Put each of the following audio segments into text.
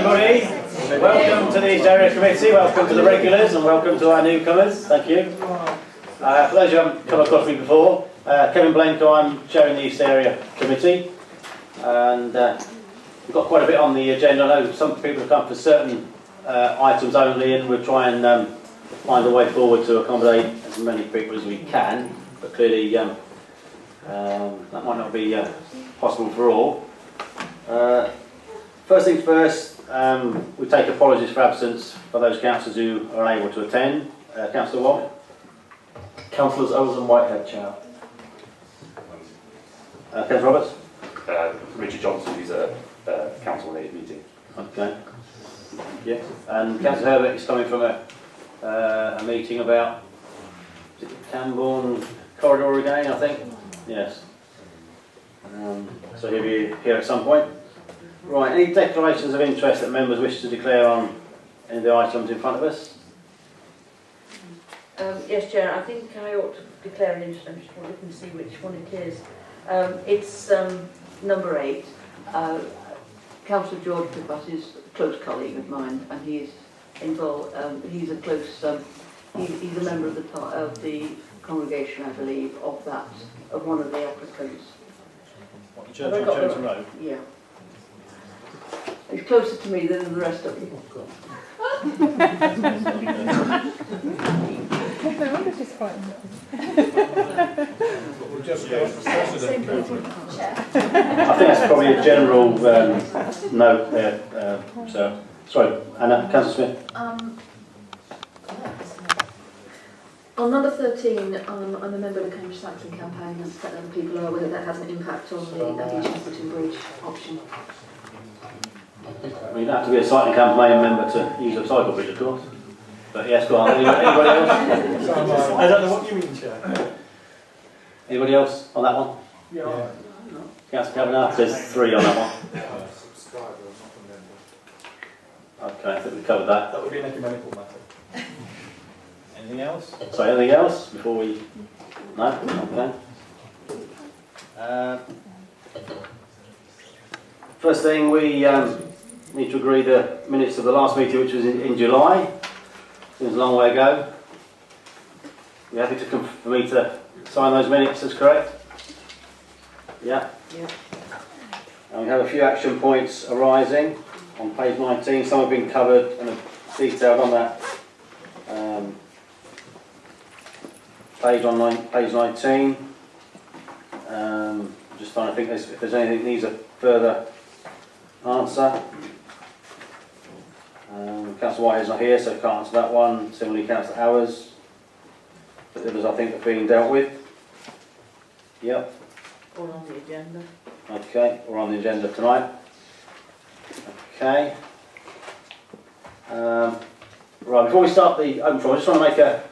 everybody. Welcome to the area committee, welcome to the regulars and welcome to our newcomers. Thank you. For those who haven't come across me before, Kevin Blanco, I'm chairing the East Area Committee, and we've got quite a bit on the agenda. I know some people have come for certain items only, and we'll try and find a way forward to accommodate as many people as we can, but clearly that might not be possible for all. First things first, we take apologies for absence for those councillors who are unable to attend. Councillor Watt? Councillors Owens and Whitehead, Chair. Councillor Roberts? Richard Johnson, who's at a council meeting. Okay. Yeah. And Councillor Herbert is coming from a meeting about, is it the Camborne corridor again, I think? Yes. So he'll be here at some point. Right, any declarations of interest that members wish to declare on any of the items in front of us? Yes, Chair, I think I ought to declare an interest. I'm just looking to see which one it is. It's number 8. Councillor George Pippat is a close colleague of mine, and he is involved. He's a close. He's a member of the congregation, I believe, of one of the applicants. What, the Church on Church Road? Yeah. He's closer to me than the rest of you. No wonder she's frightened. We'll just go for President. I think that's probably a general note there, so. Sorry, Anna, Councillor Smith. On number 13, I'm a member of the Cambridge Cycling Campaign, and to let other people know whether that has an impact on the Abbey-Chesterton Bridge option. I mean, you don't have to be a cycling campaign member to use a cycle bridge, of course. But yes, go on. Anybody else? I don't know what you mean, Chair. Anybody else on that one? Yeah. Councillor Kavanagh, there's 3 on that one. Okay, I think we covered that. That would be an ecumenical matter. Anything else? So anything else before we... No? Okay. First thing, we need to agree the minutes of the last meeting, which was in July. Seems a long way ago. You happy for me to sign those minutes as correct? Yeah? Yeah. And we have a few action points arising on page 19. Some have been covered and are detailed on that page 19. Just trying to think if there's anything that needs a further answer. Councillor White is not here, so can't answer that one. Similarly, Councillor Howers. But the others I think have been dealt with. Yep. All on the agenda. Okay, we're on the agenda tonight. Okay. Right, before we start the open forum, I just want to make a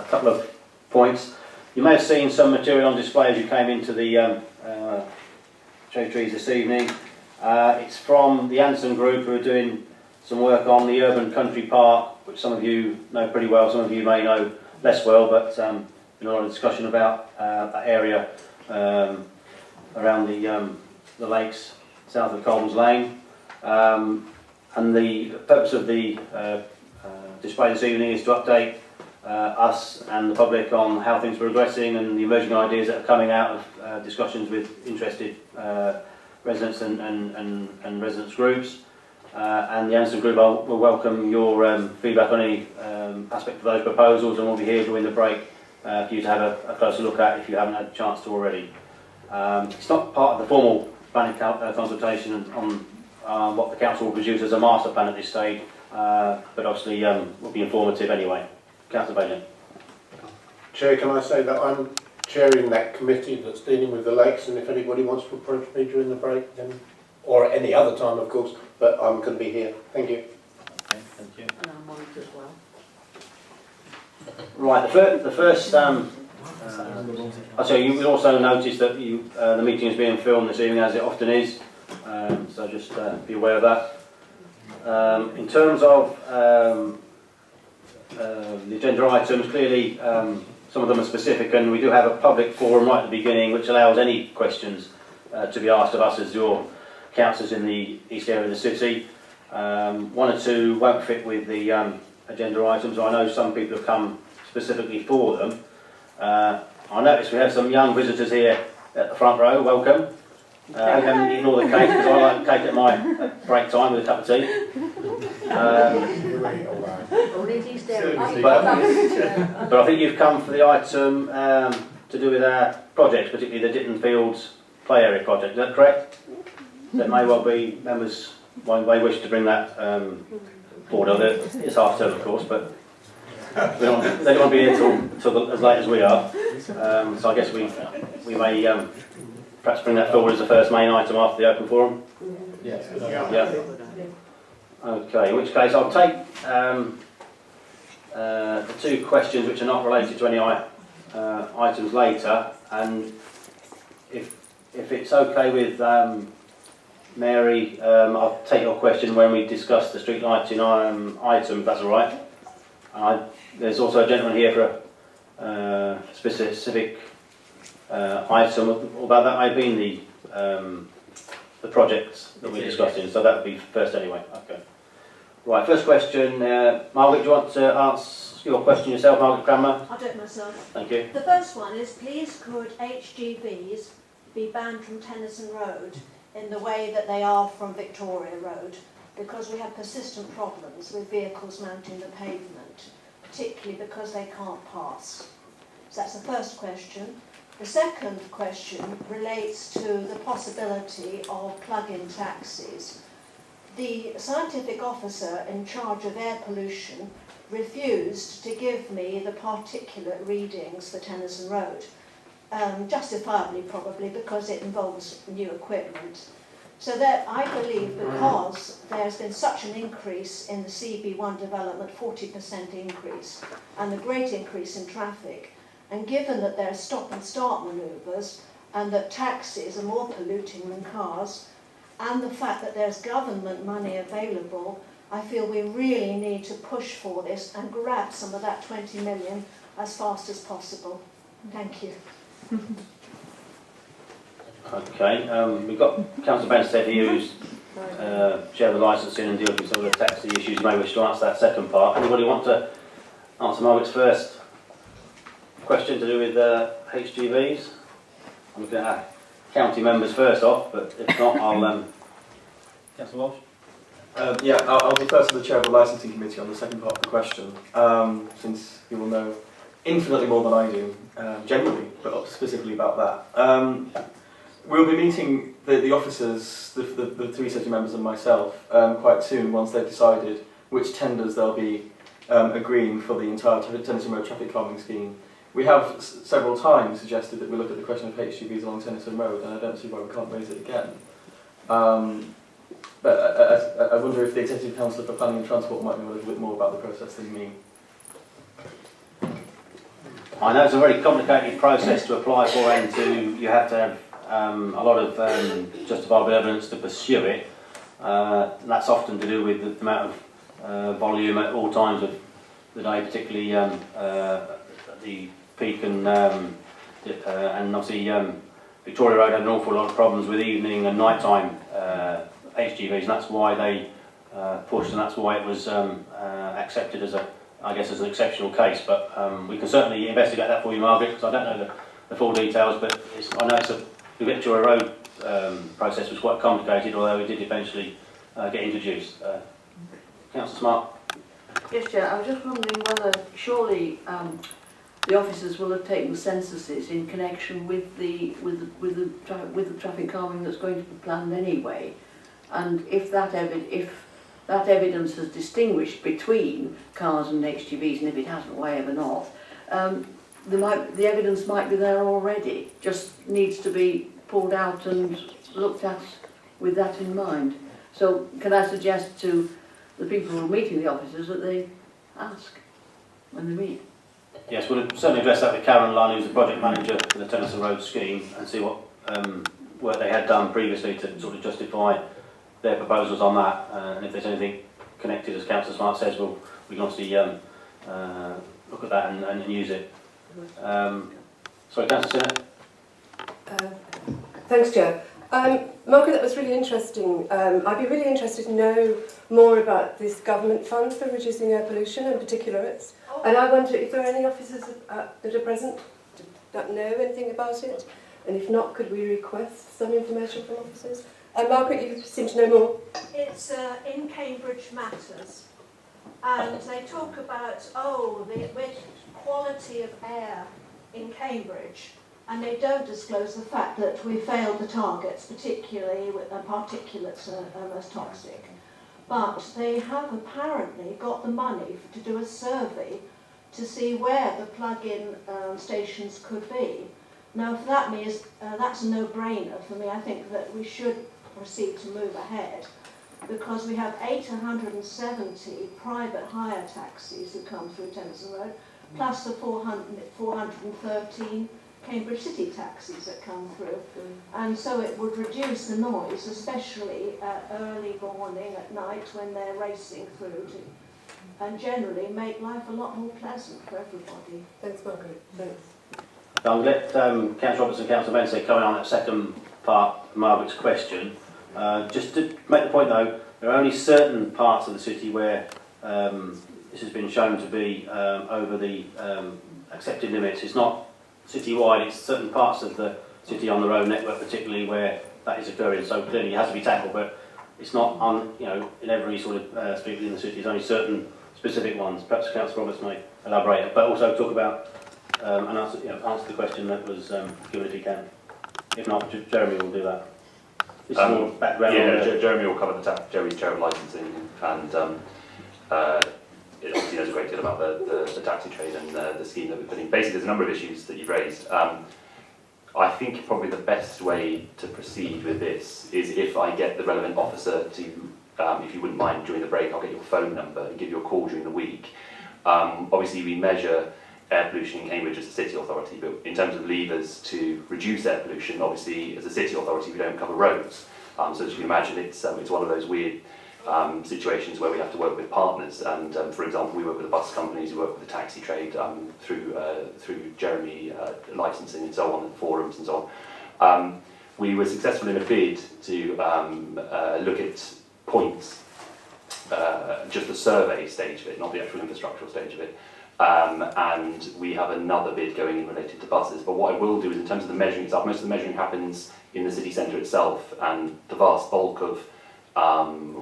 couple of points. You may have seen some material on display as you came into the Cherry Trees this evening. It's from the Anson Group, who are doing some work on the Urban Country Park, which some of you know pretty well, some of you may know less well, but been a lot of discussion about that area around the lakes south of Coleman's Lane. And the purpose of the display this evening is to update us and the public on how things are progressing and the emerging ideas that are coming out of discussions with interested residents and residents groups. And the Anson Group will welcome your feedback on any aspect of those proposals, and we'll be here during the break for you to have a closer look at if you haven't had a chance to already. It's not part of the formal planning consultation on what the council will produce as a master plan at this stage, but obviously will be informative anyway. Councillor Bailey. Chair, can I say that I'm chairing that committee that's dealing with the lakes, and if anybody wants to approach me during the break, then, or at any other time of course, but I'm going to be here. Thank you. Okay, thank you. And I'm on it as well. Right, the first so you will also notice that the meeting is being filmed this evening, as it often is, so just be aware of that. In terms of the agenda items, clearly some of them are specific, and we do have a public forum right at the beginning which allows any questions to be asked of us as your councillors in the east area of the city. One or two won't fit with the agenda items. I know some people have come specifically for them. I noticed we have some young visitors here at the front row. Welcome. You haven't eaten all the cake, because I like cake at my break time with a cup of tea. But I think you've come for the item to do with our projects, particularly the Ditton Fields play area project. Is that correct? There may well be members may wish to bring that forward. It's half term, of course, but they don't want to be here till as late as we are. So I guess we may perhaps bring that forward as the first main item after the open forum. Yes. Yeah. Okay, in which case I'll take the two questions which are not related to any items later, and if it's okay with Mary, I'll take your question when we discuss the street lighting item, if that's all right. There's also a gentleman here for a specific item, although that may be in the projects that we're discussing, so that would be first anyway. Okay. Right, first question. Margaret, do you want to ask your question yourself, Margaret Cranmer? I'll do it myself. Thank you. The first one is, please could HGVs be banned from Tennyson Road in the way that they are from Victoria Road, because we have persistent problems with vehicles mounting the pavement, particularly because they can't pass. So that's the first question. The second question relates to the possibility of plug-in taxis. The scientific officer in charge of air pollution refused to give me the particulate readings for Tennyson Road, justifiably probably because it involves new equipment. So that I believe, because there's been such an increase in the CB1 development, 40% increase, and a great increase in traffic, and given that there are stop and start manoeuvres and that taxis are more polluting than cars, and the fact that there's government money available, I feel we really need to push for this and grab some of that 20 million as fast as possible. Thank you. Okay, we've got Councillor Benstead here, who's chair of the licensing and deals with some of the taxi issues. You may wish to answer that second part. Anybody want to answer Margaret's first question to do with HGVs? I'm looking at our county members first off, but if not, I'll... Councillor Walsh? I'll defer to the chair of the licensing committee on the second part of the question, since he will know infinitely more than I do, generally, but specifically about that. We'll be meeting the officers, the three city members and myself, quite soon once they've decided which tenders they'll be agreeing for the entire Tennyson Road traffic calming scheme. We have several times suggested that we look at the question of HGVs along Tennyson Road, and I don't see why we can't raise it again. But I wonder if the Executive Councillor for Planning and Transport might know a little bit more about the process than me. I know it's a very complicated process to apply for, and you have to have a lot of justifiable evidence to pursue it. And that's often to do with the amount of volume at all times of the day, particularly the peak and obviously Victoria Road had an awful lot of problems with evening and nighttime HGVs, and that's why they pushed, and that's why it was accepted as I guess as an exceptional case. But we can certainly investigate that for you, Margaret, because I don't know the full details, but I know the Victoria Road process was quite complicated, although it did eventually get introduced. Councillor Smart? Yes, Chair. I was just wondering whether surely the officers will have taken censuses in connection with the traffic calming that's going to be planned anyway, and if that evidence has distinguished between cars and HGVs, and if it hasn't, why ever not, the evidence might be there already, just needs to be pulled out and looked at with that in mind. So can I suggest to the people who are meeting the officers that they ask when they meet? Yes, we'll certainly address that with Karen Lunn, who's the project manager for the Tennyson Road scheme, and see what work they had done previously to sort of justify their proposals on that. And if there's anything connected, as Councillor Smart says, we can obviously look at that and use it. Sorry, Councillor Sinnott? Thanks, Chair. Margaret, that was really interesting. I'd be really interested to know more about this government fund for reducing air pollution and particulates. And I wonder if there are any officers that are present that know anything about it. And if not, could we request some information from officers? Margaret, you seem to know more. It's in Cambridge Matters, and they talk about, the quality of air in Cambridge, and they don't disclose the fact that we failed the targets, particularly with particulates are most toxic. But they have apparently got the money to do a survey to see where the plug-in stations could be. Now, for that means that's a no-brainer for me. I think that we should proceed to move ahead, because we have 870 private hire taxis that come through Tennyson Road, plus the 413 Cambridge City taxis that come through. And so it would reduce the noise, especially early morning, at night, when they're racing through, and generally make life a lot more pleasant for everybody. Thanks, Margaret. Thanks. I'll let Councillor Roberts and Councillor Benson comment on that second part of Margaret's question. Just to make the point though, there are only certain parts of the city where this has been shown to be over the accepted limits. It's not city-wide, it's certain parts of the city on the road network particularly where that is occurring, so clearly it has to be tackled, but it's not on, in every sort of street within the city. There's only certain specific ones. Perhaps Councillor Roberts may elaborate, but also talk about and answer the question that was given if he can. If not, Jeremy will do that. This is more background. Yeah, Jeremy will cover Jeremy's chair of licensing, and it obviously knows a great deal about the taxi trade and the scheme that we're putting. Basically, there's a number of issues that you've raised. I think probably the best way to proceed with this is if I get the relevant officer to, if you wouldn't mind during the break, I'll get your phone number and give you a call during the week. Obviously, we measure air pollution in Cambridge as a city authority, but in terms of levers to reduce air pollution, obviously as a city authority we don't cover roads. So as you can imagine, it's one of those weird situations where we have to work with partners, and for example we work with the bus companies, we work with the taxi trade through Jeremy licensing and so on, and forums and so on. We were successful in a bid to look at points, just the survey stage of it, not the actual infrastructural stage of it. And we have another bid going in related to buses. But what I will do is, in terms of the measuring itself, most of the measuring happens in the city centre itself, and the vast bulk of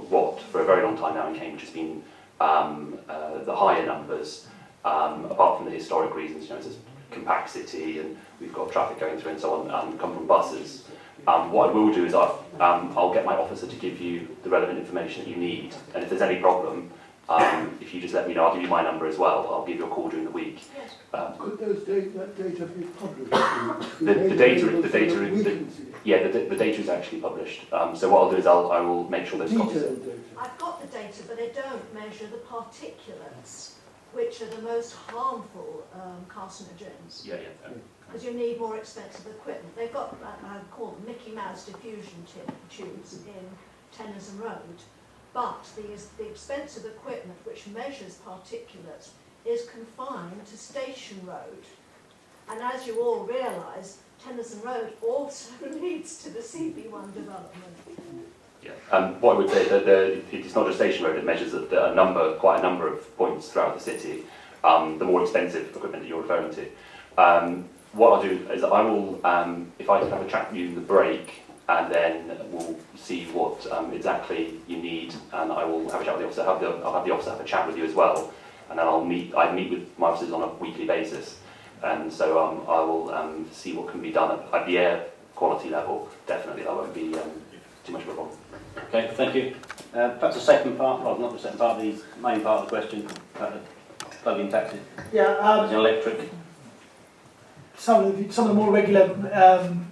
what for a very long time now in Cambridge has been the higher numbers, apart from the historic reasons, it's a compact city and we've got traffic going through and so on, come from buses. What I will do is I'll get my officer to give you the relevant information that you need, and if there's any problem, if you just let me know, I'll give you my number as well. I'll give you a call during the week. Could that data be published? The data is actually published. So what I'll do is I will make sure those copies. I've got the data, but they don't measure the particulates, which are the most harmful carcinogens. Yeah. Because you need more expensive equipment. They've got, I call them Mickey Mouse diffusion tubes in Tennyson Road. But the expensive equipment which measures particulates is confined to Station Road. And as you all realise, Tennyson Road also leads to the CB1 development. Yeah. What I would say that it's not just Station Road, it measures quite a number of points throughout the city, the more expensive equipment that you're referring to. What I'll do is I will, if I can have a chat with you in the break, and then we'll see what exactly you need, and I will have a chat with the officer. I'll have the officer have a chat with you as well, and then I meet with my officers on a weekly basis, and so I will see what can be done at the air quality level. Definitely, that won't be too much of a problem. Okay, thank you. Perhaps the second part, well, not the second part, the main part of the question about the plug-in taxi. Yeah. As an electric. Some of the more regular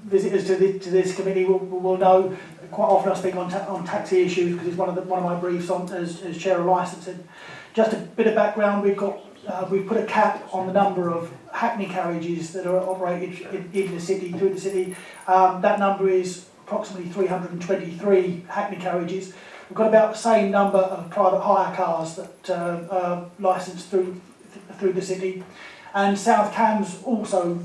visitors to this committee will know quite often I speak on taxi issues because it's one of my briefs on as chair of licensing. Just a bit of background: we've put a cap on the number of hackney carriages that are operated in the city, through the city. That number is approximately 323 hackney carriages. We've got about the same number of private hire cars that are licensed through the city. And South Cams also,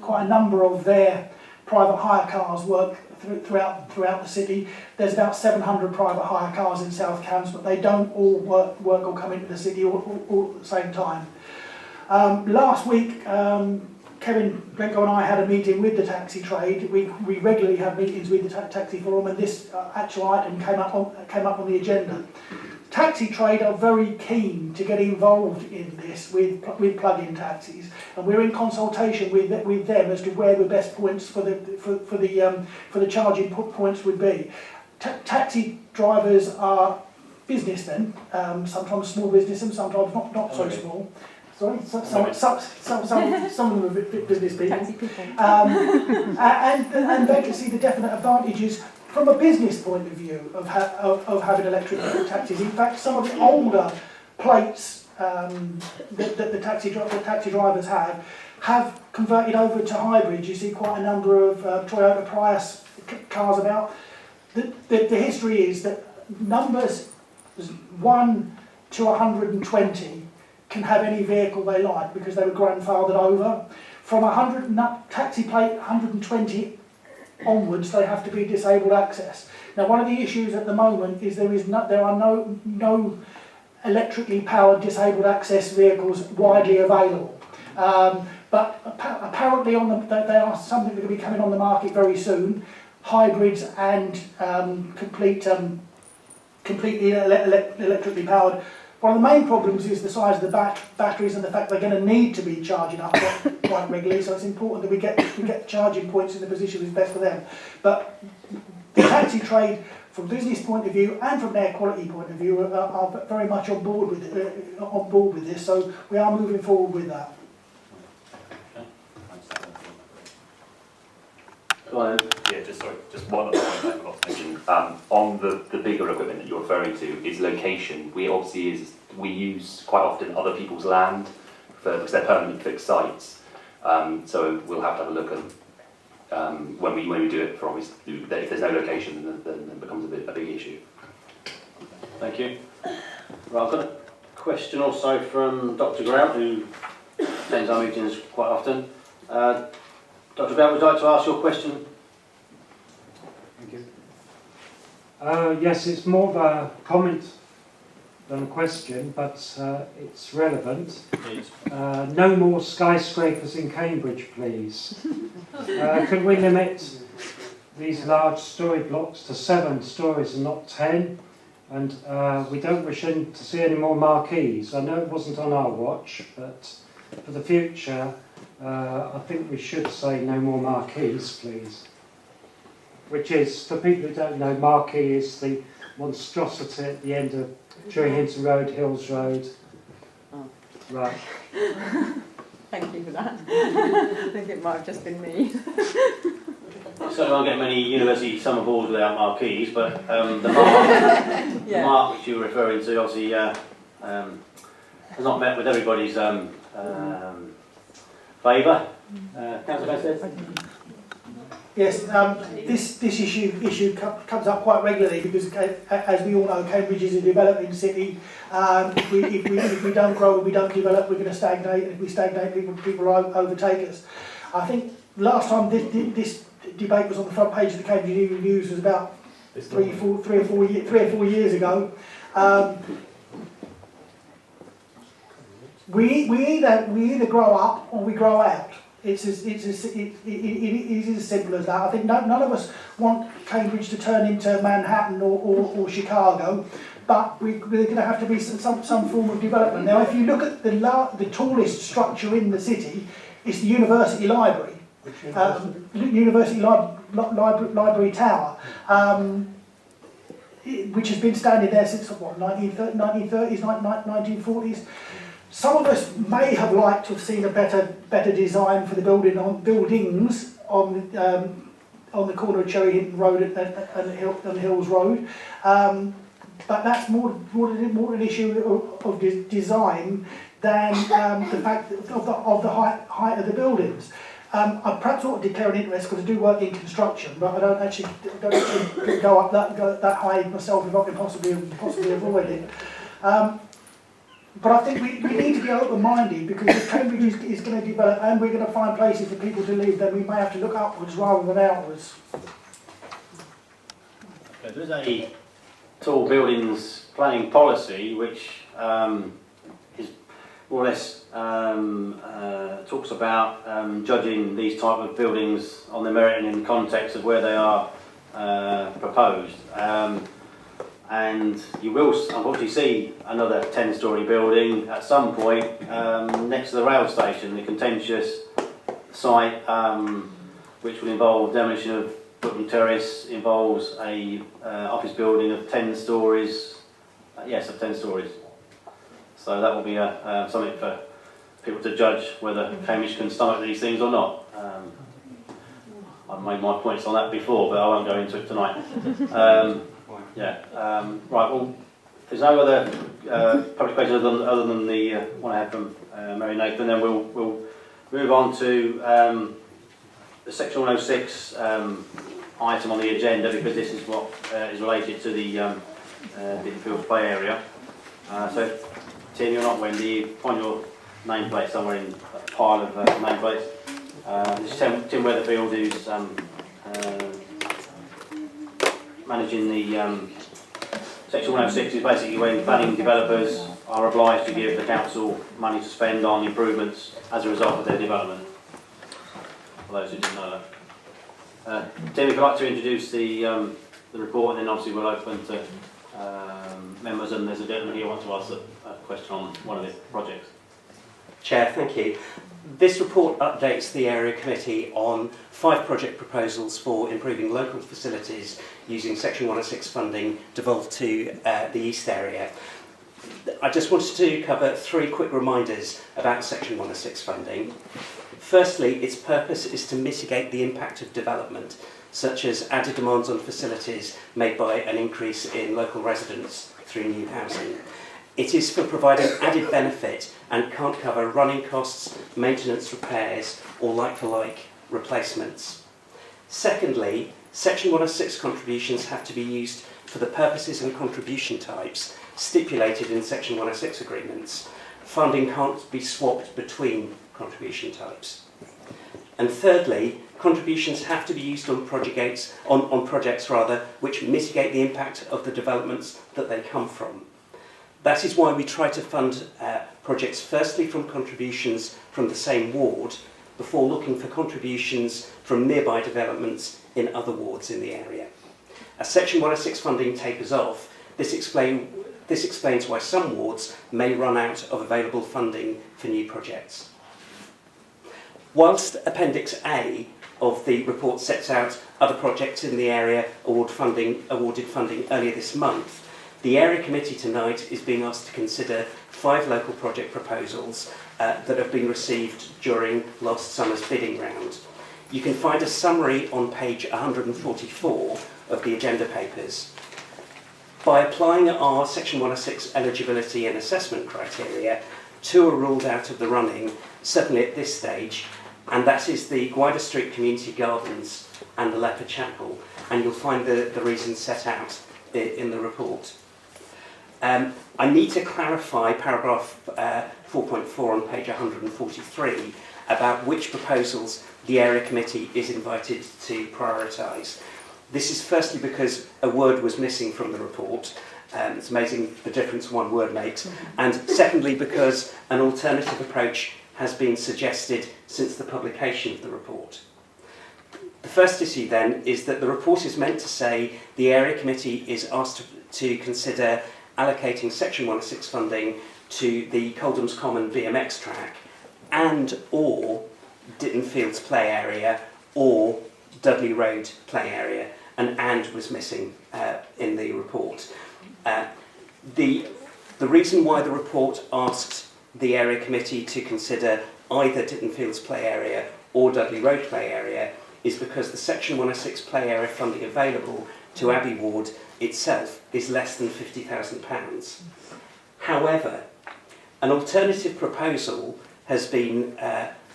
quite a number of their private hire cars work throughout the city. There's about 700 private hire cars in South Cambs, but they don't all work or come into the city all at the same time. Last week, Kevin Blenko and I had a meeting with the taxi trade. We regularly have meetings with the taxi forum, and this actual item came up on the agenda. Taxi trade are very keen to get involved in this with plug-in taxis, and we're in consultation with them as to where the best points for the charging points would be. Taxi drivers are businessmen, sometimes small business and sometimes not so small. Sorry, some of them are a bit business people. Taxi people. And they can see the definite advantages from a business point of view of having electric taxis. In fact, some of the older plates that the taxi drivers have converted over to hybrids. You see quite a number of Toyota Prius cars about. The history is that numbers 1 to 120 can have any vehicle they like because they were grandfathered over. From taxi plate 120 onwards, they have to be disabled access. Now, one of the issues at the moment is there are no electrically powered disabled access vehicles widely available. But apparently they are something that will be coming on the market very soon. Hybrids and completely electrically powered. One of the main problems is the size of the batteries and the fact they're going to need to be charging up quite regularly, so it's important that we get the charging points in the position that's best for them. But the taxi trade, from a business point of view and from an air quality point of view, are very much on board with this, so we are moving forward with that. Go on. Yeah, just one other point I forgot to mention. On the bigger equipment that you're referring to is location. We use quite often other people's land because they're permanent fixed sites. So we'll have to have a look at when we do it. For obvious, if there's no location, then it becomes a big issue. Thank you. Right, I've got a question also from Dr. Grant, who attends our meetings quite often. Dr. Grant, would you like to ask your question? Thank you. Yes, it's more of a comment than a question, but it's relevant. Please. No more skyscrapers in Cambridge, please. Could we limit these large storey blocks to 7 stories and not 10? And we don't wish to see any more marquees. I know it wasn't on our watch, but for the future, I think we should say no more marquees, please. Which is, for people who don't know, marquee is the monstrosity at the end of Cherry Hinton Road, Hills Road. Oh. Right. Thank you for that. I think it might have just been me. Certainly won't get many university summer balls without marquees, but the mark, the mark which you're referring to obviously has not met with everybody's favour. Councillor Benstead? Yes, this issue comes up quite regularly because, as we all know, Cambridge is a developing city. If we don't grow and we don't develop, we're going to stagnate, and if we stagnate, people will overtake us. I think last time this debate was on the front page of the Cambridge Evening News was about three or four years ago. We either grow up or we grow out. It is as simple as that. I think none of us want Cambridge to turn into Manhattan or Chicago, but we're going to have to be some form of development. Now, if you look at the tallest structure in the city, it's the University Library, University Library Tower, which has been standing there since what, 1930s, 1940s. Some of us may have liked to have seen a better design for the buildings on the corner of Cherry Hinton Road and Hills Road, but that's more an issue of design than the fact of the height of the buildings. I perhaps ought to declare an interest because I do work in construction, but I don't actually go that high myself if I can possibly avoid it. But I think we need to be open-minded, because if Cambridge is going to develop and we're going to find places for people to live, then we may have to look upwards rather than outwards. There is a tall buildings planning policy which is more or less talks about judging these type of buildings on their merit and in the context of where they are proposed. And you will unfortunately see another 10-storey building at some point next to the rail station, the contentious site, which will involve demolition of Brooklyn Terrace, involves a office building of 10 stories. Yes, of 10 stories. So that will be something for people to judge whether Cambridge can stomach these things or not. I've made my points on that before, but I won't go into it tonight. Right, well, there's no other public questions other than the one I had from Mary Nathan. Then we'll move on to the Section 106 item on the agenda, because this is what is related to the Bittenfield play area. So, Tim, you're not Wendy, you find your nameplate somewhere in that pile of nameplates. This is Tim Weatherfield, who's managing the Section 106 is basically when planning developers are obliged to give the council money to spend on improvements as a result of their development. For those who didn't know that. Tim, if you'd like to introduce the report, and then obviously we'll open to members, and there's a gentleman here who wants to ask a question on one of the projects. Chair, thank you. This report updates the Area Committee on 5 project proposals for improving local facilities using Section 106 funding devolved to the East area. I just wanted to cover 3 quick reminders about Section 106 funding. Firstly, its purpose is to mitigate the impact of development, such as added demands on facilities made by an increase in local residents through new housing. It is for providing added benefit and can't cover running costs, maintenance repairs, or like-for-like replacements. Secondly, Section 106 contributions have to be used for the purposes and contribution types stipulated in Section 106 agreements. Funding can't be swapped between contribution types. And thirdly, contributions have to be used on projects which mitigate the impact of the developments that they come from. That is why we try to fund projects firstly from contributions from the same ward, before looking for contributions from nearby developments in other wards in the area. As Section 106 funding tapers off, this explains why some wards may run out of available funding for new projects. Whilst Appendix A of the report sets out other projects in the area awarded funding earlier this month, the Area Committee tonight is being asked to consider 5 local project proposals that have been received during last summer's bidding round. You can find a summary on page 144 of the agenda papers. By applying our Section 106 eligibility and assessment criteria, 2 are ruled out of the running, certainly at this stage, and that is the Gwyder Street Community Gardens and the Leper Chapel, and you'll find the reasons set out in the report. I need to clarify paragraph 4.4 on page 143 about which proposals the Area Committee is invited to prioritise. This is firstly because a word was missing from the report. It's amazing the difference one word makes. And secondly, because an alternative approach has been suggested since the publication of the report. The first issue then is that the report is meant to say the Area Committee is asked to consider allocating Section 106 funding to the Coldham's Common BMX track and or Ditton Fields play area or Dudley Road play area, and was missing in the report. The reason why the report asked the Area Committee to consider either Ditton Fields play area or Dudley Road play area is because the Section 106 play area funding available to Abbey Ward itself is less than £50,000. However, an alternative proposal has been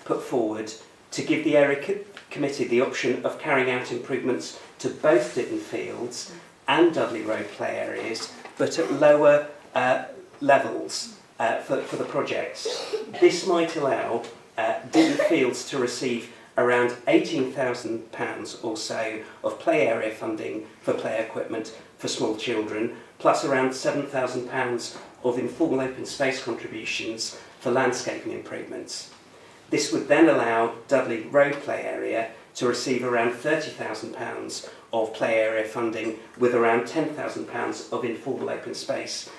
put forward to give the Area Committee the option of carrying out improvements to both Ditton Fields and Dudley Road play areas, but at lower levels for the projects. This might allow Ditton Fields to receive around £18,000 or so of play area funding for play equipment for small children, plus around £7,000 of informal open space contributions for landscaping improvements. This would then allow Dudley Road play area to receive around £30,000 of play area funding, with around £10,000 of informal open space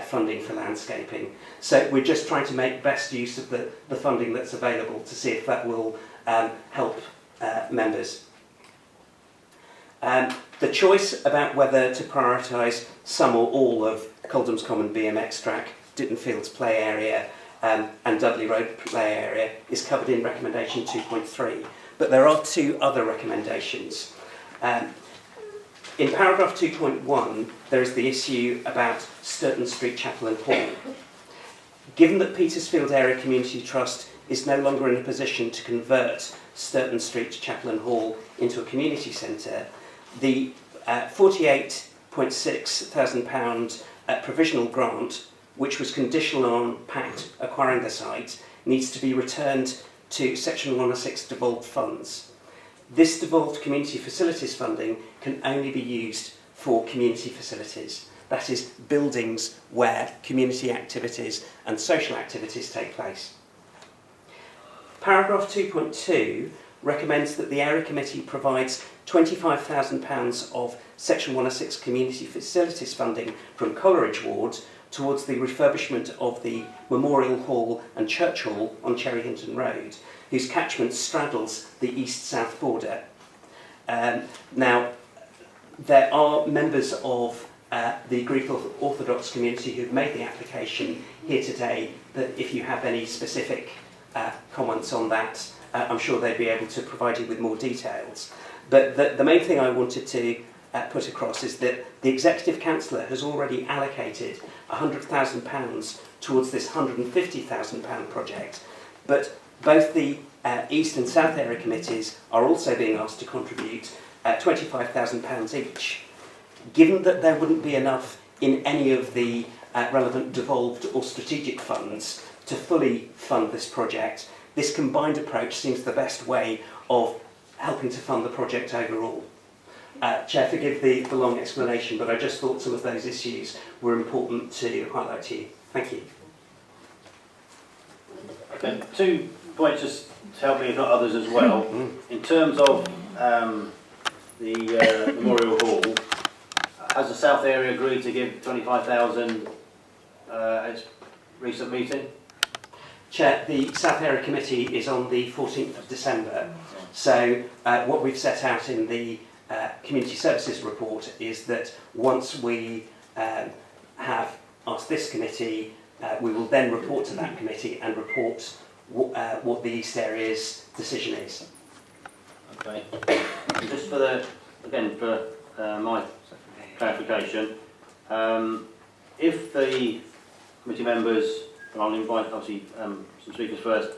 funding for landscaping. So we're just trying to make best use of the funding that's available to see if that will help members. The choice about whether to prioritise some or all of Coldham's Common BMX track, Ditton Fields play area and Dudley Road play area is covered in recommendation 2.3, but there are two other recommendations. In paragraph 2.1, there is the issue about Sturton Street Chapel and Hall. Given that Petersfield Area Community Trust is no longer in a position to convert Sturton Street Chapel and Hall into a community centre, the £48,600 provisional grant, which was conditional on PACT acquiring the site, needs to be returned to Section 106 devolved funds. This devolved community facilities funding can only be used for community facilities, that is, buildings where community activities and social activities take place. Paragraph 2.2 recommends that the Area Committee provides £25,000 of Section 106 community facilities funding from Coleridge Ward towards the refurbishment of the Memorial Hall and Church Hall on Cherry Hinton Road, whose catchment straddles the east-south border. Now, there are members of the Greek Orthodox community who've made the application here today, that if you have any specific comments on that, I'm sure they'd be able to provide you with more details. But the main thing I wanted to put across is that the Executive Councillor has already allocated £100,000 towards this £150,000 project, but both the East and South Area Committees are also being asked to contribute £25,000 each. Given that there wouldn't be enough in any of the relevant devolved or strategic funds to fully fund this project, this combined approach seems the best way of helping to fund the project overall. Chair, forgive the long explanation, but I just thought some of those issues were important to highlight to you. Thank you. Okay, 2 points just to help me, if not others as well. In terms of the Memorial Hall, has the South Area agreed to give 25,000 at its recent meeting? Chair, the South Area Committee is on the 14th of December, so what we've set out in the Community Services report is that once we have asked this committee, we will then report to that committee and report what the East Area's decision is. Okay. Just for my clarification, if the committee members, and I'll invite obviously some speakers first,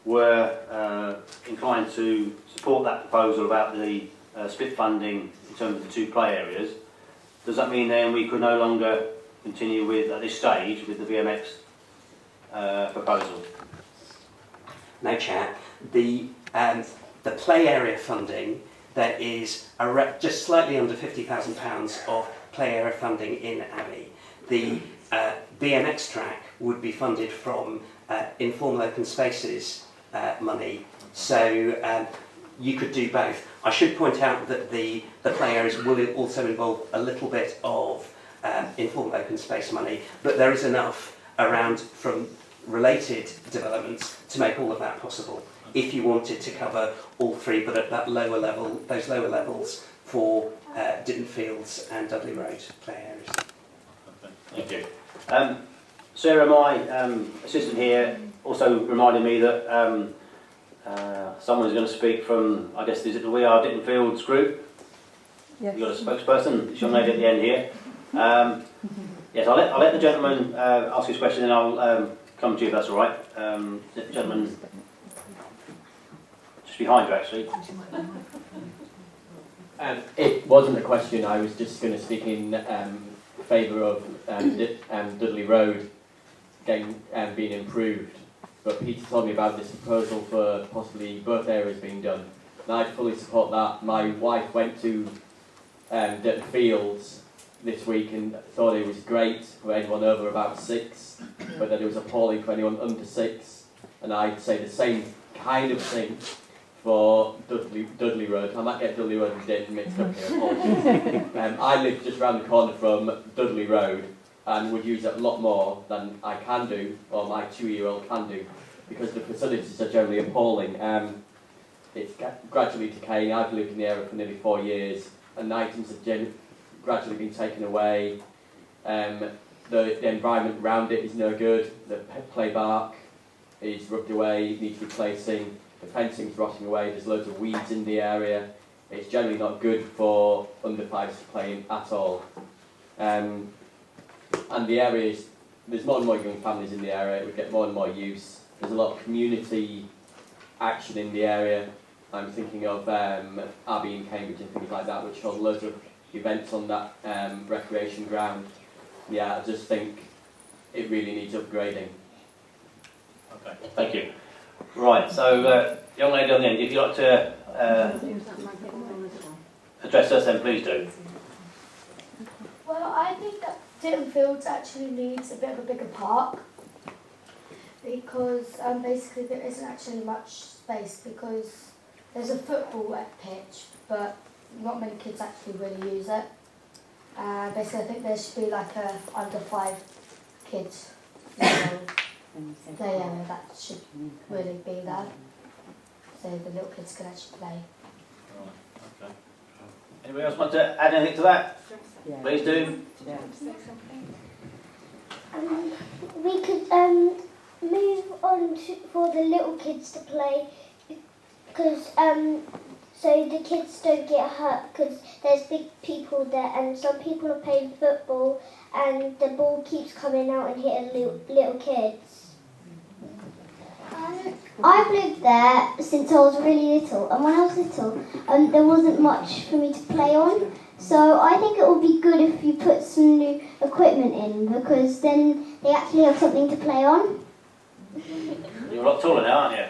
were inclined to support that proposal about the split funding in terms of the two play areas, does that mean then we could no longer continue with, at this stage, with the BMX proposal? No, Chair. The play area funding, there is just slightly under £50,000 of play area funding in Abbey. The BMX track would be funded from informal open spaces money, so you could do both. I should point out that the play areas will also involve a little bit of informal open space money, but there is enough around from related developments to make all of that possible if you wanted to cover all three, but at that lower level, those lower levels for Ditton Fields and Dudley Road play areas. Okay, thank you. Sarah, my assistant here, also reminded me that someone is going to speak from, I guess, is it the We Are Ditton Fields group? Yes. You've got a spokesperson, this young lady at the end here. Yes, I'll let the gentleman ask his question and I'll come to you if that's all right. The gentleman just behind you, actually. It wasn't a question, I was just going to speak in favour of Dudley Road being improved. But Peter told me about this proposal for possibly both areas being done, and I fully support that. My wife went to Durton Fields this week and thought it was great for anyone over about 6, but that it was appalling for anyone under 6. And I'd say the same kind of thing for Dudley Road. I might get Dudley Road and Durton mixed up here, apologies. I live just round the corner from Dudley Road and would use it a lot more than I can do, or my 2-year-old can do, because the facilities are generally appalling. It's gradually decaying. I've lived in the area for nearly 4 years, and items have gradually been taken away. The environment around it is no good. The play bark is rubbed away, needs replacing. The fencing's rotting away. There's loads of weeds in the area. It's generally not good for under 5s to play in at all. And the area is, there's more and more young families in the area. We get more and more use. There's a lot of community action in the area. I'm thinking of Abbey in Cambridge and things like that, which hold loads of events on that recreation ground. Yeah, I just think it really needs upgrading. Okay, thank you. Right, so young lady on the end, if you'd like to address us, then please do. Well, I think that Ditton Fields actually needs a bit of a bigger park, because basically there isn't actually much space, because there's a football pitch, but not many kids actually really use it. Basically, I think there should be like a under 5 kids area that should really be there, so the little kids can actually play. Right, okay. Anybody else want to add anything to that? Yeah. Please do. Yeah. We could move on for the little kids to play, because so the kids don't get hurt, because there's big people there and some people are playing football and the ball keeps coming out and hitting little kids. I've lived there since I was really little, and when I was little there wasn't much for me to play on, so I think it would be good if you put some new equipment in, because then they actually have something to play on. You're a lot taller now, aren't you?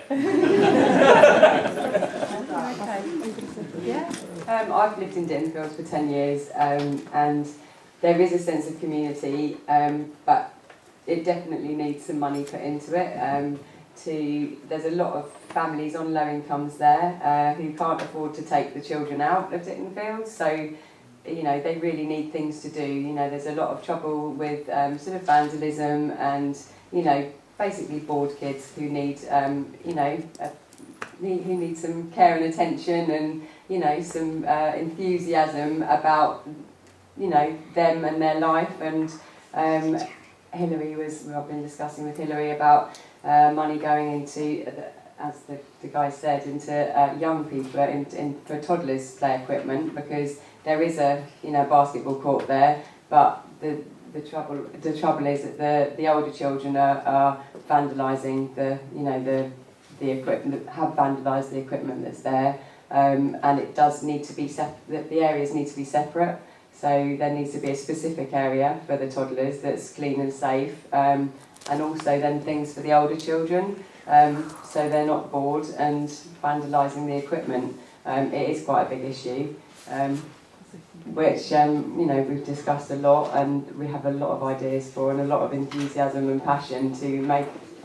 Yeah. I've lived in Ditton Fields for 10 years, and there is a sense of community, but it definitely needs some money put into it. There's a lot of families on low incomes there who can't afford to take the children out of Ditton Fields, so you know they really need things to do. You know, there's a lot of trouble with sort of vandalism and basically bored kids who need who need some care and attention and some enthusiasm about them and their life. And I've been discussing with Hilary about money going into, as the guy said, into young people for toddlers play equipment, because there is a basketball court there, but the trouble is that the older children are vandalising the equipment, have vandalised the equipment that's there, and it does need to be the areas need to be separate. So there needs to be a specific area for the toddlers that's clean and safe, and also then things for the older children, so they're not bored and vandalising the equipment. It is quite a big issue, which we've discussed a lot, and we have a lot of ideas for, and a lot of enthusiasm and passion to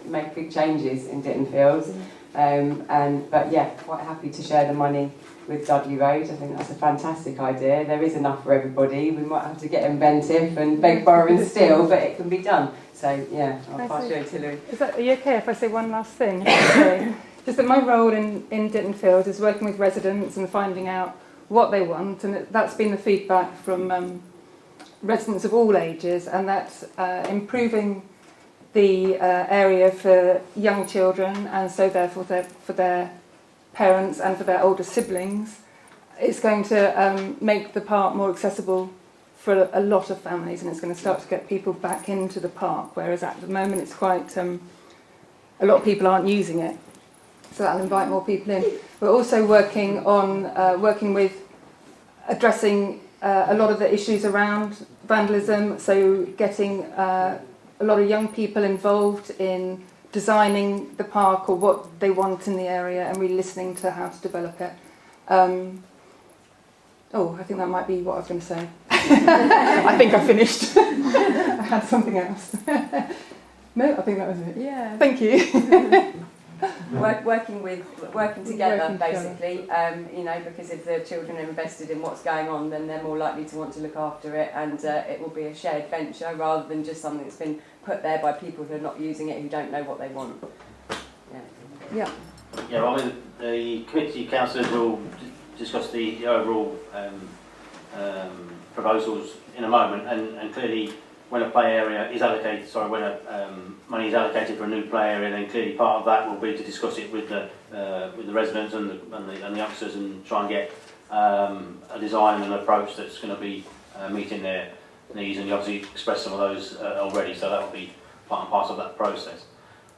make big changes in Ditton Fields. But yeah, quite happy to share the money with Dudley Road. I think that's a fantastic idea. There is enough for everybody. We might have to get inventive and beg, borrow and steal, but it can be done. So yeah, I'll pass you over to Hilary. Are you okay if I say one last thing? Just that my role in Ditton Fields is working with residents and finding out what they want, and that's been the feedback from residents of all ages, and that's improving the area for young children, and so therefore for their parents and for their older siblings. It's going to make the park more accessible for a lot of families, and it's going to start to get people back into the park, whereas at the moment it's quite a lot of people aren't using it, so that'll invite more people in. We're also working with addressing a lot of the issues around vandalism, so getting a a lot of young people involved in designing the park or what they want in the area, and really listening to how to develop it. I think that might be what I was going to say. I think I finished. I had something else. No, I think that was it. Yeah. Thank you. Working together, basically. Because if the children are invested in what's going on, then they're more likely to want to look after it, and it will be a shared venture rather than just something that's been put there by people who are not using it, who don't know what they want. Yeah. Yeah, well, I mean, the committee councillors will discuss the overall proposals in a moment, and clearly when a play area is allocated, when money is allocated for a new play area, then clearly part of that will be to discuss it with the residents and the youngsters, and try and get a design and an approach that's going to be meeting their needs, and you obviously expressed some of those already, so that will be part and parcel of that process.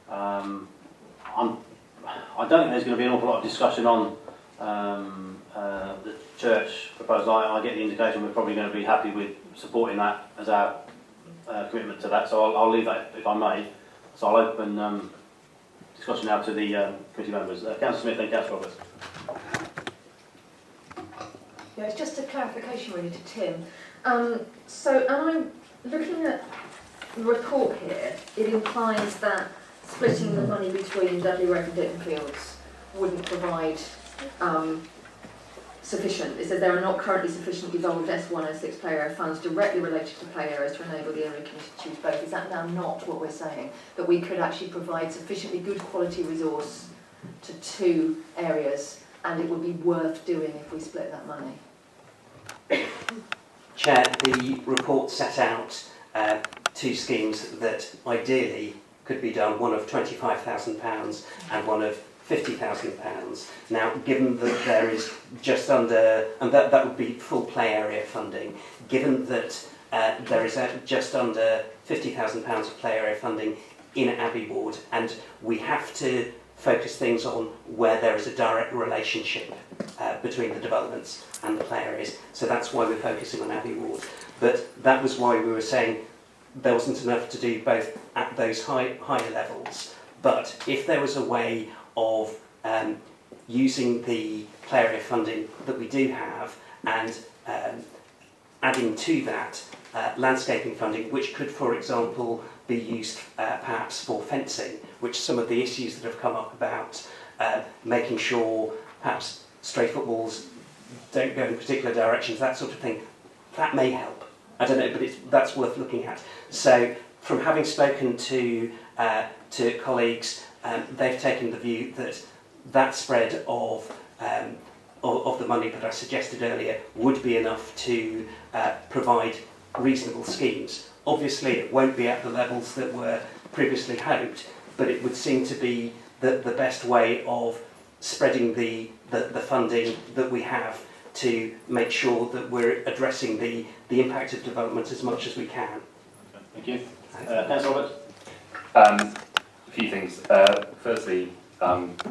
I don't think there's going to be an awful lot of discussion on the church proposal. I get the indication we're probably going to be happy with supporting that as our commitment to that, so I'll leave that, if I may. So I'll open discussion now to the committee members. Councillor Smith and Councillor Roberts. Yeah, it's just a clarification really to Tim. So am I looking at the report here, it implies that splitting the money between Dudley Road and Ditton Fields wouldn't provide sufficient. It says there are not currently sufficient devolved S106 play area funds directly related to play areas to enable the area committee to choose both. Is that now not what we're saying? That we could actually provide sufficiently good quality resource to two areas, and it would be worth doing if we split that money? Chair, the report set out two schemes that ideally could be done, one of £25,000 and one of £50,000. Now, given that there is just under, and that would be full play area funding, given that there is just under £50,000 of play area funding in Abbey Ward, and we have to focus things on where there is a direct relationship between the developments and the play areas. So that's why we're focusing on Abbey Ward. But that was why we were saying there wasn't enough to do both at those higher levels. But if there was a way of using the play area funding that we do have and adding to that landscaping funding, which could, for example, be used perhaps for fencing, which some of the issues that have come up about making sure perhaps stray footballs don't go in particular directions, that sort of thing, that may help. I don't know, but that's worth looking at. So from having spoken to colleagues, they've taken the view that that spread of the money that I suggested earlier would be enough to provide reasonable schemes. Obviously, it won't be at the levels that were previously hoped, but it would seem to be the best way of spreading the funding that we have to make sure that we're addressing the impact of development as much as we can. Thank you. Councillor Roberts. A few things. Firstly, thank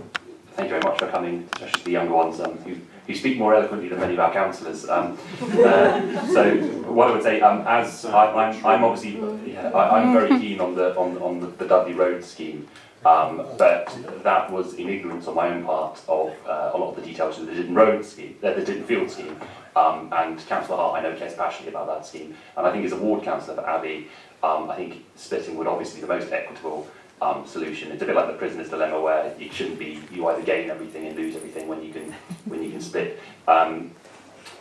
you very much for coming, especially the younger ones who speak more eloquently than many of our councillors. So what I would say, as I'm obviously, I'm very keen on the Dudley Road scheme, but that was in ignorance on my own part of a lot of the details of the Ditton Road scheme, the Ditton Field scheme, and Councillor Hart, I know, cares passionately about that scheme, and I think as a ward councillor for Abbey, I think splitting would obviously be the most equitable solution. It's a bit like the prisoner's dilemma, where it shouldn't be you either gain everything and lose everything when you can split. What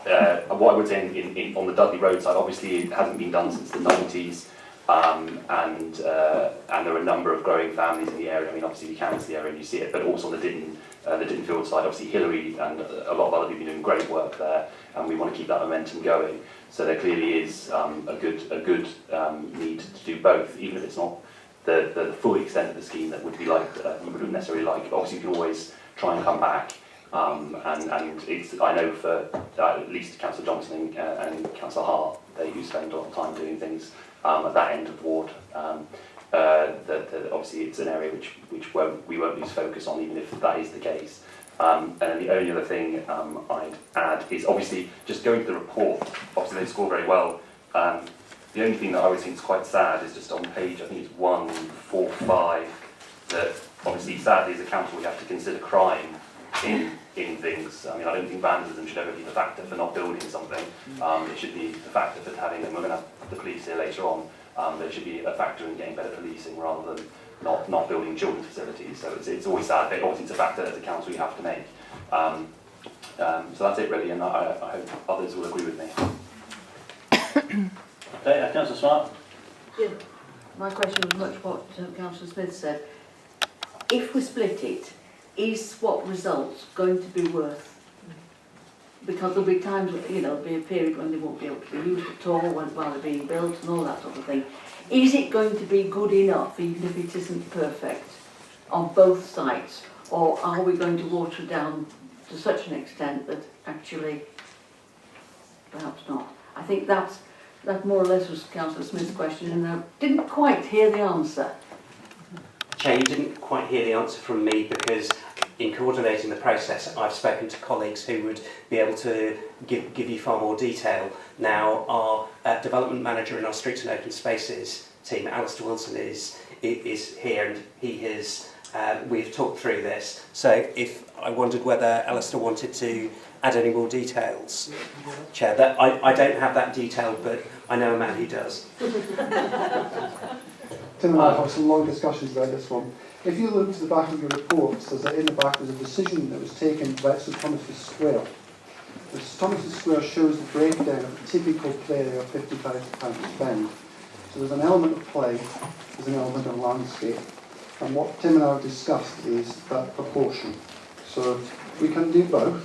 I would say on the Dudley Road side, obviously it hasn't been done since the 90s, and there are a number of growing families in the area. I mean, obviously you canvass the area and you see it, but also on the Ditton Field side, obviously Hillary and a lot of other people are doing great work there, and we want to keep that momentum going. So there clearly is a good need to do both, even if it's not the full extent of the scheme that would be like you wouldn't necessarily like. Obviously, you can always try and come back, and it's, I know for at least Councillor Johnson and Councillor Hart, they do spend a lot of time doing things at that end of the ward. That obviously it's an area which we won't lose focus on, even if that is the case. And then the only other thing I'd add is obviously just going to the report. Obviously they score very well. The only thing that I always think is quite sad is just on page, I think it's 145, that obviously sadly as a council we have to consider crime in things. I mean, I don't think vandalism should ever be the factor for not building something. It should be the factor for having, and we're going to have the police here later on, there should be a factor in getting better policing rather than not building children's facilities. So it's always sad, but obviously it's a factor as a council you have to make. So that's it really, and I hope others will agree with me. Okay, Councillor Smart. Yeah, my question was much what Councillor Smith said. If we split it, is what results going to be worth? Because there'll be times, there'll be a period when they won't be able to be used at all while they're being built and all that sort of thing. Is it going to be good enough, even if it isn't perfect, on both sites? Or are we going to water it down to such an extent that actually, perhaps not? I think that more or less was Councillor Smith's question, and I didn't quite hear the answer. Chair, you didn't quite hear the answer from me because in coordinating the process, I've spoken to colleagues who would be able to give you far more detail. Now, our development manager in our Streets and Open Spaces team, Alistair Wilson, is here, and he has. We've talked through this. So, if I wondered whether Alistair wanted to add any more details, Chair, that I don't have that detail, but I know a man who does. Tim and I have had some long discussions about this one. If you look to the back of your reports, in the back there's a decision that was taken by St Thomas's Square. The St Thomas's Square shows the breakdown of a typical play area of £50,000 spend. So there's an element of play, there's an element of landscape, and what Tim and I have discussed is that proportion. So we can do both.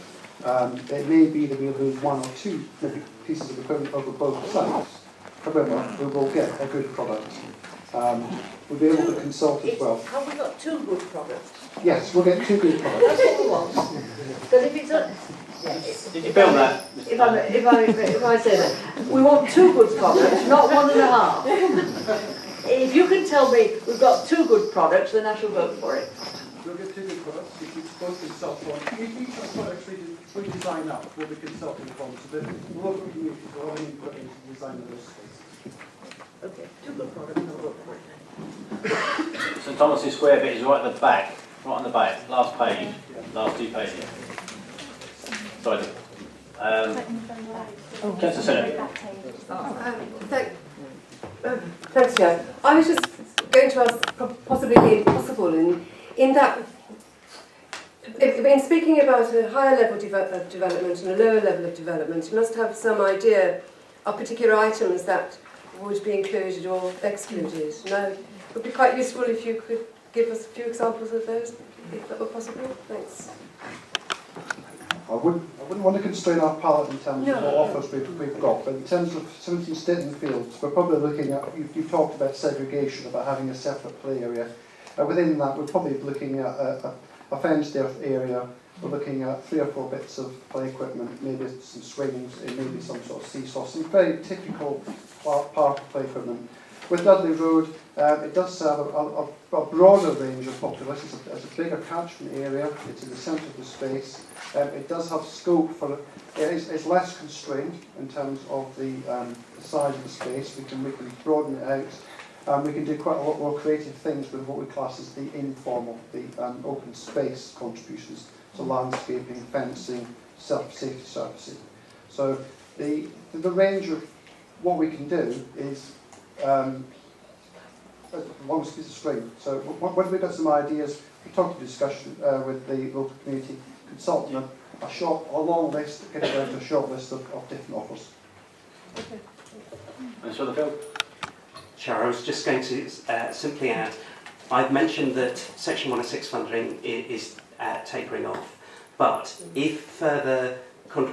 It may be that we'll lose one or two maybe pieces of equipment over both sites. However, we will get a good product. We'll be able to consult as well. Have we got two good products? Yes, we'll get two good products. That's what we want. Because if it's a... Yes. Did you film that? If I say that, we want two good products, not one and a half. If you can tell me we've got two good products, then I shall vote for it. We'll get two good products, which we both consult on. Each of the products we design up will be consulting upon, so that the local community will have input into the design of those spaces. Okay, two good products, I'll vote for it. St Thomas's Square bit is right at the back, right on the back, last page, last two pages. Sorry. Councillor Senator. Thanks, Chair. I was just going to ask, possibly being possible, in that, in speaking about a higher level of development and a lower level of development, you must have some idea of particular items that would be included or excluded. Now, it would be quite useful if you could give us a few examples of those, if that were possible. Thanks. I wouldn't want to constrain our palette in terms of what offers we've got, but in terms of 17 Staten Fields, we're probably looking at, you've talked about segregation, about having a separate play area. Within that, we're probably looking at a fenced area. We're looking at 3 or 4 bits of play equipment, maybe some swings, maybe some sort of seesaw, some very typical park play equipment. With Dudley Road, it does serve a broader range of populations. It's a bigger catchment area. It's in the centre of the space. It does have scope for. It's less constrained in terms of the size of the space. We can broaden it out. We can do quite a lot more creative things with what we class as the informal, the open space contributions. So landscaping, fencing, safety surfacing. So the range of what we can do is one piece of string. So when we've got some ideas, we talk to discussion with the local community, consulting them, a long list, getting down to a short list of different offers. Okay. Mr. Rutherford? Chair, I was just going to simply add, I've mentioned that Section 106 funding is tapering off, but if further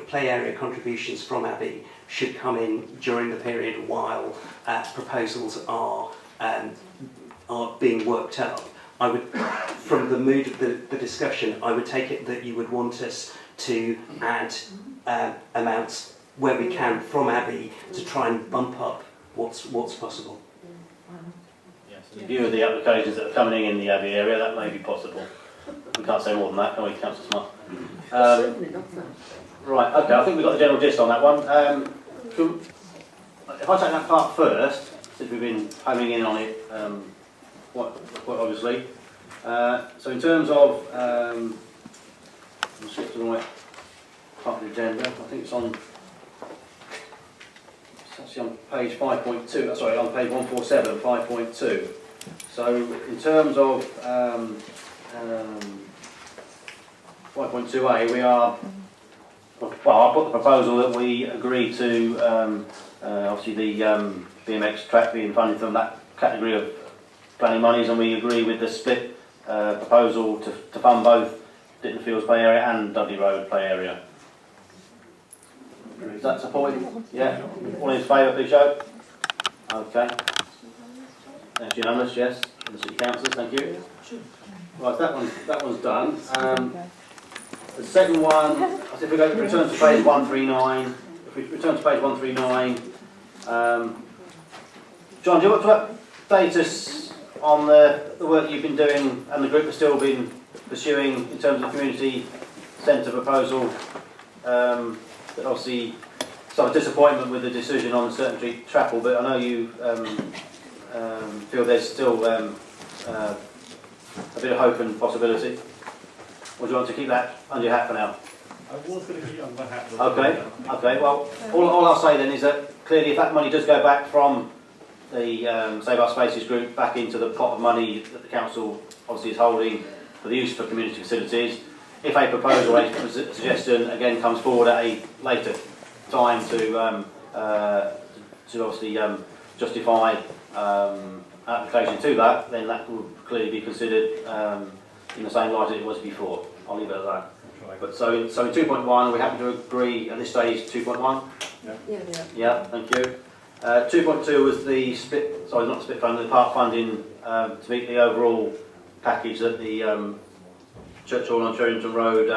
play area contributions from Abbey should come in during the period while proposals are being worked up, I would, from the mood of the discussion, I would take it that you would want us to add amounts where we can from Abbey to try and bump up what's possible. Yes, in view of the applications that are coming in the Abbey area, that may be possible. We can't say more than that, can we, Councillor Smart? Certainly not that. Right, okay, I think we've got the general gist on that one. if I take that part first, since we've been homing in on it quite obviously. So in terms of, I'll skip to the right part of the agenda. I think it's actually on page 5.2, sorry, on page 147, 5.2. So in terms of 5.2a, we are, well, I put the proposal that we agree to, obviously the BMX track being funded from that category of planning monies, and we agree with the split proposal to fund both Ditton Fields play area and Dudley Road play area. Is that supported? Yeah? All in favour, please show. Okay. That's unanimous, yes. The City Councillors, thank you. Right, that one's done. The second one, if we go return to page 139, if we return to page 139, John, do you want to update us on the work you've been doing and the group has still been pursuing in terms of the community centre proposal? But obviously some disappointment with the decision on the Certain Street Chapel, but I know you feel there's still a bit of hope and possibility. Or do you want to keep that under your hat for now? I was going to keep it under my hat. Okay, well, all I'll say then is that clearly if that money does go back from the Save Our Spaces group back into the pot of money that the council obviously is holding for the use for community facilities, if a proposal or a suggestion again comes forward at a later time to obviously justify application to that, then that will clearly be considered in the same light as it was before. I'll leave it at that. But so in 2.1, we happen to agree at this stage 2.1? Yeah, thank you. 2.2 was the split, sorry, not the split fund, the part funding to meet the overall package that the Church Hall on Sherrington Road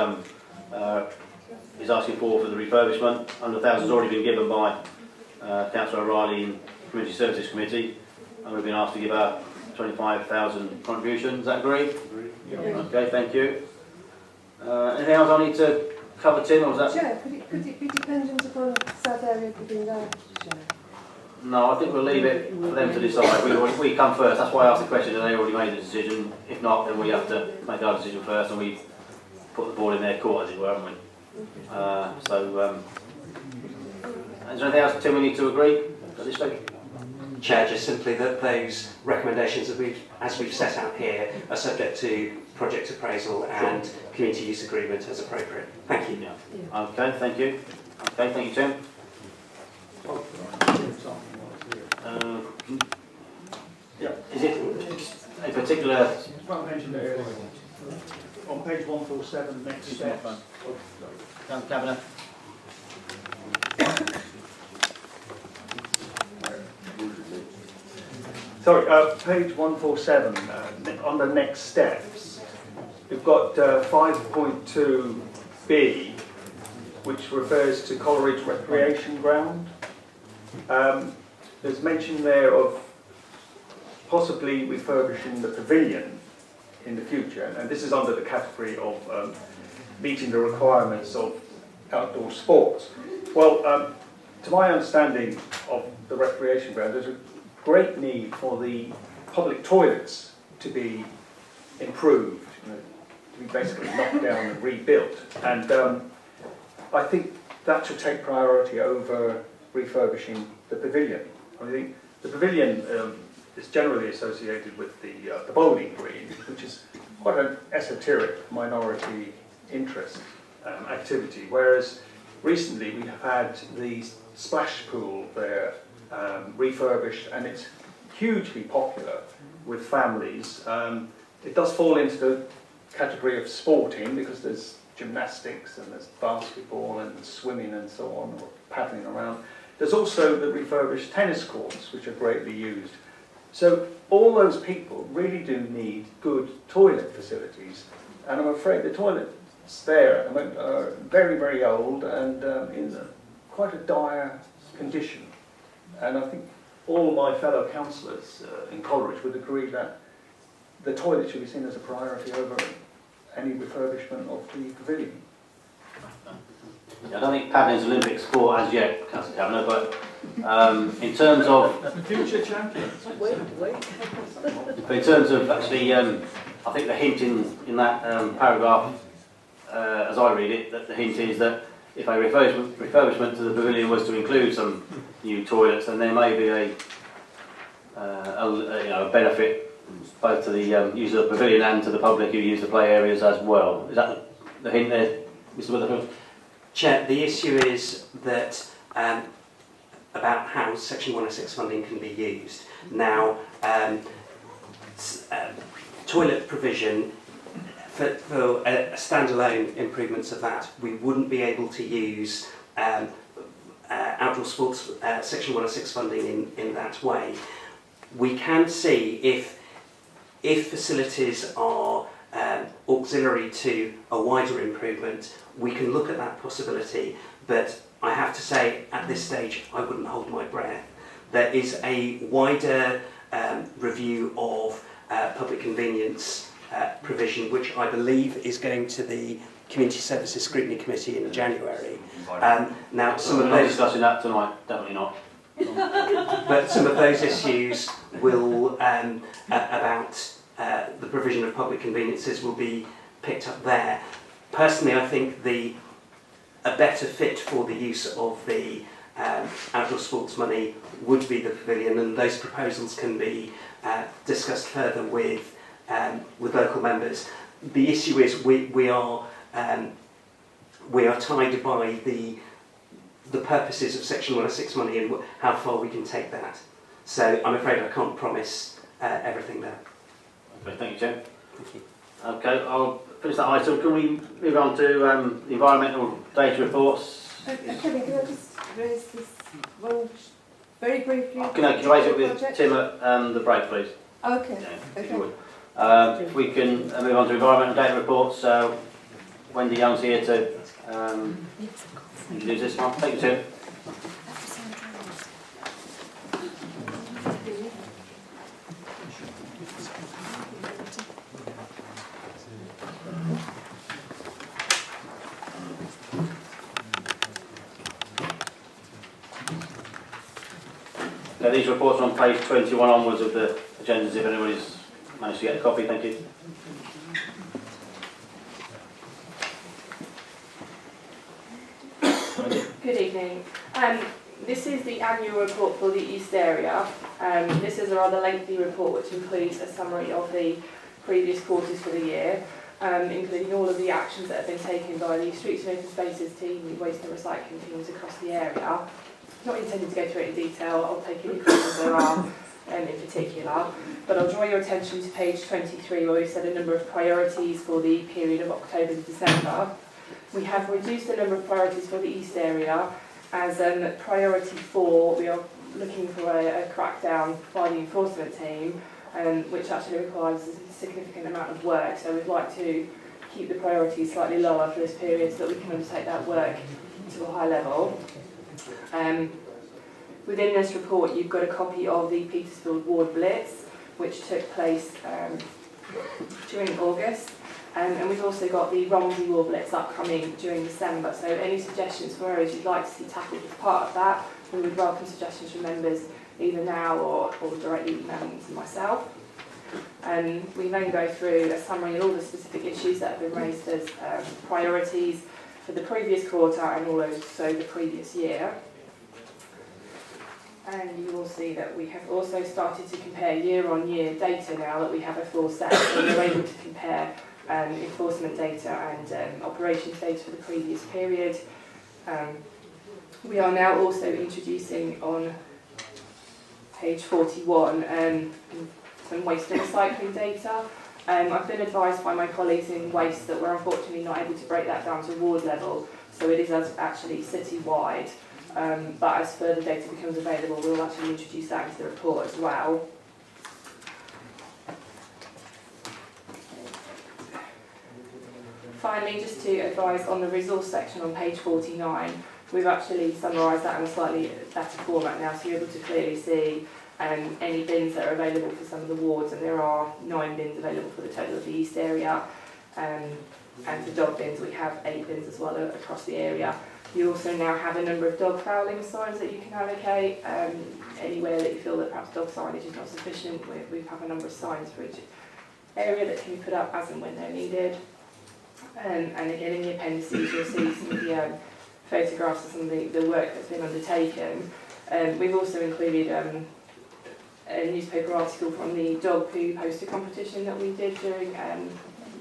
is asking for the refurbishment. 100,000 has already been given by Councillor O'Reilly in Community Services Committee, and we've been asked to give out 25,000 contributions. Is that agreed? Yeah. Okay, thank you. Anything else I need to cover, Tim, or was that? Chair, could it be dependent upon that area being there? No, I think we'll leave it for them to decide. We come first, that's why I asked the question, and they already made the decision. If not, then we have to make our decision first, and we put the ball in their court, as it were, haven't we? Is there anything else, Tim, we need to agree at this stage? Chair, just simply that those recommendations that as we've set out here are subject to project appraisal and community use agreement as appropriate. Thank you. Yeah. Okay, thank you. Okay, thank you, Tim. Is it a particular... Well, mentioned it earlier. On page 147, next step. Cabinet. Sorry, page 147, on the next steps, we've got 5.2b, which refers to Coleridge Recreation Ground. There's mention there of possibly refurbishing the pavilion in the future, and this is under the category of meeting the requirements of outdoor sports. Well, to my understanding of the recreation ground, there's a great need for the public toilets to be improved, to be basically knocked down and rebuilt. And I think that should take priority over refurbishing the pavilion. I think the pavilion is generally associated with the bowling green, which is quite an esoteric minority interest activity, whereas recently we have had the splash pool there refurbished, and it's hugely popular with families. It does fall into the category of sporting because there's gymnastics and there's basketball and swimming and so on, or paddling around. There's also the refurbished tennis courts, which are greatly used. So all those people really do need good toilet facilities, and I'm afraid the toilets there at the moment are very, very old and in quite a dire condition. And I think all my fellow councillors in Coleridge would agree that the toilet should be seen as a priority over any refurbishment of the pavilion. I don't think paddling is an Olympic sport as yet, Councillor Kavanagh, but In terms of Future champions. in terms of actually, I think the hint in that paragraph, as I read it, that the hint is that if a refurbishment to the pavilion was to include some new toilets, then there may be a benefit both to the user of the pavilion and to the public who use the play areas as well. Is that the hint there, Mr. Weatherfield? Chair, the issue is that about how Section 106 funding can be used. Now, toilet provision for standalone improvements of that, we wouldn't be able to use outdoor sports Section 106 funding in that way. We can see if facilities are auxiliary to a wider improvement, we can look at that possibility, but I have to say at this stage I wouldn't hold my breath. There is a wider review of public convenience provision, which I believe is going to the Community Services Scrutiny Committee in January. Now, some of We're not those discussing that tonight, definitely not. but some of those issues will about the provision of public conveniences will be picked up there. Personally, I think a better fit for the use of the outdoor sports money would be the pavilion, and those proposals can be discussed further with local members. The issue is we are tied by the purposes of Section 106 money and how far we can take that. So I'm afraid I can't promise everything there. Okay, thank you, Jim. Okay, I'll finish that item. Can we move on to the environmental data reports? Kevin, can I just raise this one very briefly? Can I raise it with Tim at the break, please? Okay. Yeah, if you would. If we can move on to environmental data reports. Wendy Young's here to introduce this one. Thank you, Tim. Okay, these reports are on page 21 onwards of the agendas, if anybody's managed to get a copy, thank you. Good evening. This is the annual report for the East area. This is a rather lengthy report which includes a summary of the previous quarters for the year, including all of the actions that have been taken by the Streets and Open Spaces team, the waste and recycling teams across the area. Not intended to go through it in detail, I'll take any questions there are in particular, but I'll draw your attention to page 23 where we've set a number of priorities for the period of October to December. We have reduced the number of priorities for the East area as priority 4. We are looking for a crackdown by the enforcement team, which actually requires a significant amount of work, so we'd like to keep the priorities slightly lower for this period so that we can undertake that work to a high level. Within this report you've got a copy of the Petersfield Ward Blitz, which took place during August, and we've also got the Romsey Ward Blitz upcoming during December, so any suggestions for areas you'd like to see tackled as part of that, we would welcome suggestions from members either now or directly emailing to myself. We then go through a summary of all the specific issues that have been raised as priorities for the previous quarter and also the previous year. And you will see that we have also started to compare year-on-year data now that we have a full set, so we're able to compare enforcement data and operations data for the previous period. We are now also introducing on page 41 some waste and recycling data. I've been advised by my colleagues in waste that we're unfortunately not able to break that down to ward level, so it is actually city-wide. But as further data becomes available, we'll actually introduce that into the report as well. Finally, just to advise on the resource section on page 49, we've actually summarised that in a slightly better format now, so you're able to clearly see any bins that are available for some of the wards, and there are 9 bins available for the total of the East area. And for dog bins, we have 8 bins as well across the area. You also now have a number of dog fouling signs that you can allocate. Anywhere that you feel that perhaps dog signage is not sufficient, we have a number of signs for each area that can be put up as and when they're needed. And again, in the appendices, you'll see some of the photographs of some of the work that's been undertaken. We've also included a newspaper article from the dog poo poster competition that we did during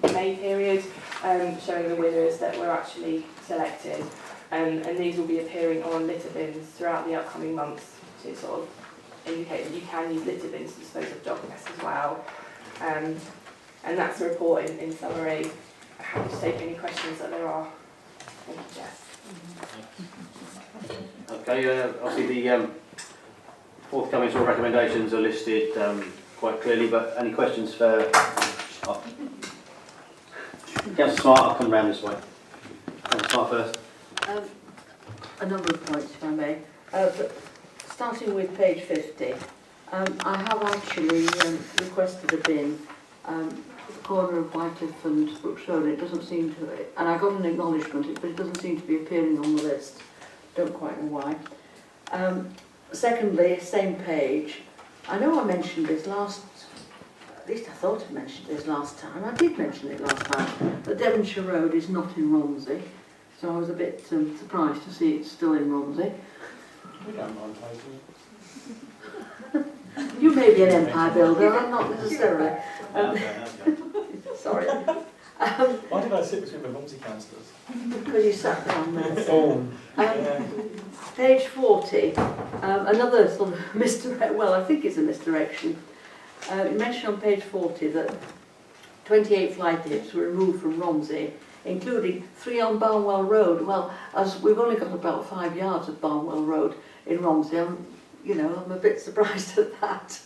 the May period, showing the winners that were actually selected. And these will be appearing on litter bins throughout the upcoming months to sort of indicate that you can use litter bins to dispose of dog mess as well. And that's a report in summary. I'm happy to take any questions that there are. Thank you, Jess. Okay, obviously the forthcoming sort of recommendations are listed quite clearly, but any questions for... Oh. Councillor Smart, I'll come round this way. Councillor Smart first. A number of points, if I may. But starting with page 50, I have actually requested a bin at the corner of Whitecliff and Brooks Road. It doesn't seem to, and I got an acknowledgement, but it doesn't seem to be appearing on the list. Don't quite know why. Secondly, same page. I know I mentioned this last, at least I thought I mentioned this last time. I did mention it last time. That Devonshire Road is not in Romsey, so I was a bit surprised to see it's still in Romsey. We don't mind titles. You may be an empire builder, I'm not necessarily. Sorry. Why did I sit between the Romsey councillors? Because you sat down there. Oh. Page 40, another sort of misdirection, well I think it's a misdirection. You mentioned on page 40 that 28 fly tips were removed from Romsey, including 3 on Barnwell Road. Well, as we've only got about 5 yards of Barnwell Road in Romsey, I'm a bit surprised at that.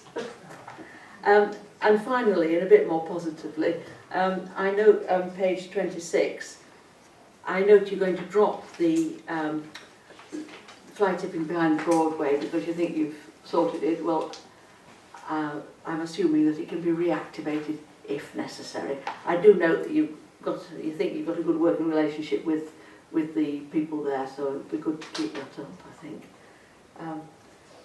And finally, and a bit more positively, I note on page 26, I note you're going to drop the fly tipping behind Broadway because you think you've sorted it. Well, I'm assuming that it can be reactivated if necessary. I do note that you think you've got a good working relationship with the people there, so it'd be good to keep that up, I think.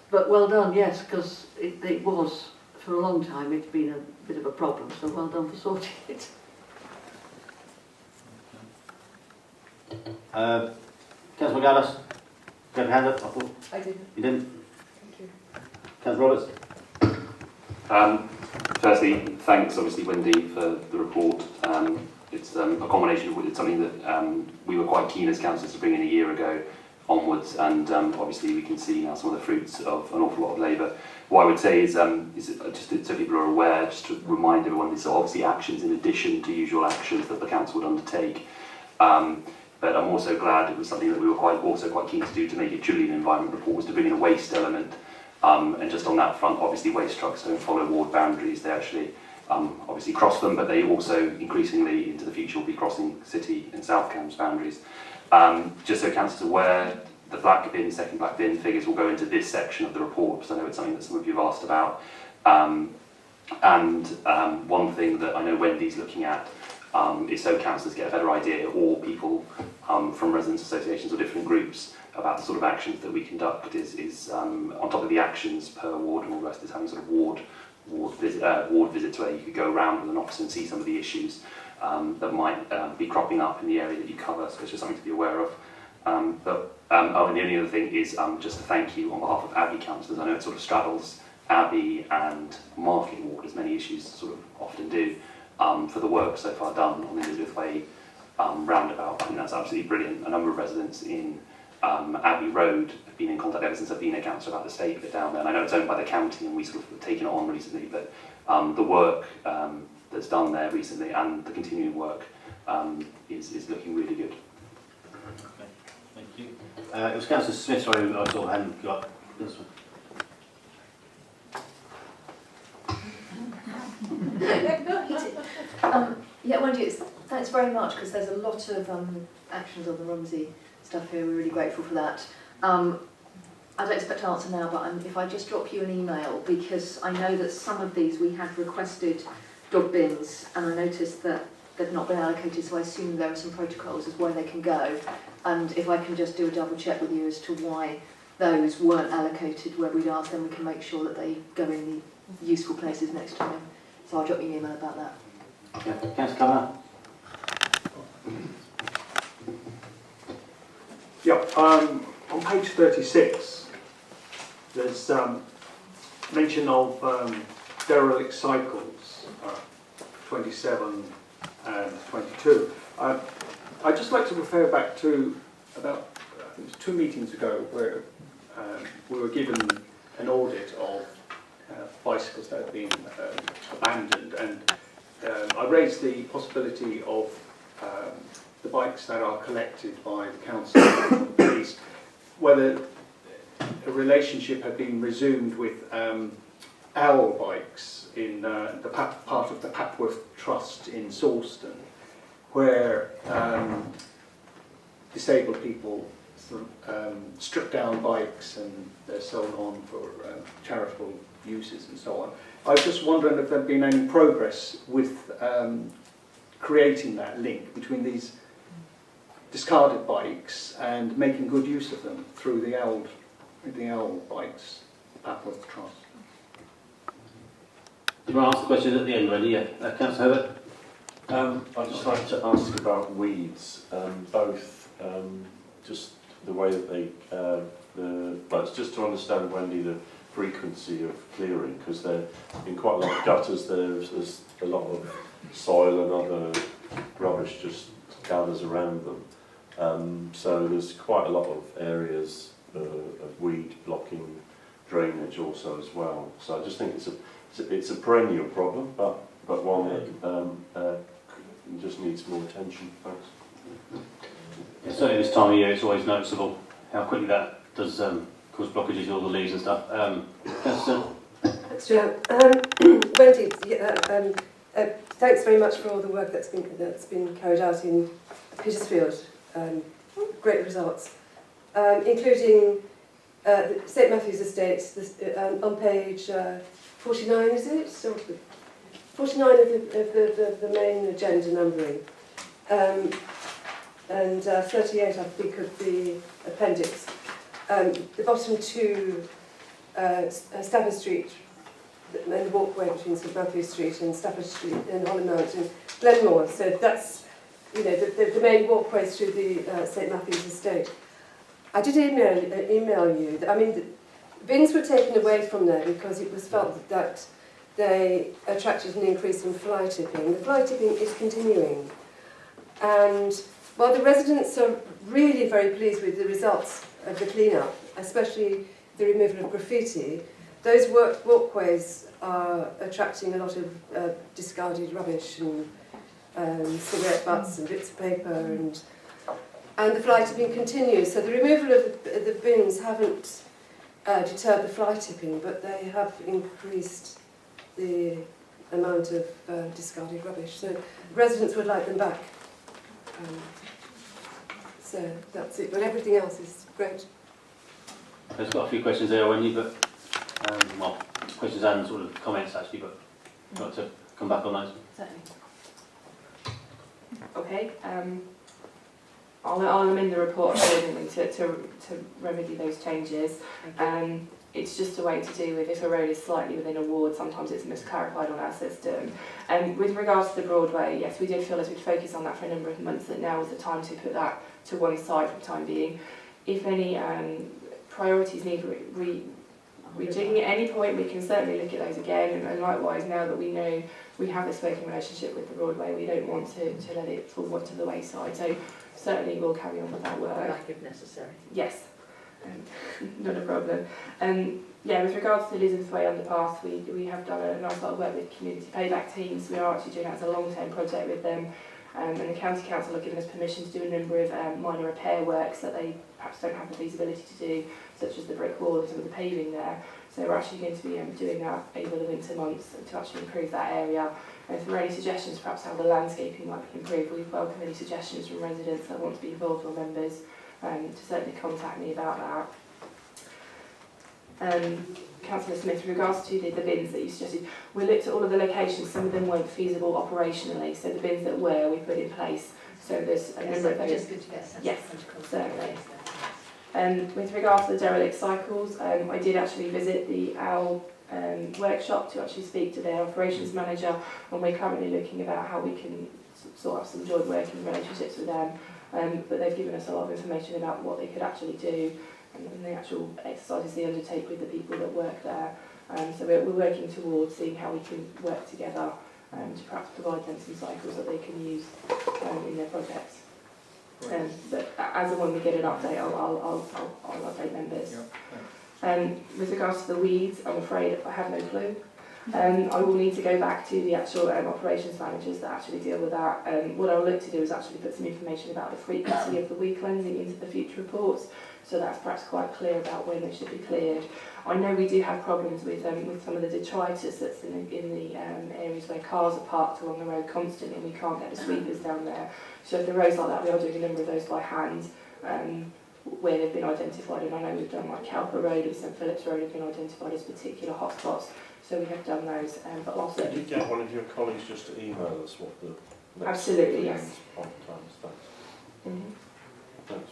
But well done, yes, because it was, for a long time, it's been a bit of a problem, so well done for sorting it. Councillor McGallis, you have a hand up? I thought. I did. You didn't? Thank you. Councillor Roberts. Firstly, thanks obviously Wendy for the report. It's a combination of it's something that we were quite keen as councillors to bring in a year ago onwards, and obviously we can see now some of the fruits of an awful lot of labour. What I would say is just so people are aware, just to remind everyone, these are obviously actions in addition to usual actions that the council would undertake. But I'm also glad it was something that we were also quite keen to do to make it truly an environment report, was to bring in a waste element. And just on that front, obviously waste trucks don't follow ward boundaries, they actually obviously cross them, but they also increasingly into the future will be crossing City and South Cambs boundaries. Just so council's aware, the black bin, second black bin figures will go into this section of the report, because I know it's something that some of you have asked about. One thing that I know Wendy's looking at is so councillors get a better idea, or people from residents associations or different groups, about the sort of actions that we conduct is on top of the actions per ward and all the rest, is having sort of ward visits where you could go around with an officer and see some of the issues that might be cropping up in the area that you cover, so it's just something to be aware of. And the only other thing is just a thank you on behalf of Abbey councillors. I know it sort of straddles Abbey and Market Ward, as many issues sort of often do, for the work so far done on the Elizabeth Way roundabout. I think that's absolutely brilliant. A number of residents in Abbey Road have been in contact ever since I've been a councillor about the state of it down there, and I know it's owned by the county and we sort of taken it on recently, but the work that's done there recently and the continuing work is looking really good. Okay, thank you. It was Councillor Smith, sorry, I saw a hand go up. This one. Yeah, Wendy, thanks very much, because there's a lot of actions on the Romsey stuff here. We're really grateful for that. I don't expect to answer now, but if I just drop you an email, because I know that some of these we had requested dog bins, and I noticed that they've not been allocated, so I assume there are some protocols as where they can go. And if I can just do a double check with you as to why those weren't allocated where we'd asked, then we can make sure that they go in the useful places next time. So I'll drop you an email about that. Okay. Councillor Cavanagh. Yeah, on page 36, there's mention of derelict cycles, 27 and 22. I'd just like to refer back to about, I think it was 2 meetings ago, where we were given an audit of bicycles that had been abandoned, and I raised the possibility of the bikes that are collected by the council and the police, whether a relationship had been resumed with owl bikes in the part of the Papworth Trust in Sawston, where disabled people strip down bikes and they're sold on for charitable uses and so on. I was just wondering if there had been any progress with creating that link between these discarded bikes and making good use of them through the owl bikes, Papworth Trust. Do you want to ask the questions at the end, ready? Yeah. Councillor Herbert? I'd just like to ask about weeds, both just the way that they, well, it's just to understand, Wendy, the frequency of clearing, because there in quite a lot of gutters, there's a lot of soil and other rubbish just gathers around them. So there's quite a lot of areas of weed blocking drainage also as well. So I just think it's a perennial problem, but one that just needs more attention. Thanks. Yeah, certainly this time of year, it's always noticeable how quickly that does cause blockages, all the leaves and stuff. Thanks, Joe. Wendy, thanks very much for all the work that's been carried out in Petersfield. Great results, including St Matthew's Estate on page 49, is it? So 49 of the main agenda numbering, and 38, I think, of the appendix. The bottom 2, Stafford Street, and the walkway between St Matthew's Street and Stafford Street and Hollymount and Glenmore. So that's, you know, the main walkways through the St Matthew's Estate. I did email you. I mean, the bins were taken away from there because it was felt that they attracted an increase in fly tipping. The fly tipping is continuing. And while the residents are really very pleased with the results of the clean-up, especially the removal of graffiti, those walkways are attracting a lot of discarded rubbish and cigarette butts and bits of paper, and the fly tipping continues. So the removal of the bins haven't deterred the fly tipping, but they have increased the amount of discarded rubbish. So residents would like them back. So that's it, but everything else is great. There's got a few questions there, Wendy, but well, questions and sort of comments actually, but you'd like to come back on those? Certainly. Okay. I'll amend the report accordingly to remedy those changes. It's just a way to do with if a road is slightly within a ward, sometimes it's misclarified on our system. With regards to the Broadway, yes, we did feel as we'd focused on that for a number of months that now was the time to put that to one side for the time being. If any priorities need rejigging at any point, we can certainly look at those again, and likewise, now that we know we have this working relationship with the Broadway, we don't want to let it fall to the wayside. So certainly we'll carry on with that work. Like if necessary. Yes. Not a problem. Yeah, with regards to the Elizabeth Way underpass, we have done a nice lot of work with community payback teams. We are actually doing that as a long-term project with them, and the County Council have given us permission to do a number of minor repair works that they perhaps don't have the feasibility to do, such as the brick wall and some of the paving there. So we're actually going to be doing that over the winter months to actually improve that area. And if there are any suggestions perhaps how the landscaping might be improved, we welcome any suggestions from residents that want to be involved or members. To certainly contact me about that. Councillor Smith, with regards to the bins that you suggested, we looked at all of the locations. Some of them weren't feasible operationally, so the bins that were, we put in place. So there's a number of those. Just good to get a sense yes, of protocol. certainly. With regards to the derelict cycles, I did actually visit the OWL workshop to actually speak to their operations manager, and we're currently looking about how we can sort of some joint working relationships with them. But they've given us a lot of information about what they could actually do and the actual exercises they undertake with the people that work there. So we're working towards seeing how we can work together to perhaps provide them some cycles that they can use in their projects. But as and when we get an update, I'll update members. With regards to the weeds, I'm afraid I have no clue. I will need to go back to the actual operations managers that actually deal with that. What I'll look to do is actually put some information about the frequency of the weed cleansing into the future reports, so that's perhaps quite clear about when they should be cleared. I know we do have problems with some of the detritus that's in the areas where cars are parked along the road constantly, and we can't get the sweepers down there. So if the roads like that, we are doing a number of those by hand, where they've been identified, and I know we've done like Cowper Road and St Phillips Road have been identified as particular hotspots, so we have done those, but also... Could you get one of your colleagues just to email us what the next... Absolutely, yes. Thanks. Thanks.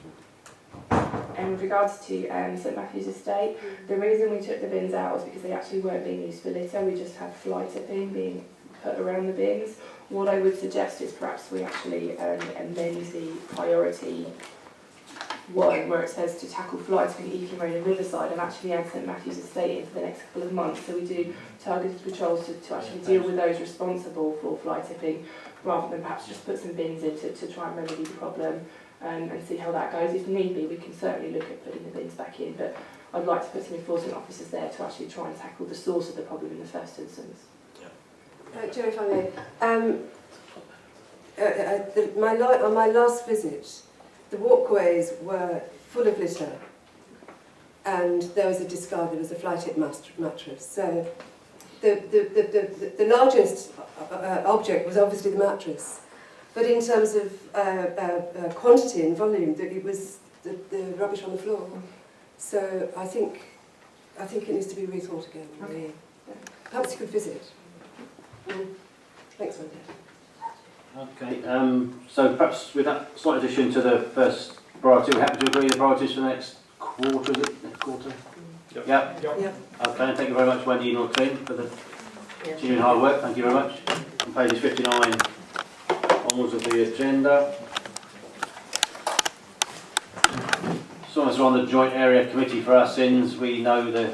And with regards to St Matthew's Estate, the reason we took the bins out was because they actually weren't being used for litter, we just had fly tipping being put around the bins. What I would suggest is perhaps we actually amend the priority one where it says to tackle fly tipping at Eakin Road and Riverside, and actually add St Matthew's Estate in for the next couple of months. So we do targeted patrols to actually deal with those responsible for fly tipping, rather than perhaps just put some bins in to try and remedy the problem. And see how that goes. If need be, we can certainly look at putting the bins back in, but I'd like to put some enforcement officers there to actually try and tackle the source of the problem in the first instance. Joe, if I may, on my last visit, the walkways were full of litter, and there was a discard, there was a fly tip mattress. So the largest object was obviously the mattress. But in terms of quantity and volume, it was the rubbish on the floor. So I think it needs to be rethought again. Really. Perhaps you could visit. Thanks, Wendy. Okay, so perhaps with that slight addition to the first priority, we're happy to agree the priorities for the next quarter, is it? Next quarter? Yep. Yeah? Yep. Okay, thank you very much, Wendy and your team, for the continuing hard work. Thank you very much. On pages 59 onwards of the agenda. So as we're on the joint area committee for our sins, we know the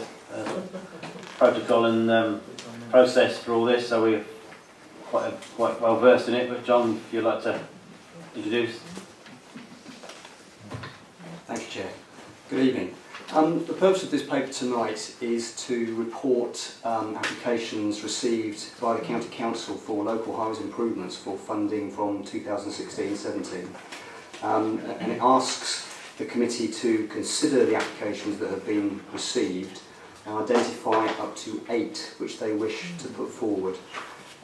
protocol and process for all this, so we're quite well versed in it. But John, if you'd like to introduce. Thank you, Chair. Good evening. The purpose of this paper tonight is to report applications received by the County Council for local highways improvements for funding from 2016-17. And it asks the committee to consider the applications that have been received and identify up to 8 which they wish to put forward.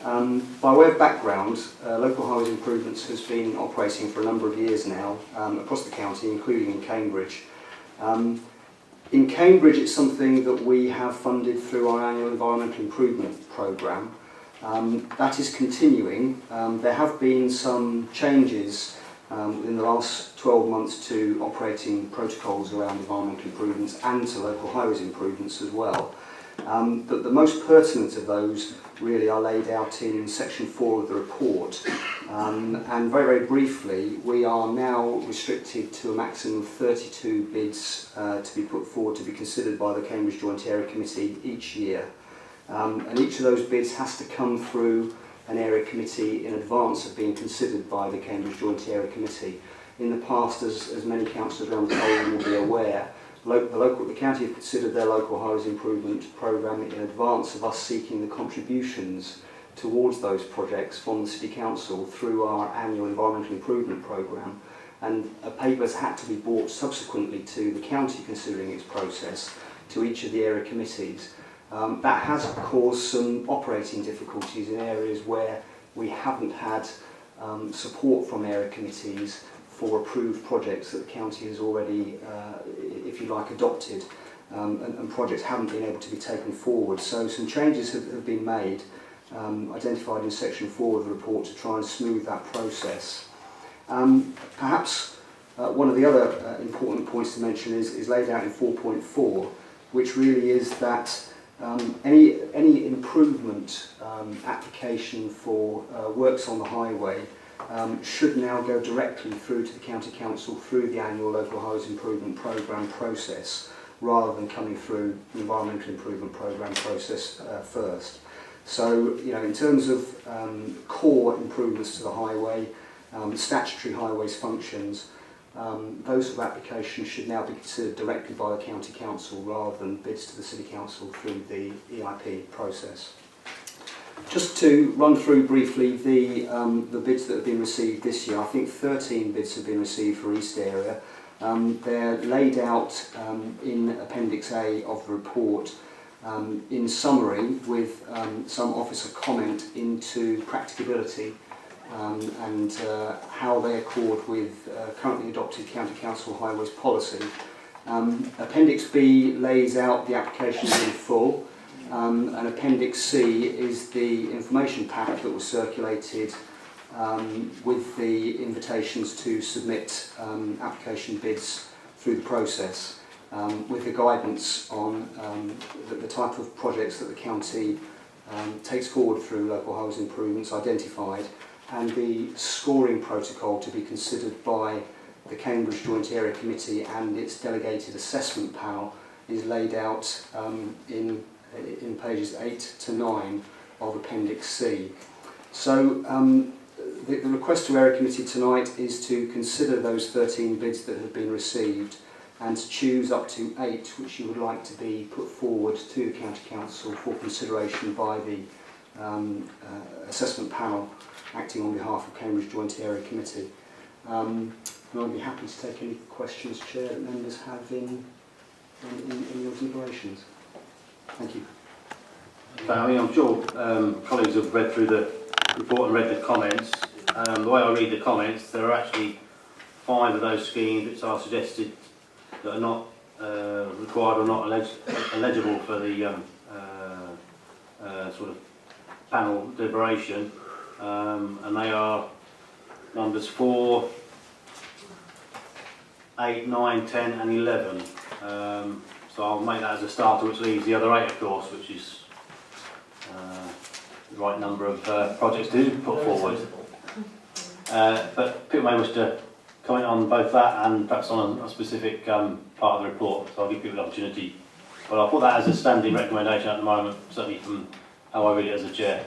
By way of background, local highways improvements has been operating for a number of years now across the county, including in Cambridge. In Cambridge, it's something that we have funded through our annual environmental improvement programme. That is continuing. There have been some changes in the last 12 months to operating protocols around environmental improvements and to local highways improvements as well. But the most pertinent of those really are laid out in section 4 of the report. And very, very briefly, we are now restricted to a maximum of 32 bids to be put forward to be considered by the Cambridge Joint Area Committee each year. And each of those bids has to come through an area committee in advance of being considered by the Cambridge Joint Area Committee. In the past, as many councillors around the table will be aware, the county have considered their local highways improvement programme in advance of us seeking the contributions towards those projects from the City Council through our annual environmental improvement programme, and a paper has had to be brought subsequently to the county considering its process to each of the area committees. That has caused some operating difficulties in areas where we haven't had support from area committees for approved projects that the county has already, if you like, adopted. and projects haven't been able to be taken forward. So some changes have been made, identified in section 4 of the report to try and smooth that process. Perhaps one of the other important points to mention is laid out in 4.4, which really is that any improvement application for works on the highway should now go directly through to the County Council through the annual Local Highways Improvement Programme process, rather than coming through the Environmental Improvement Programme process first. So, in terms of core improvements to the highway, statutory highways functions, those sort of applications should now be considered directly by the County Council rather than bids to the City Council through the EIP process. Just to run through briefly the bids that have been received this year, I think 13 bids have been received for East Area. They're laid out in Appendix A of the report in summary with some officer comment into practicability and how they accord with currently adopted County Council Highways policy. Appendix B lays out the applications in full, and Appendix C is the information pack that was circulated with the invitations to submit application bids through the process, with the guidance on the type of projects that the county takes forward through local highways improvements identified, and the scoring protocol to be considered by the Cambridge Joint Area Committee and its delegated assessment panel is laid out in pages 8 to 9 of Appendix C. So the request to Area Committee tonight is to consider those 13 bids that have been received and to choose up to 8 which you would like to be put forward to the County Council for consideration by the assessment panel acting on behalf of Cambridge Joint Area Committee. And I'll be happy to take any questions, Chair, that members have in your deliberations. Thank you. I mean, I'm sure colleagues have read through the report and read the comments. The way I read the comments, there are actually 5 of those schemes which are suggested that are not required or not eligible for the sort of panel deliberation, and they are numbers 4, 8, 9, 10 and 11. So I'll make that as a starter, which leaves the other 8, of course, which is the right number of projects to put forward. But people may wish to comment on both that and perhaps on a specific part of the report, so I'll give people the opportunity. But I'll put that as a standing recommendation at the moment, certainly from how I read it as a chair.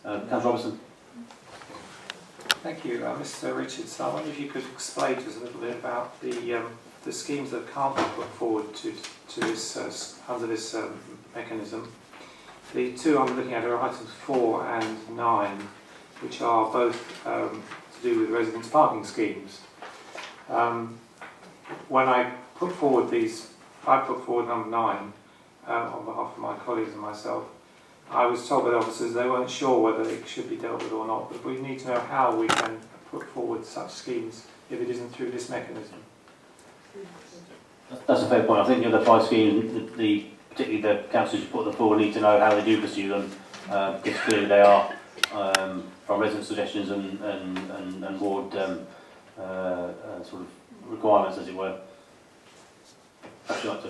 Councillor Robertson. Thank you, Mr. Richards. I wonder if you could explain to us a little bit about the schemes that can't be put forward to this under this mechanism. The 2 I'm looking at are items 4 and 9, which are both to do with residence parking schemes. When I put forward number 9 on behalf of my colleagues and myself. I was told by the officers they weren't sure whether it should be dealt with or not, but we need to know how we can put forward such schemes if it isn't through this mechanism. That's a fair point. I think the other 5 schemes, particularly the councillors who put them forward, need to know how they do pursue them, because clearly they are from resident suggestions and ward sort of requirements, as it were. Perhaps you'd like to.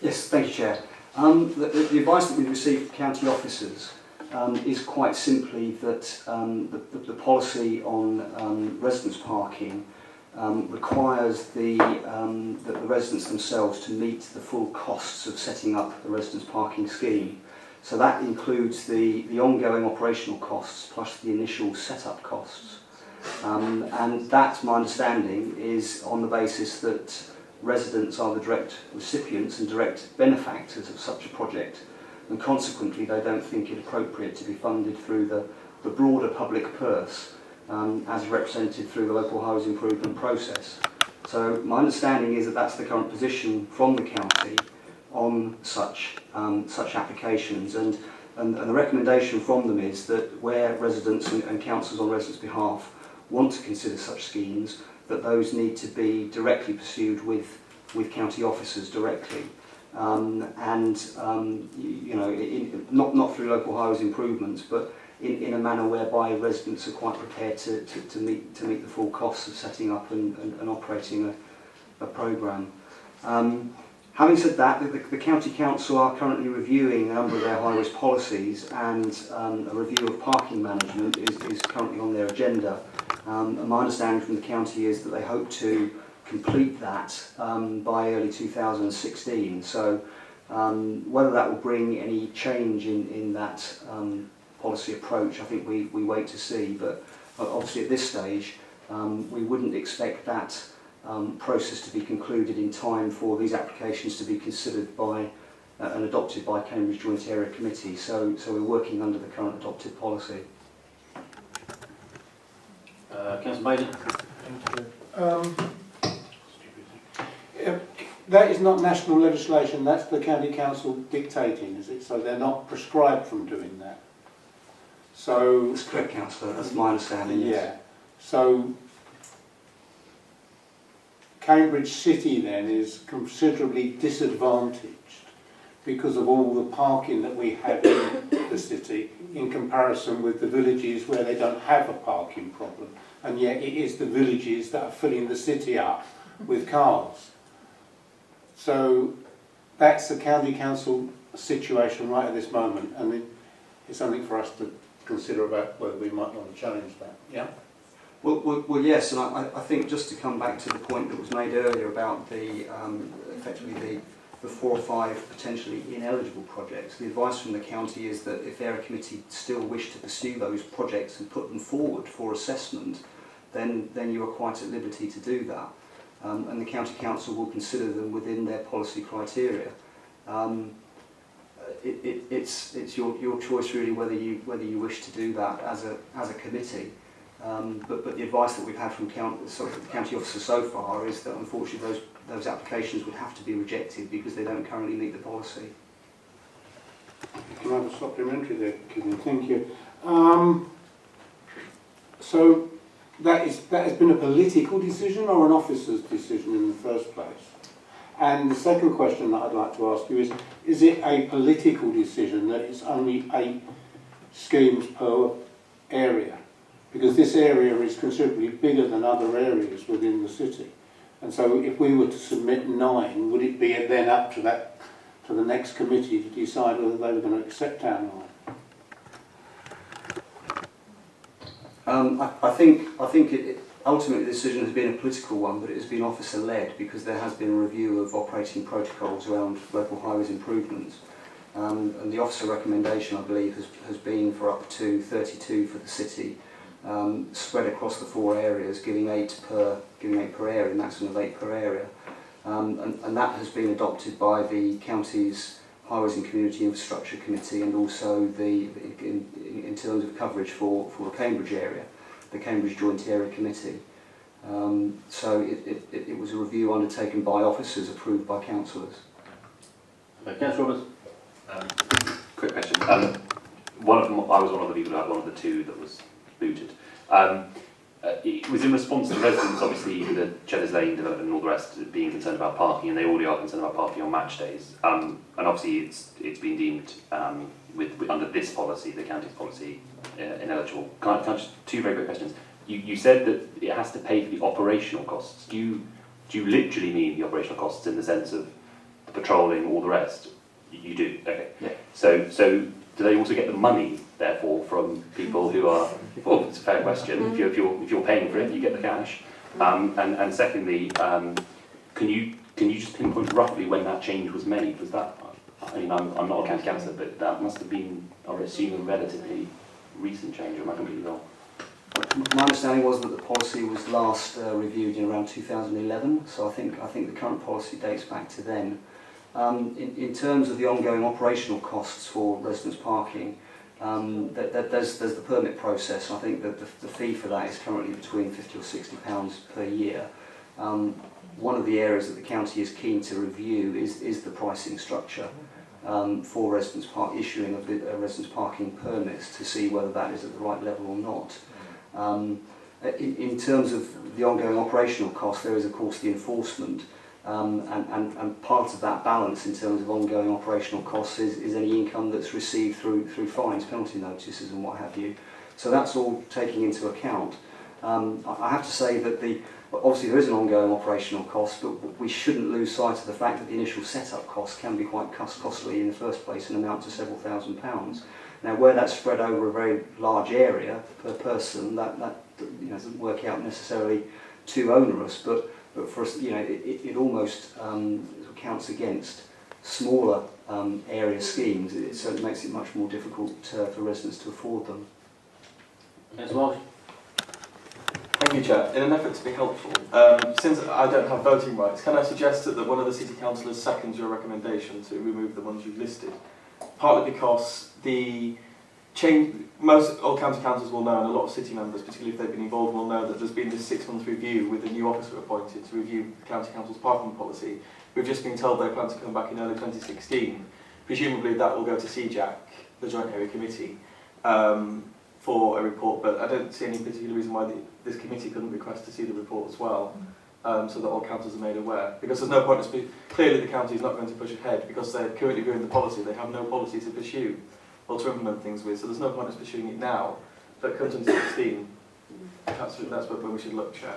Yes, thank you, Chair. The advice that we've received from county officers is quite simply that the policy on residence parking requires the residents themselves to meet the full costs of setting up the residence parking scheme. So that includes the ongoing operational costs plus the initial setup costs. And that, my understanding, is on the basis that residents are the direct recipients and direct benefactors of such a project, and consequently they don't think it appropriate to be funded through the broader public purse as represented through the local highways improvement process. So my understanding is that that's the current position from the county on such applications, and the recommendation from them is that where residents and councils on residents' behalf want to consider such schemes, that those need to be directly pursued with with county officers directly. Not through local highways improvements, but in a manner whereby residents are quite prepared to meet the full costs of setting up and operating a programme. Having said that, the County Council are currently reviewing a number of their high-risk policies, and a review of parking management is currently on their agenda. And my understanding from the county is that they hope to complete that by early 2016. So whether that will bring any change in that policy approach, I think we wait to see. But obviously at this stage, we wouldn't expect that process to be concluded in time for these applications to be considered by and adopted by Cambridge Joint Area Committee. So we're working under the current adopted policy. Councillor Maiden. That is not national legislation, that's the County Council dictating, is it? So they're not prescribed from doing that. So that's correct, Councillor, that's my understanding. Yes. Yeah. So Cambridge City then is considerably disadvantaged because of all the parking that we have in the city in comparison with the villages where they don't have a parking problem, and yet it is the villages that are filling the city up with cars. So that's the County Council situation right at this moment, and it's something for us to consider about whether we might want to challenge that. Yeah? Well, yes, and I think just to come back to the point that was made earlier about the effectively the 4 or 5 potentially ineligible projects, the advice from the county is that if Area Committee still wish to pursue those projects and put them forward for assessment, then you are quite at liberty to do that. And the County Council will consider them within their policy criteria. It's your choice really whether you wish to do that as a committee. But the advice that we've had from the county officer so far is that unfortunately those applications would have to be rejected because they don't currently meet the policy. Can I have a supplementary there, Kevin? Thank you. So that has been a political decision or an officer's decision in the first place? And the second question that I'd like to ask you is it a political decision that it's only 8 schemes per area? Because this area is considerably bigger than other areas within the city. And so if we were to submit 9, would it be then up to the next committee to decide whether they were going to accept our 9? I think ultimately the decision has been a political one, but it has been officer-led because there has been a review of operating protocols around local highways improvements. And the officer recommendation, I believe, has been for up to 32 for the city, spread across the 4 areas, giving 8 per area, a maximum of 8 per area. And that has been adopted by the county's Highways and Community Infrastructure Committee, and also in terms of coverage for the Cambridge area, the Cambridge Joint Area Committee. So it was a review undertaken by officers, approved by councillors. Councillor Roberts. Quick question. I was one of the people who had one of the 2 that was booted. It was in response to residents, obviously, the Cheddars Lane development and all the rest being concerned about parking, and they already are concerned about parking on match days. And obviously, it's been deemed with under this policy, the county's policy, ineligible. Can I just 2 very quick questions? You said that it has to pay for the operational costs. Do you literally mean the operational costs in the sense of the patrolling, all the rest? You do. Okay. Yeah. So do they also get the money, therefore, from people who are? Well, it's a fair question. If you're paying for it, you get the cash. And secondly, can you just pinpoint roughly when that change was made? Was that? I mean, I'm not a county councillor, but that must have been, I would assume, a relatively recent change. Or am I completely wrong? My understanding was that the policy was last reviewed in around 2011. So I think the current policy dates back to then. In terms of the ongoing operational costs for residents parking, there's the permit process. I think that the fee for that is currently between £50 or £60 per year. One of the areas that the county is keen to review is the pricing structure for residents issuing of residents parking permits to see whether that is at the right level or not. In terms of the ongoing operational costs, there is of course the enforcement. and part of that balance in terms of ongoing operational costs is any income that's received through fines, penalty notices and what have you. So that's all taking into account. I have to say that obviously there is an ongoing operational cost, but we shouldn't lose sight of the fact that the initial setup costs can be quite costly in the first place and amount to several £1000s. Now, where that's spread over a very large area per person, that doesn't work out necessarily too onerous, but for us, it almost counts against smaller area schemes, so it makes it much more difficult for residents to afford them. Yes, Walsh? Thank you, Chair. In an effort to be helpful, since I don't have voting rights, can I suggest that one of the City Councillors seconds your recommendation to remove the ones you've listed? Partly because all county councils will know, and a lot of city members, particularly if they've been involved, will know that there's been this 6-month review with a new officer appointed to review the county council's parking policy. We've just been told they plan to come back in early 2016. Presumably that will go to CJAC, the Joint Area Committee, for a report, but I don't see any particular reason why this committee couldn't request to see the report as well, so that all councils are made aware. Because there's no point clearly the county is not going to push ahead because they're currently doing the policy, they have no policy to pursue or to implement things with, so there's no point in pursuing it now, but come 2016, that's when we should look, Chair.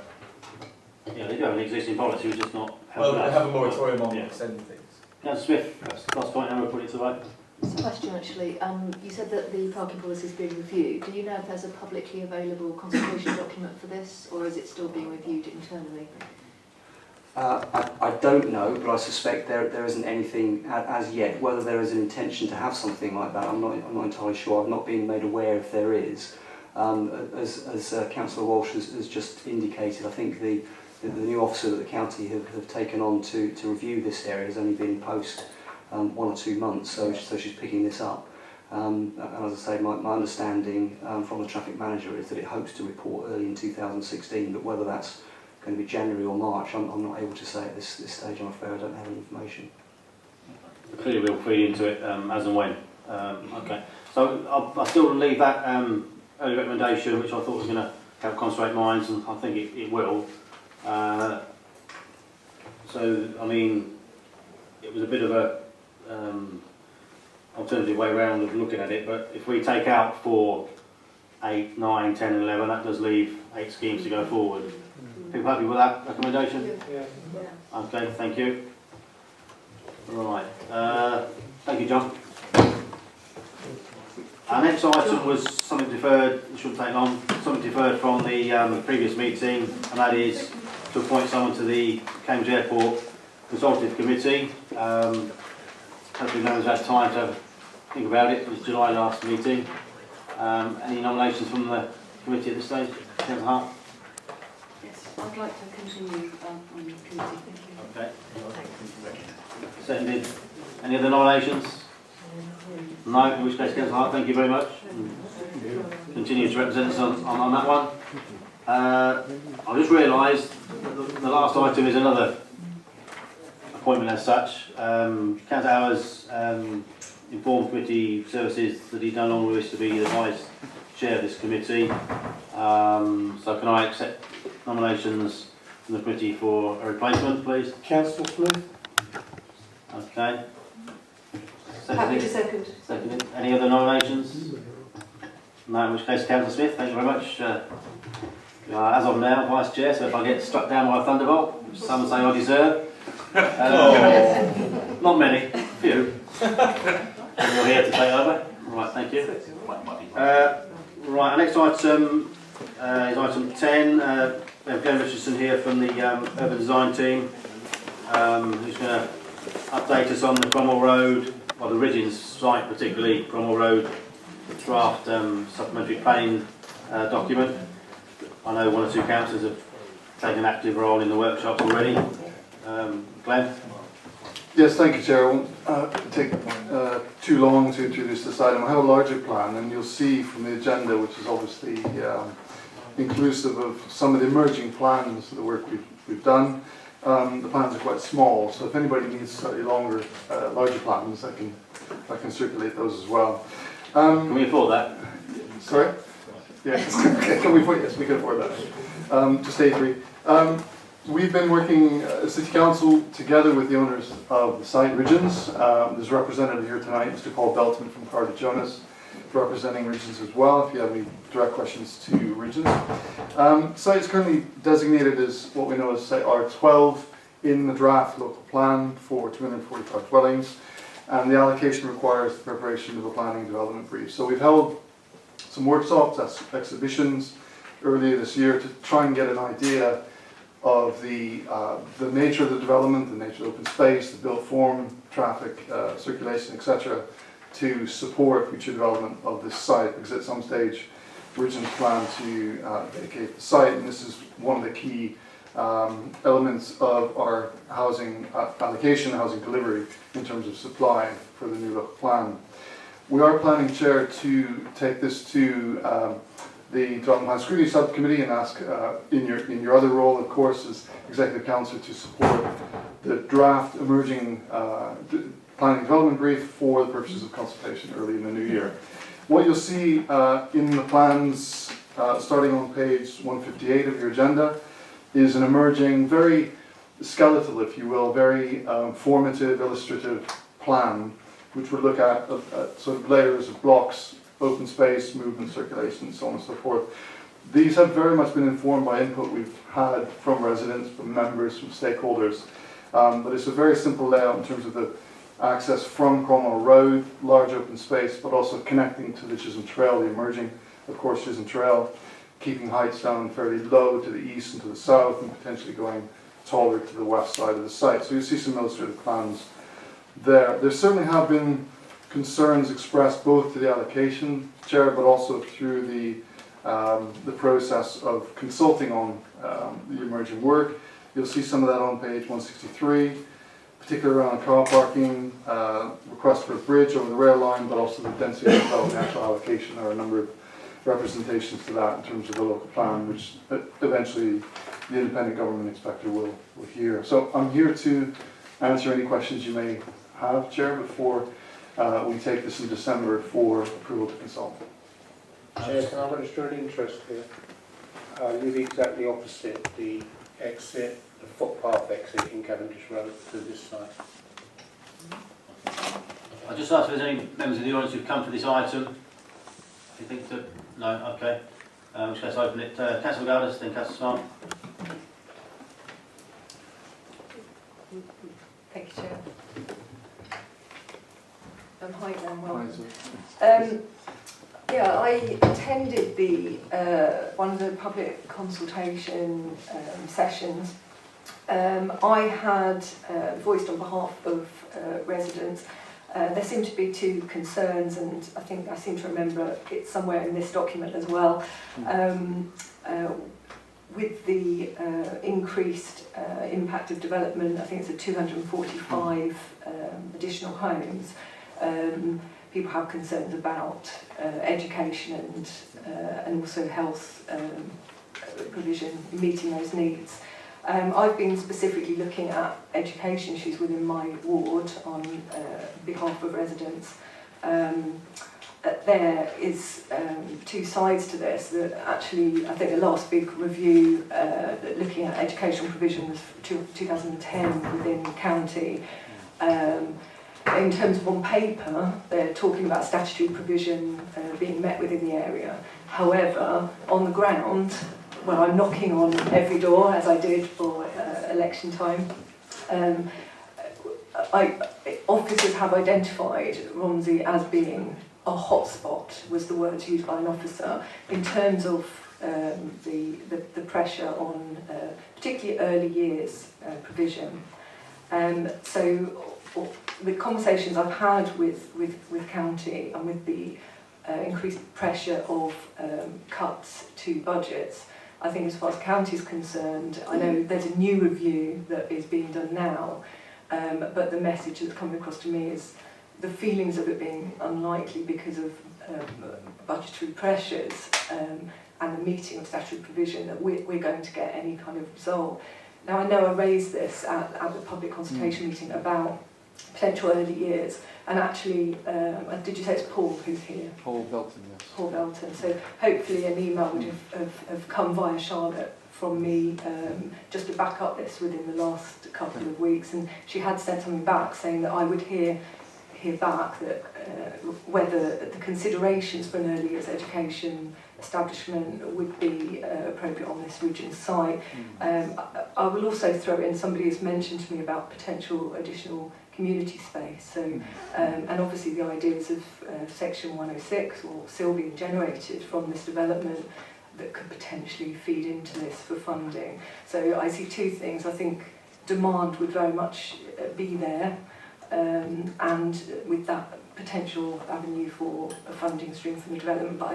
Yeah, they do have an existing policy, which is not Well, they have a moratorium on extending things. Councillor Smith, that's the last point, and we'll put it to vote. It's a question actually. You said that the parking policy is being reviewed. Do you know if there's a publicly available consultation document for this, or is it still being reviewed internally? I don't know, but I suspect there isn't anything as yet. Whether there is an intention to have something like that, I'm not entirely sure. I've not been made aware if there is. As Councillor Walsh has just indicated, I think the new officer that the county have taken on to review this area has only been in post 1 or 2 months, so she's picking this up. And as I say, my understanding from the traffic manager is that it hopes to report early in 2016, but whether that's going to be January or March, I'm not able to say at this stage. I'm afraid I don't have any information. Clearly we'll feed into it as and when. Okay, so I'll still leave that early recommendation, which I thought was going to help concentrate minds, and I think it will. So, I mean, it was a bit of a alternative way around of looking at it, but if we take out 4, 8, 9, 10 and 11, that does leave 8 schemes to go forward. People happy with that recommendation? Yeah. Okay, thank you. Right, thank you, John. Our next item was something deferred, it shouldn't take long, something deferred from the previous meeting, and that is to appoint someone to the Cambridge Airport Consultative Committee. Hopefully no one's had time to think about it. It was July last meeting. Any nominations from the committee at this stage? Councillor Hart? Yes, I'd like to continue on the committee. Thank you. Okay. Seconded. Any other nominations? No, in which case, Councillor Hart, thank you very much. Continue to represent us on that one. I just realised the last item is another appointment as such. Councillor Howers informed committee services that he no longer wishes to be the vice chair of this committee. So can I accept nominations from the committee for a replacement, please? Councillor Smith? Okay. Happy to second. Seconded. Any other nominations? No, in which case, Councillor Smith, thank you very much. As of now, Vice Chair, so if I get struck down by a thunderbolt, which some say I deserve, not many, few. And you're here to take over. Right, thank you. Right, our next item is item 10. We have Glenn Richardson here from the Urban Design team, who's going to update us on the Cromwell Road, well, the Ridgins site particularly, Cromwell Road draft supplementary planning document. I know 1 or 2 councillors have taken an active role in the workshop already. Glenn? Yes, thank you, Chair. I won't take too long to introduce this item. I have a larger plan, and you'll see from the agenda, which is obviously inclusive of some of the emerging plans of the work we've done. The plans are quite small, so if anybody needs slightly longer, larger plans, I can circulate those as well. Can we afford that? Sorry? Yes. Can we afford? Yes, we can afford that. Just A3. We've been working as City Council together with the owners of the site, Ridgeons. There's a representative here tonight, Mr. Paul Beltman from Carter Jonas, representing Ridgeons as well, if you have any direct questions to Ridgeons. Site is currently designated as what we know as Site R12 in the draft local plan for 245 dwellings, and the allocation requires the preparation of a planning and development brief. So we've held some workshops, exhibitions earlier this year to try and get an idea of the nature of the development, the nature of open space, the built form, traffic, circulation, etc., to support future development of this site, because at some stage Ridgeons plan to vacate the site, and this is one of the key elements of our housing allocation, housing delivery in terms of supply for the new local plan. We are planning, Chair, to take this to the Development Plan Scrutiny Subcommittee and ask, in your other role, of course, as Executive Councillor, to support the draft emerging planning and development brief for the purposes of consultation early in the new year. What you'll see in the plans, starting on page 158 of your agenda, is an emerging, very skeletal, if you will, very formative, illustrative plan, which would look at sort of layers of blocks, open space, movement, circulation, so on and so forth. These have very much been informed by input we've had from residents, from members, from stakeholders. But it's a very simple layout in terms of the access from Cromwell Road, large open space, but also connecting to the Chisholm Trail, the emerging, of course, Chisholm Trail, keeping heights down fairly low to the east and to the south, and potentially going taller to the west side of the site. So you see some illustrative plans there. There certainly have been concerns expressed both to the allocation, Chair, but also through the process of consulting on the emerging work. You'll see some of that on page 163, particularly around car parking, request for a bridge over the rail line, but also the density of the natural allocation. There are a number of representations to that in terms of the local plan, which eventually the independent government inspector will hear. So I'm here to answer any questions you may have, Chair, before we take this in December for approval to consult. Chair, can I register an interest here? I live exactly opposite the exit, the footpath exit in Cavendish Road to this site. I'll just ask if there's any members of the audience who've come for this item. If you think to... No? Okay. Just let's open it. Councillor Galders, then Councillor Smart. Thank you, Chair. Hi, Dan. Well, yeah, I attended the one of the public consultation sessions. I had voiced on behalf of residents. There seem to be two concerns, and I think I seem to remember it somewhere in this document as well. With the increased impact of development, I think it's a 245 additional homes. People have concerns about education and also health provision, meeting those needs. I've been specifically looking at education issues within my ward on behalf of residents. There is two sides to this. That actually, I think the last big review looking at educational provision was 2010 within the county. In terms of on paper, they're talking about statutory provision being met within the area. However, on the ground, well, I'm knocking on every door, as I did for election time. Officers have identified Romsey as being a hotspot, was the word used by an officer, in terms of the pressure on particularly early years provision. So the conversations I've had with county and with the increased pressure of cuts to budgets, I think as far as county is concerned, I know there's a new review that is being done now, but the message that's coming across to me is the feelings of it being unlikely because of budgetary pressures and the meeting of statutory provision that we're going to get any kind of result. Now I know I raised this at the public consultation meeting about potential early years, and actually, did you say it's Paul who's here? Paul Belton, yes. Paul Belton. So hopefully an email would have come via Charlotte from me just to back up this within the last couple of weeks, and she had sent something back saying that I would hear back that whether the considerations for an early years education establishment would be appropriate on this region site. I will also throw in, somebody has mentioned to me about potential additional community space, so and obviously the ideas of section 106 or still being generated from this development that could potentially feed into this for funding. So I see two things. I think demand would very much be there, and with that potential avenue for a funding stream from the development, but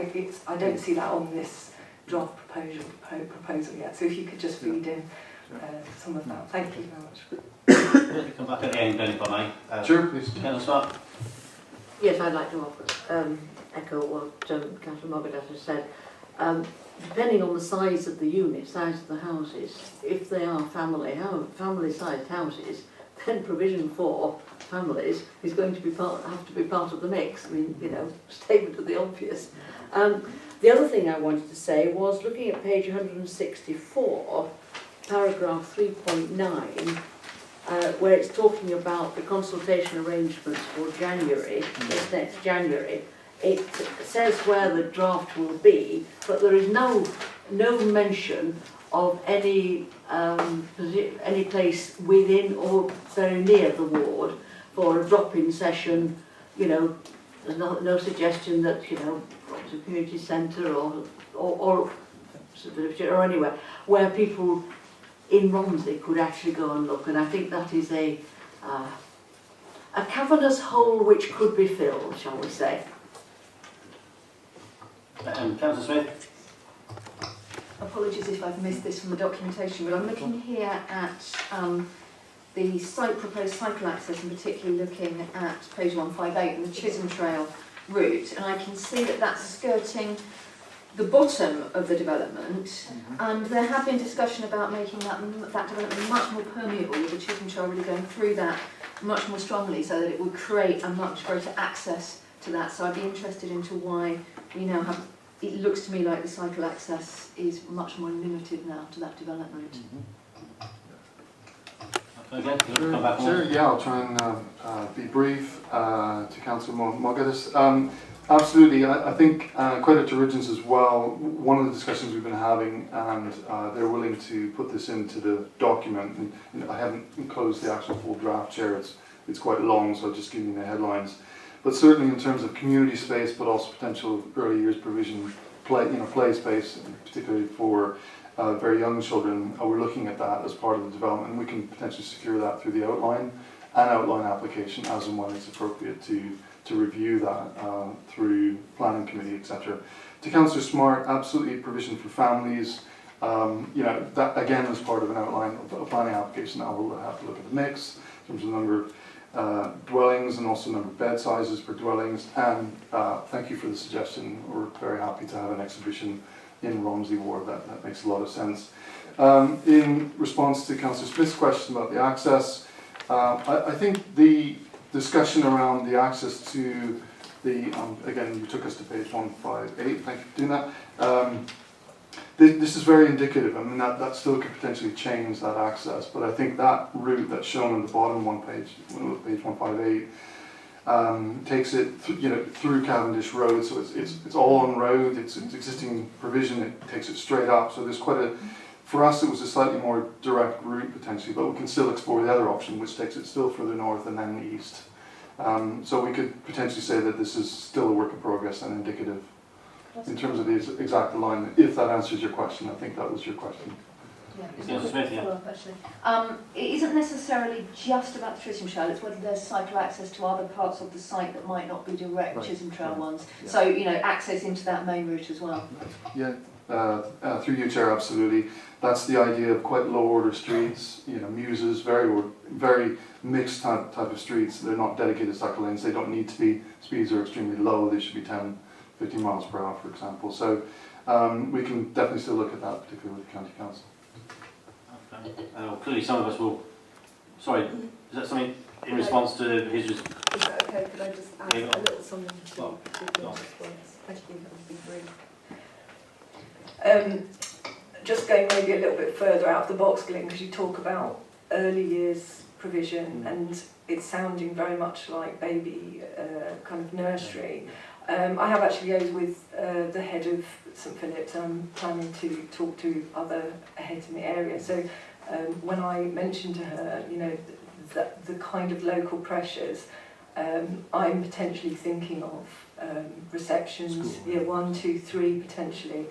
I don't see that on this draft proposal yet. So if you could just feed in some of that. Thank you very much. Come back at the end, then, if I may. Sure, please. Can I start? Yes, I'd like to echo what Councillor Mogadat has said. Depending on the size of the unit, size of the houses, if they are family-sized houses, then provision for families is going to be have to be part of the mix. I mean, you know, statement of the obvious. The other thing I wanted to say was, looking at page 164, paragraph 3.9, where it's talking about the consultation arrangements for January, this next January. It says where the draft will be, but there is no mention of any place within or very near the ward for a drop-in session. You know, there's no suggestion that, you know, a community centre or anywhere where people in Romsey could actually go and look. And I think that is a cavernous hole which could be filled, shall we say. Councillor Smith. Apologies if I've missed this from the documentation, but I'm looking here at the proposed cycle access, and particularly looking at page 158 and the Chisholm Trail route, and I can see that that's skirting the bottom of the development, and there have been discussion about making that development much more permeable, with the Chisholm Trail really going through that much more strongly, so that it would create a much greater access to that. So I'd be interested into why we now have. It looks to me like the cycle access is much more limited now to that development. Sure, yeah, I'll try and be brief to Councillor Mogadat. Absolutely, I think credit to Ridgeons as well. One of the discussions we've been having, and they're willing to put this into the document. And I haven't enclosed the actual full draft, Chair. It's quite long, so I'll just give you the headlines. But certainly in terms of community space, but also potential early years provision, play space, particularly for very young children, we're looking at that as part of the development. And we can potentially secure that through the outline application as and when it's appropriate to review that through planning committee, etc. To Councillor Smart, absolutely provision for families. That again is part of an outline of a planning application. I will have to look at the mix in terms of number of dwellings and also number of bed sizes per dwellings. And thank you for the suggestion. We're very happy to have an exhibition in Romsey Ward. That makes a lot of sense. In response to Councillor Smith's question about the access, I think the discussion around the access to the, again, you took us to page 158, thank you for doing that. This is very indicative. I mean, that still could potentially change that access, but I think that route that's shown on the bottom one page 158, takes it through Cavendish Road, so it's all on road, it's existing provision, it takes it straight up, so there's quite a, for us it was a slightly more direct route potentially, but we can still explore the other option which takes it still further north and then east. So we could potentially say that this is still a work in progress and indicative. In terms of the exact alignment, if that answers your question. I think that was your question. It isn't necessarily just about the Chisholm Trail, it's whether there's cycle access to other parts of the site that might not be direct Chisholm Trail ones. Yeah. So, access into that main route as well. Yeah, through you, Chair, absolutely. That's the idea of quite low order streets, muses, very mixed type of streets. They're not dedicated cycle lanes, they don't need to be, speeds are extremely low, they should be 10-15 miles per hour, for example. So we can definitely still look at that, particularly with the County Council. Okay. Clearly some of us will... Sorry, is that something in response to his... Is that okay? Could I just add a little something to Thank you, that would be brief. just going maybe a little bit further out of the box, Glyn, because you talk about early years provision and it's sounding very much like baby kind of nursery. I have actually liaised with the head of St Philip's and I'm planning to talk to other heads in the area. So when I mentioned to her, you know, the kind of local pressures, I'm potentially thinking of receptions, year 1, 2, 3 potentially,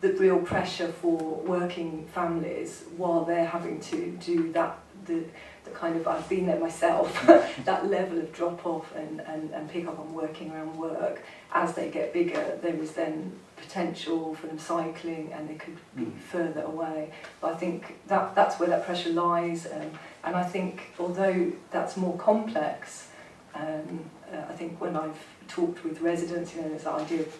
the real pressure for working families while they're having to do that, the kind of, I've been there myself, that level of drop off and pick up on working around work. As they get bigger, there is then potential for them cycling and they could be further away. But I think that's where that pressure lies, and I think although that's more complex, I think when I've talked with residents, you know, there's the idea of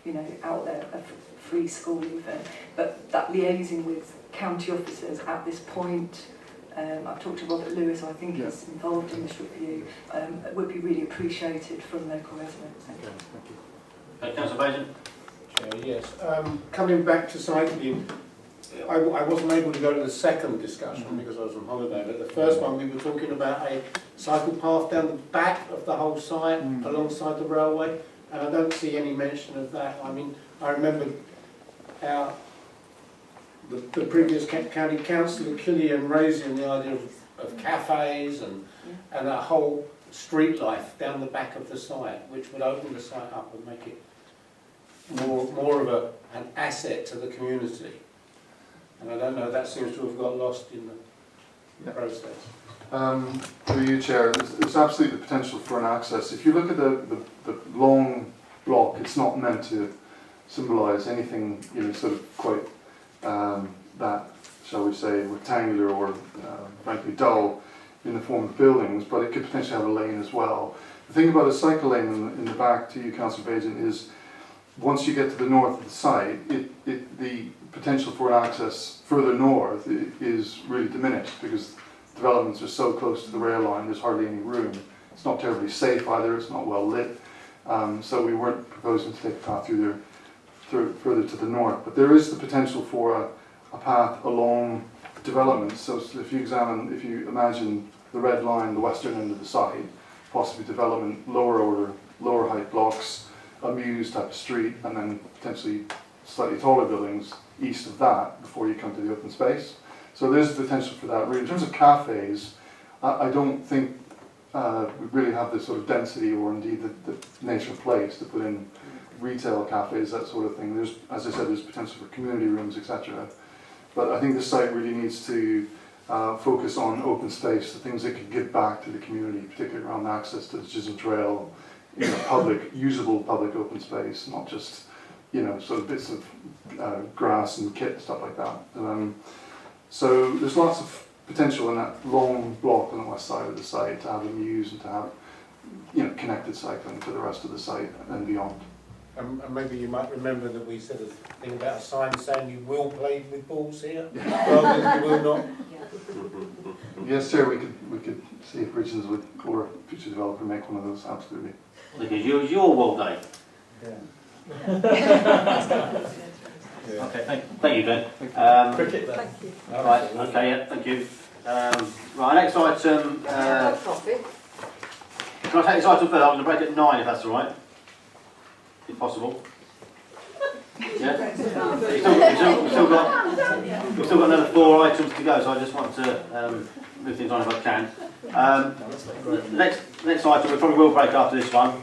you know, out there, of free school even, but that liaising with county officers at this point, I've talked to Robert Lewis, who I think is involved in this review, would be really appreciated from local residents. Thank you. Councillor Basin? Chair, yes. Coming back to cycling, I wasn't able to go to the second discussion because I was on holiday, but the first one we were talking about a cycle path down the back of the whole site alongside the railway, and I don't see any mention of that. I mean, I remember the previous county councillor Killian raising the idea of cafes and a whole street life down the back of the site, which would open the site up and make it more of an asset to the community. And I don't know, that seems to have got lost in the process. Through you, Chair, there's absolutely the potential for an access. If you look at the long block, it's not meant to symbolise anything, you know, sort of quite that, shall we say, rectangular or frankly dull in the form of buildings, but it could potentially have a lane as well. The thing about a cycle lane in the back, to you, Councillor Basin, is once you get to the north of the site, the potential for access further north is really diminished because developments are so close to the rail line, there's hardly any room. It's not terribly safe either, it's not well lit, so we weren't proposing to take a path through there further to the north. But there is the potential for a path along development. So if you imagine the red line, the western end of the site, possibly development, lower height blocks, a mews type of street, and then potentially slightly taller buildings east of that before you come to the open space. So there's potential for that. In terms of cafes, I don't think we really have the sort of density or indeed the nature of place to put in retail cafes, that sort of thing. There's, as I said, there's potential for community rooms, etc. But I think the site really needs to focus on open space, the things that could give back to the community, particularly around access to the Chisholm Trail, you know, usable public open space, not just, you know, sort of bits of grass and kit and stuff like that. So there's lots of potential in that long block on the west side of the site to have them used and to have, you know, connected cycling to the rest of the site and beyond. And maybe you might remember that we said a thing about a sign saying you will play with balls here, rather than you will not. Yes, Chair, we could see if Richards would, or a future developer, make one of those, absolutely. Because your wall day. Okay, thank you, Ben. Cricket then. Thank you. Right, okay, yeah, thank you. Right, next item. Can I take this item further? I'm going to break at 9 if that's all right. If possible. Yeah? We've still got another 4 items to go, so I just want to move things on if I can. Next item, we probably will break after this one,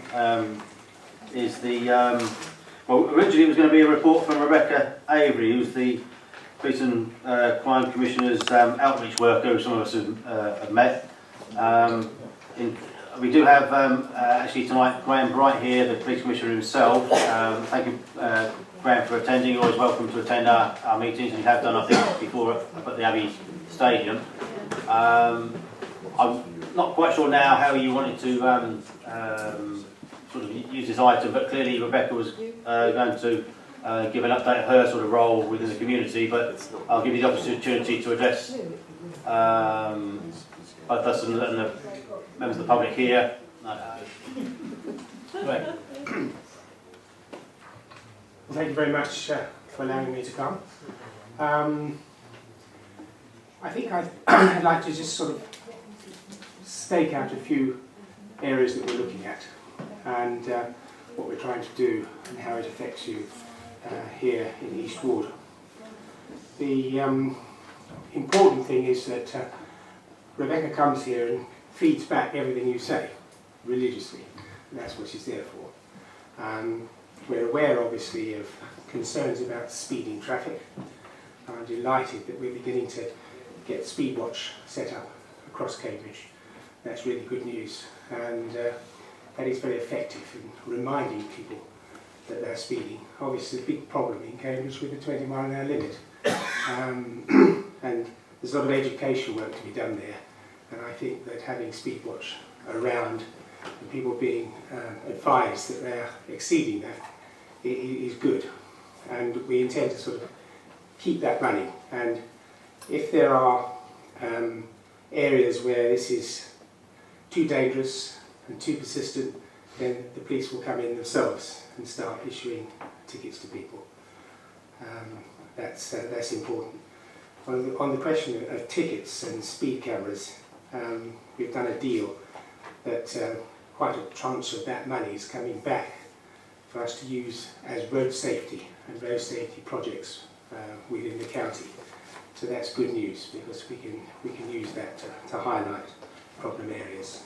is the, well, originally it was going to be a report from Rebecca Avery, who's the Police and Crime Commissioner's outreach worker, who some of us have met. We do have actually tonight Graham Bright here, the Police Commissioner himself. Thank you, Graham, for attending. You're always welcome to attend our meetings, and you have done, I think, before up at the Abbey Stadium. I'm not quite sure now how you wanted to sort of use this item, but clearly Rebecca was going to give an update of her sort of role within the community, but I'll give you the opportunity to address both us and the members of the public here. Right. Well, thank you very much for allowing me to come. I think I'd like to just sort of stake out a few areas that we're looking at and what we're trying to do and how it affects you here in East Ward. The important thing is that Rebecca comes here and feeds back everything you say religiously, and that's what she's there for. We're aware, obviously, of concerns about speeding traffic. I'm delighted that we're beginning to get Speedwatch set up across Cambridge. That's really good news, and that is very effective in reminding people that they're speeding. Obviously, a big problem in Cambridge with the 20-mile-an-hour limit, and there's a lot of education work to be done there. And I think that having Speedwatch around and people being advised that they're exceeding that is good. And we intend to sort of keep that running. And if there are areas where this is too dangerous and too persistent, then the police will come in themselves and start issuing tickets to people. That's important. On the question of tickets and speed cameras, we've done a deal that quite a tranche of that money is coming back for us to use as road safety and road safety projects within the county. So that's good news, because we can use that to highlight problem areas.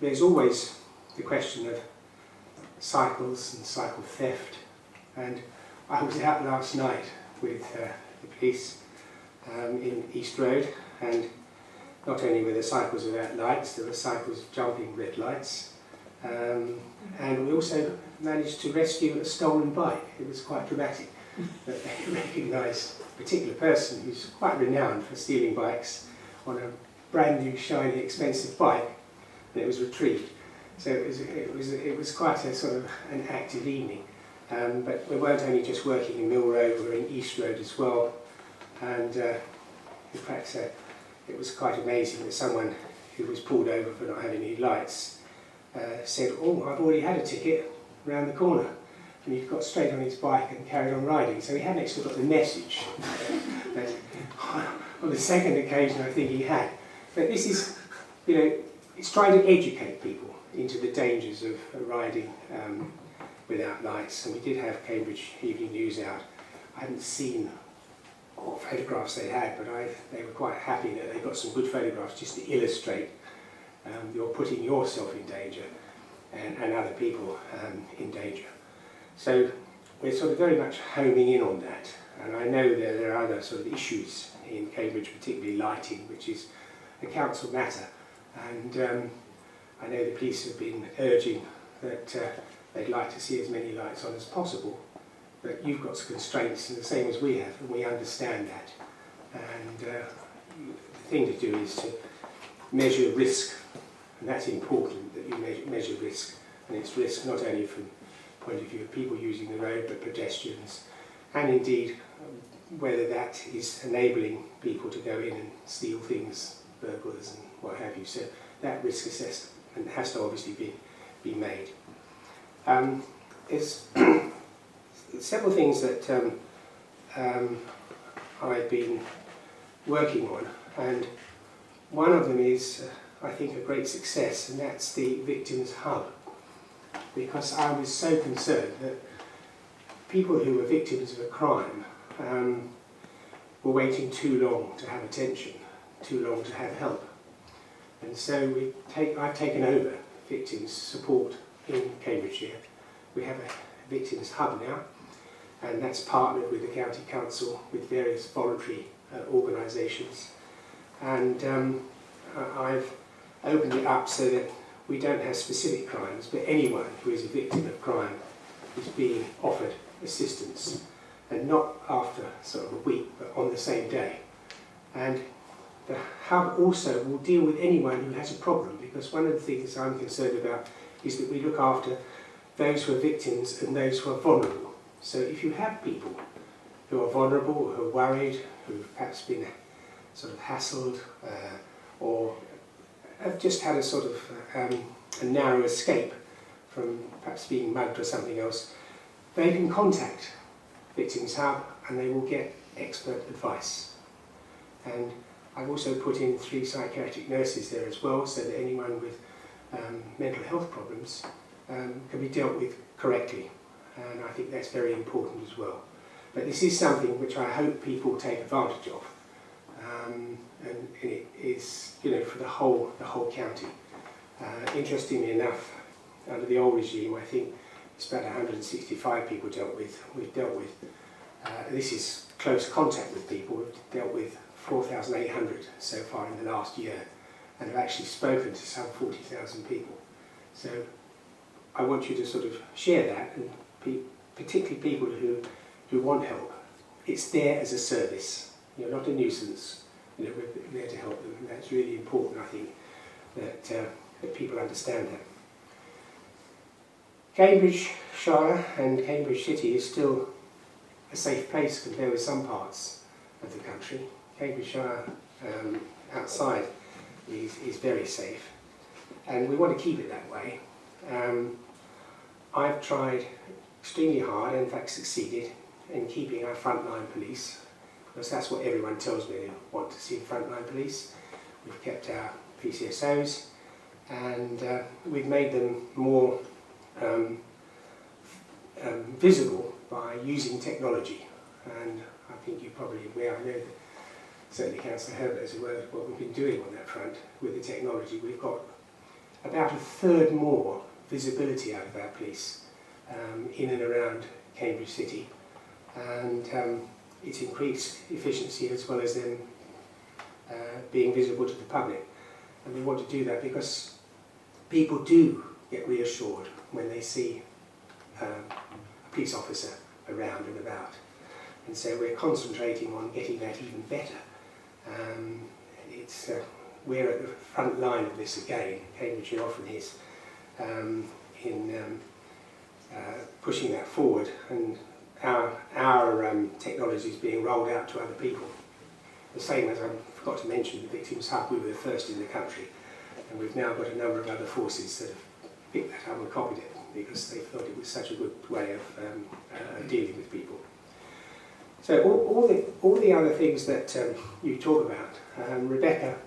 There's always the question of cycles and cycle theft, and I was out last night with the police in East Road, and not only were there cycles without lights, there were cycles jumping red lights, and we also managed to rescue a stolen bike. It was quite dramatic that they recognised a particular person who's quite renowned for stealing bikes on a brand new shiny expensive bike, and it was retrieved. So it was quite a sort of an active evening. But we weren't only just working in Mill Road, we were in East Road as well, and in fact it was quite amazing that someone who was pulled over for not having any lights said, "Oh, I've already had a ticket round the corner," and he got straight on his bike and carried on riding. So he hadn't actually got the message. But on the second occasion I think he had. But this is, it's trying to educate people into the dangers of riding without lights. And we did have Cambridge Evening News out. I hadn't seen what photographs they had, but they were quite happy that they got some good photographs just to illustrate you're putting yourself in danger and other people in danger. So we're sort of very much homing in on that. And I know that there are other sort of issues in Cambridge, particularly lighting, which is a council matter. And I know the police have been urging that they'd like to see as many lights on as possible, but you've got some constraints, and the same as we have, and we understand that. And the thing to do is to measure risk, and that's important, that you measure risk. And it's risk not only from the point of view of people using the road, but pedestrians, and indeed whether that is enabling people to go in and steal things, burglars and what have you. So that risk assessment has to obviously be made. There's several things that I've been working on, and one of them is, I think, a great success, and that's the Victims Hub, because I was so concerned that people who were victims of a crime were waiting too long to have attention, too long to have help. And so I've taken over victims support in Cambridgeshire. We have a Victims Hub now, and that's partnered with the County Council, with various voluntary organisations. And I've opened it up so that we don't have specific crimes, but anyone who is a victim of crime is being offered assistance, and not after sort of a week, but on the same day. And the Hub also will deal with anyone who has a problem, because one of the things I'm concerned about is that we look after those who are victims and those who are vulnerable. So if you have people who are vulnerable, who are worried, who've perhaps been sort of hassled, or have just had a sort of a narrow escape from perhaps being mugged or something else, they can contact Victims Hub, and they will get expert advice. And I've also put in 3 psychiatric nurses there as well, so that anyone with mental health problems can be dealt with correctly. And I think that's very important as well. But this is something which I hope people take advantage of. And it is, you know, for the whole county. Interestingly enough, under the old regime, I think it's about 165 people we've dealt with. This is close contact with people. We've dealt with 4,800 so far in the last year, and have actually spoken to some 40,000 people. So I want you to sort of share that, and particularly people who want help. It's there as a service, you know, not a nuisance. You know, we're there to help them, and that's really important, I think, that people understand that. Cambridgeshire and Cambridge City is still a safe place compared with some parts of the country. Cambridgeshire outside is very safe, and we want to keep it that way. I've tried extremely hard, and in fact succeeded, in keeping our frontline police, because that's what everyone tells me they want to see, frontline police. We've kept our PCSOs, and we've made them more visible by using technology. And I think you're probably aware, I know that certainly Councillor Herbert is aware of what we've been doing on that front with the technology. We've got about 1/3 more visibility out of our police in and around Cambridge City, and it's increased efficiency as well as them being visible to the public. And we want to do that because people do get reassured when they see a police officer around and about. And so we're concentrating on getting that even better. We're at the front line of this again. Cambridgeshire often is in pushing that forward, and our technology is being rolled out to other people. The same as I forgot to mention, the Victims Hub, we were the first in the country, and we've now got a number of other forces that have picked that up and copied it because they thought it was such a good way of dealing with people. So all the other things that you talk about, Rebecca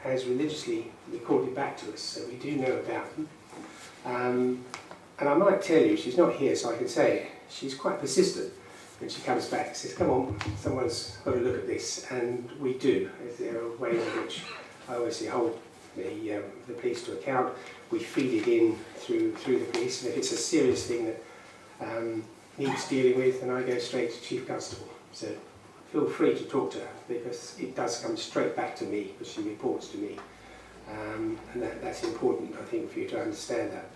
has religiously recorded back to us, so we do know about them. And I might tell you, she's not here so I can say it, she's quite persistent when she comes back, says, come on, someone's got to look at this, and we do. There are ways in which I obviously hold the police to account. We feed it in through the police, and if it's a serious thing that needs dealing with, then I go straight to Chief Constable. So feel free to talk to her, because it does come straight back to me, because she reports to me. And that's important, I think, for you to understand that.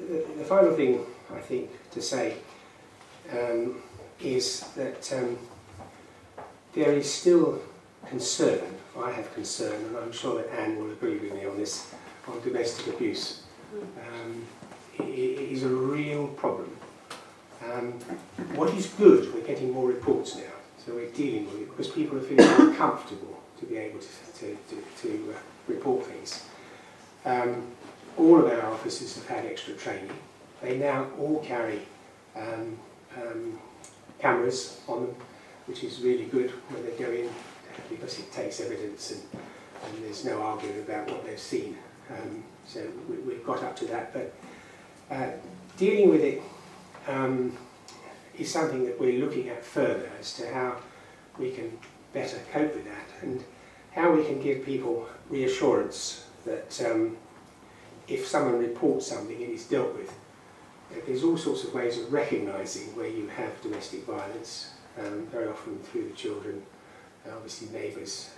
The final thing, I think, to say is that there is still concern, I have concern, and I'm sure that Anne will agree with me on this, on domestic abuse. It is a real problem. What is good, we're getting more reports now, so we're dealing with it, because people are feeling more comfortable to be able to report things. All of our officers have had extra training. They now all carry cameras on them, which is really good when they go in, because it takes evidence and there's no arguing about what they've seen. So we've got up to that. But dealing with it is something that we're looking at further as to how we can better cope with that, and how we can give people reassurance that if someone reports something it is dealt with. There's all sorts of ways of recognising where you have domestic violence, very often through the children, obviously neighbours,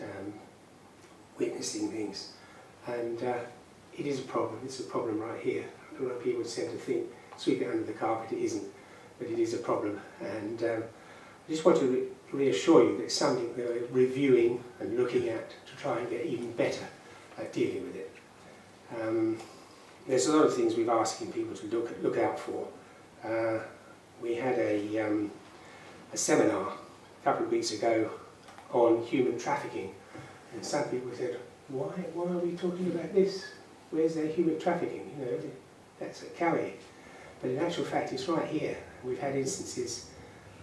witnessing things. And it is a problem, it's a problem right here. A lot of people tend to think, sweep it under the carpet, it isn't, but it is a problem. And I just want to reassure you that it's something we're reviewing and looking at to try and get even better at dealing with it. There's a lot of things we've asking people to look out for. We had a seminar a couple of weeks ago on human trafficking, and some people said, why are we talking about this? Where's there human trafficking? You know, that's at Calais. But in actual fact, it's right here. We've had instances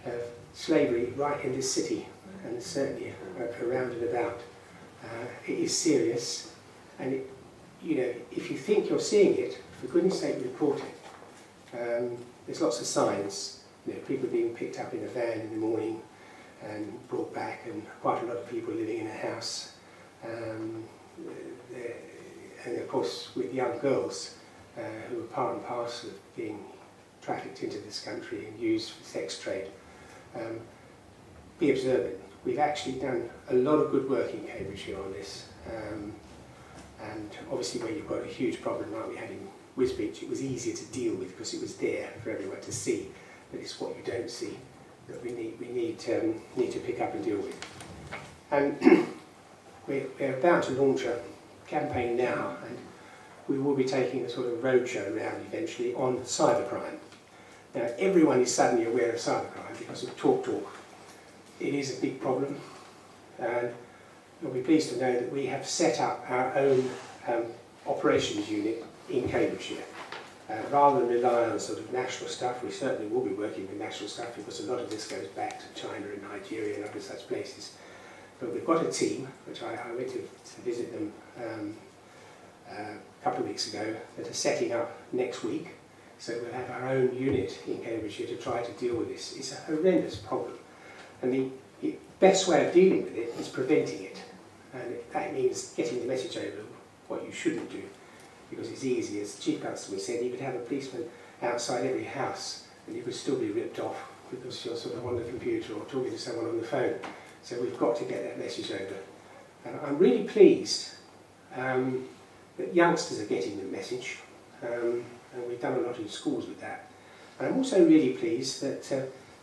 of slavery right in this city, and certainly around and about. It is serious, and it, you know, if you think you're seeing it, for goodness sake, report it. There's lots of signs. You know, people being picked up in a van in the morning and brought back, and quite a lot of people living in a house. And of course, with young girls who are part and parcel of being trafficked into this country and used for sex trade. Be observant. We've actually done a lot of good work in Cambridgeshire on this. And obviously where you've got a huge problem like we had in Wisbech, it was easier to deal with because it was there for everyone to see. But it's what you don't see that we need to pick up and deal with. And we're about to launch a campaign now, and we will be taking a sort of roadshow around eventually on cybercrime. Now, everyone is suddenly aware of cybercrime because of Talk. It is a big problem, and you'll be pleased to know that we have set up our own operations unit in Cambridgeshire. Rather than rely on sort of national stuff, we certainly will be working with national stuff because a lot of this goes back to China and Nigeria and other such places. But we've got a team, which I went to visit them a couple of weeks ago, that are setting up next week. So we'll have our own unit in Cambridgeshire to try to deal with this. It's a horrendous problem. And the best way of dealing with it is preventing it. And that means getting the message over what you shouldn't do. Because it's easy, as the Chief Constable said, you could have a policeman outside every house and you could still be ripped off because you're sort of on the computer or talking to someone on the phone. So we've got to get that message over. And I'm really pleased that youngsters are getting the message, and we've done a lot in schools with that. And I'm also really pleased that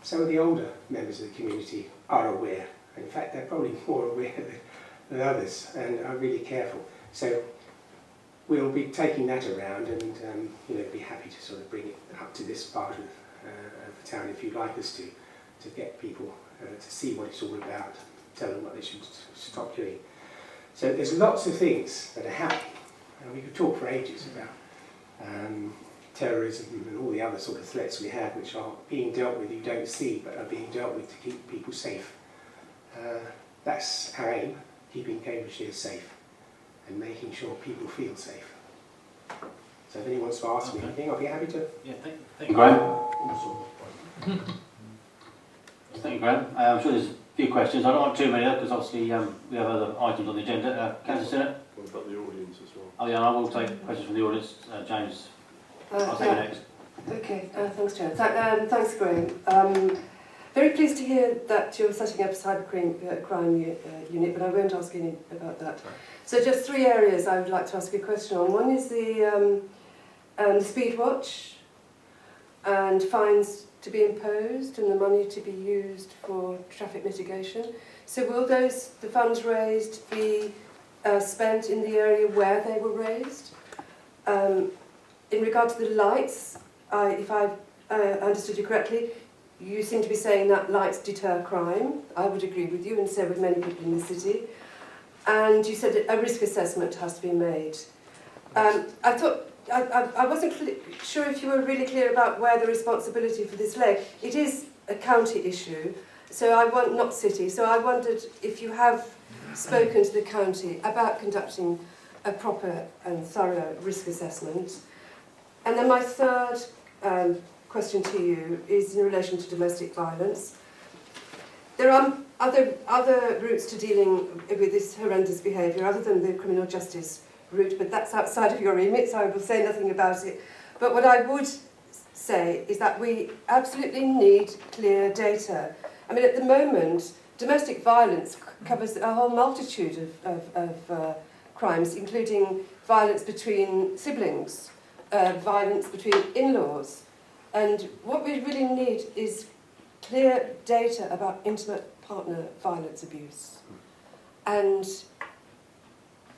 some of the older members of the community are aware. And in fact, they're probably more aware than others and are really careful. So we'll be taking that around and you know, be happy to sort of bring it up to this part of the town if you'd like us to get people to see what it's all about, tell them what they should stop doing. So there's lots of things that are happening, and we could talk for ages about terrorism and all the other sort of threats we have which are being dealt with, you don't see, but are being dealt with to keep people safe. That's our aim, keeping Cambridgeshire safe and making sure people feel safe. So if anyone wants to ask me anything, I'll be happy to. Yeah, thank you, Graham. Thank you, Graham. I'm sure there's a few questions. I don't want too many because obviously we have other items on the agenda. Councillor Sinnott? What about the audience as well? Oh yeah, and I will take questions from the audience. James, I'll take you next. Okay, thanks, Chair. Thanks, Graham. Very pleased to hear that you're setting up a cybercrime unit, but I won't ask any about that. So just 3 areas I would like to ask you a question on. One is the speed watch and fines to be imposed and the money to be used for traffic mitigation. So will the funds raised be spent in the area where they were raised? In regard to the lights, if I understood you correctly, you seem to be saying that lights deter crime. I would agree with you, and so would many people in the city. And you said a risk assessment has to be made. I thought I wasn't sure if you were really clear about where the responsibility for this lay. It is a county issue, so not city. So I wondered if you have spoken to the county about conducting a proper and thorough risk assessment. And then my third question to you is in relation to domestic violence. There are other routes to dealing with this horrendous behaviour other than the criminal justice route, but that's outside of your remit, so I will say nothing about it. But what I would say is that we absolutely need clear data. I mean, at the moment, domestic violence covers a whole multitude of crimes, including violence between siblings, violence between in-laws. And what we really need is clear data about intimate partner violence abuse. And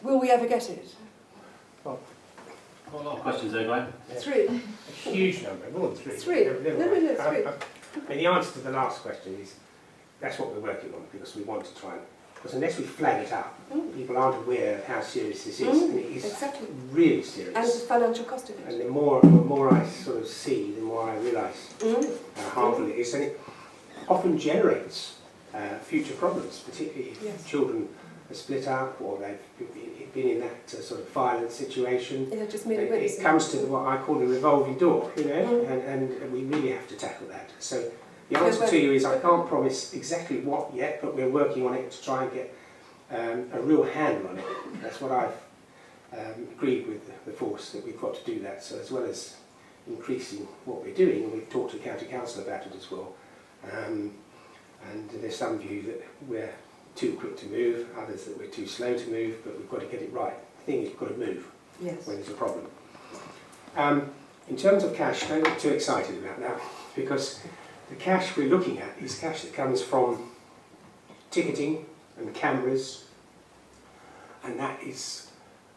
will we ever get it? Well, a lot of questions there, Graham. 3. A huge number, more than 3. 3. No, 3. I mean, the answer to the last question is that's what we're working on, because we want to try and... Because unless we flag it up, people aren't aware of how serious this is. And it is really serious. And the financial cost of it. And the more I sort of see, the more before I realise how harmful it is, and it often generates future problems, particularly if children are split up or they've been in that sort of violent situation. Yeah, just it comes to what I call the revolving door, you know, and we really have to tackle that. So the answer to you is I can't promise exactly what yet, but we're working on it to try and get a real handle on it. That's what I've agreed with the force, that we've got to do that. So as well as increasing what we're doing, and we've talked to County Council about it as well. And there's some view that we're too quick to move, others that we're too slow to move, but we've got to get it right. The thing is, you've got to move when there's a problem. In terms of cash, don't get too excited about that, because the cash we're looking at is cash that comes from ticketing and cameras, and that is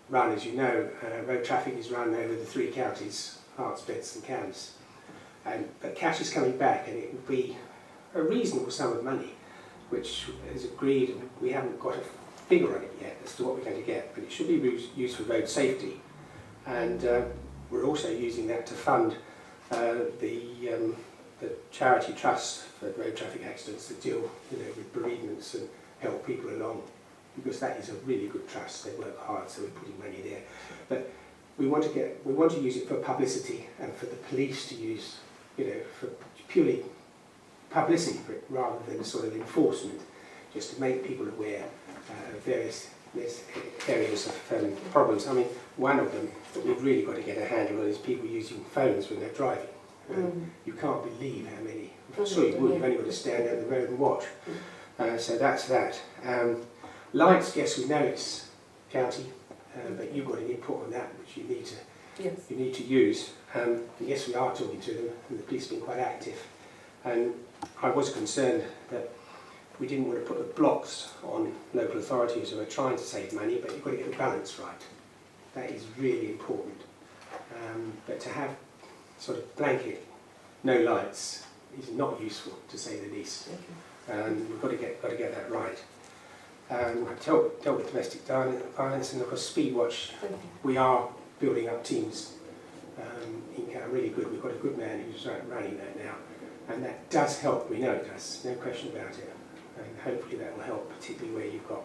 run, as you know, road traffic is run over the 3 counties, Herts, Beds and Cambs. But cash is coming back, and it will be a reasonable sum of money, which is agreed, and we haven't got a figure on it yet as to what we're going to get, but it should be used for road safety. And we're also using that to fund the charity trust for road traffic accidents that deal, you know, with bereavements and help people along, because that is a really good trust. They work hard, so we're putting money there. But we want to use it for publicity and for the police to use, you know, for purely publicity for it, rather than sort of enforcement, just to make people aware of various areas of problems. I mean, one of them that we've really got to get a handle on is people using phones when they're driving. You can't believe how many. I'm sure you would. You've only got to stand down the road and watch. So that's that. Lights, yes, we know it's county, but you've got an input on that which you need to use. Yes, we are talking to them, and the police have been quite active. And I was concerned that we didn't want to put the blocks on local authorities who are trying to save money, but you've got to get the balance right. That is really important. But to have sort of blanket, no lights, is not useful, to say the least. We've got to get that right. I've dealt with domestic violence, and of course Speedwatch, we are building up teams in really good. We've got a good man who's running that now, and that does help. We know it does, no question about it. And hopefully that will help, particularly where you've got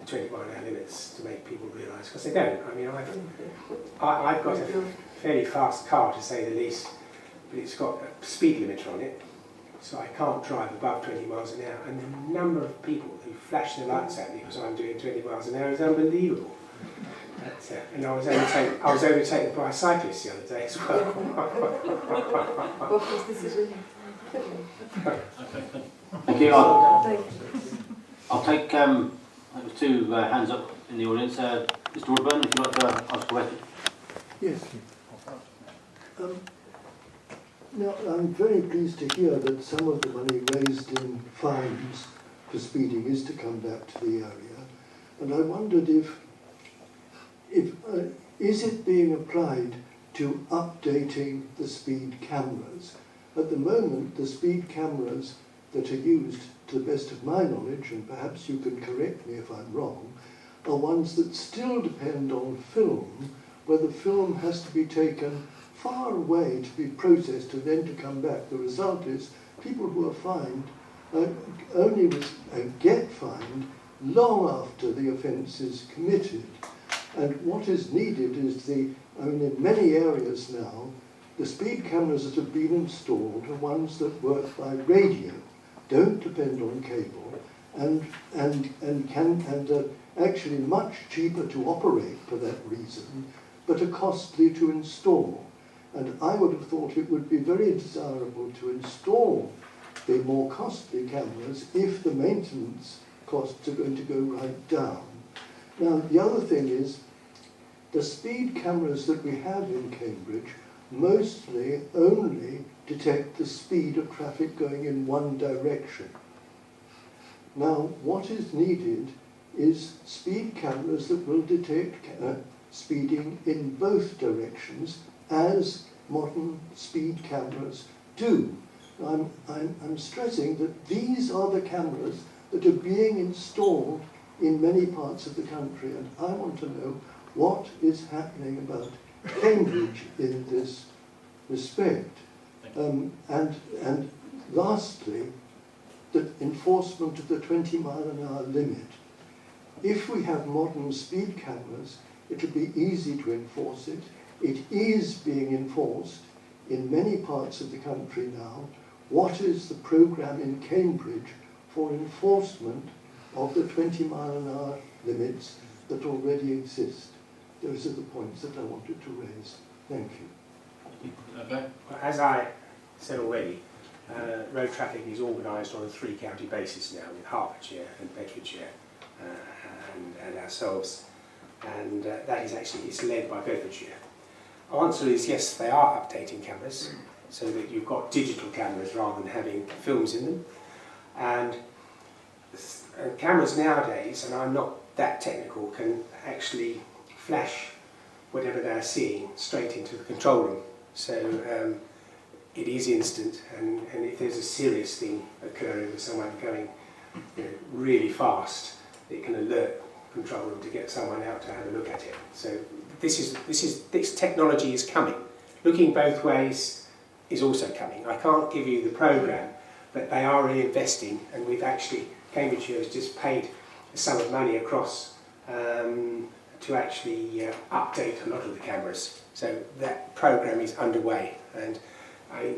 the 20-mile-an-hour limits, to make people realise, because they don't. I mean, I've got a fairly fast car, to say the least, but it's got a speed limiter on it, so I can't drive above 20 miles an hour. And the number of people who flash their lights at me because I'm doing 20 miles an hour is unbelievable. And I was overtaken by a cyclist the other day as well. Thank you. I'll take two hands up in the audience. Mr. Woodburn, if you'd like to ask a question. Yes. Now, I'm very pleased to hear that some of the money raised in fines for speeding is to come back to the area. And I wondered if is it being applied to updating the speed cameras? At the moment, the speed cameras that are used, to the best of my knowledge, and perhaps you can correct me if I'm wrong, are ones that still depend on film, where the film has to be taken far away to be processed and then to come back. The result is people who are fined only get fined long after the offence is committed. And what is needed is in many areas now, the speed cameras that have been installed are ones that work by radio, don't depend on cable, and are actually much cheaper to operate for that reason, but are costly to install. And I would have thought it would be very desirable to install the more costly cameras if the maintenance costs are going to go right down. Now, the other thing is, the speed cameras that we have in Cambridge mostly only detect the speed of traffic going in one direction. Now, what is needed is speed cameras that will detect speeding in both directions, as modern speed cameras do. I'm stressing that these are the cameras that are being installed in many parts of the country, and I want to know what is happening about Cambridge in this respect. And lastly, the enforcement of the 20-mile-an-hour limit. If we have modern speed cameras, it'll be easy to enforce it. It is being enforced in many parts of the country now. What is the programme in Cambridge for enforcement of the 20-mile-an-hour limits that already exist? Those are the points that I wanted to raise. Thank you. Okay. Well, as I said already, road traffic is organised on a 3-county basis now, with Hertfordshire and Bedfordshire and ourselves, and that is actually it's led by Bedfordshire. Answer is yes, they are updating cameras, so that you've got digital cameras rather than having films in them, and cameras nowadays, and I'm not that technical, can actually flash whatever they're seeing straight into the control room. So it is instant, and if there's a serious thing occurring with someone going really fast, it can alert the control room to get someone out to have a look at it. So this technology is coming. Looking both ways is also coming. I can't give you the programme, but they are reinvesting, and we've actually, Cambridgeshire has just paid a sum of money across to actually update a lot of the cameras. So that programme is underway, and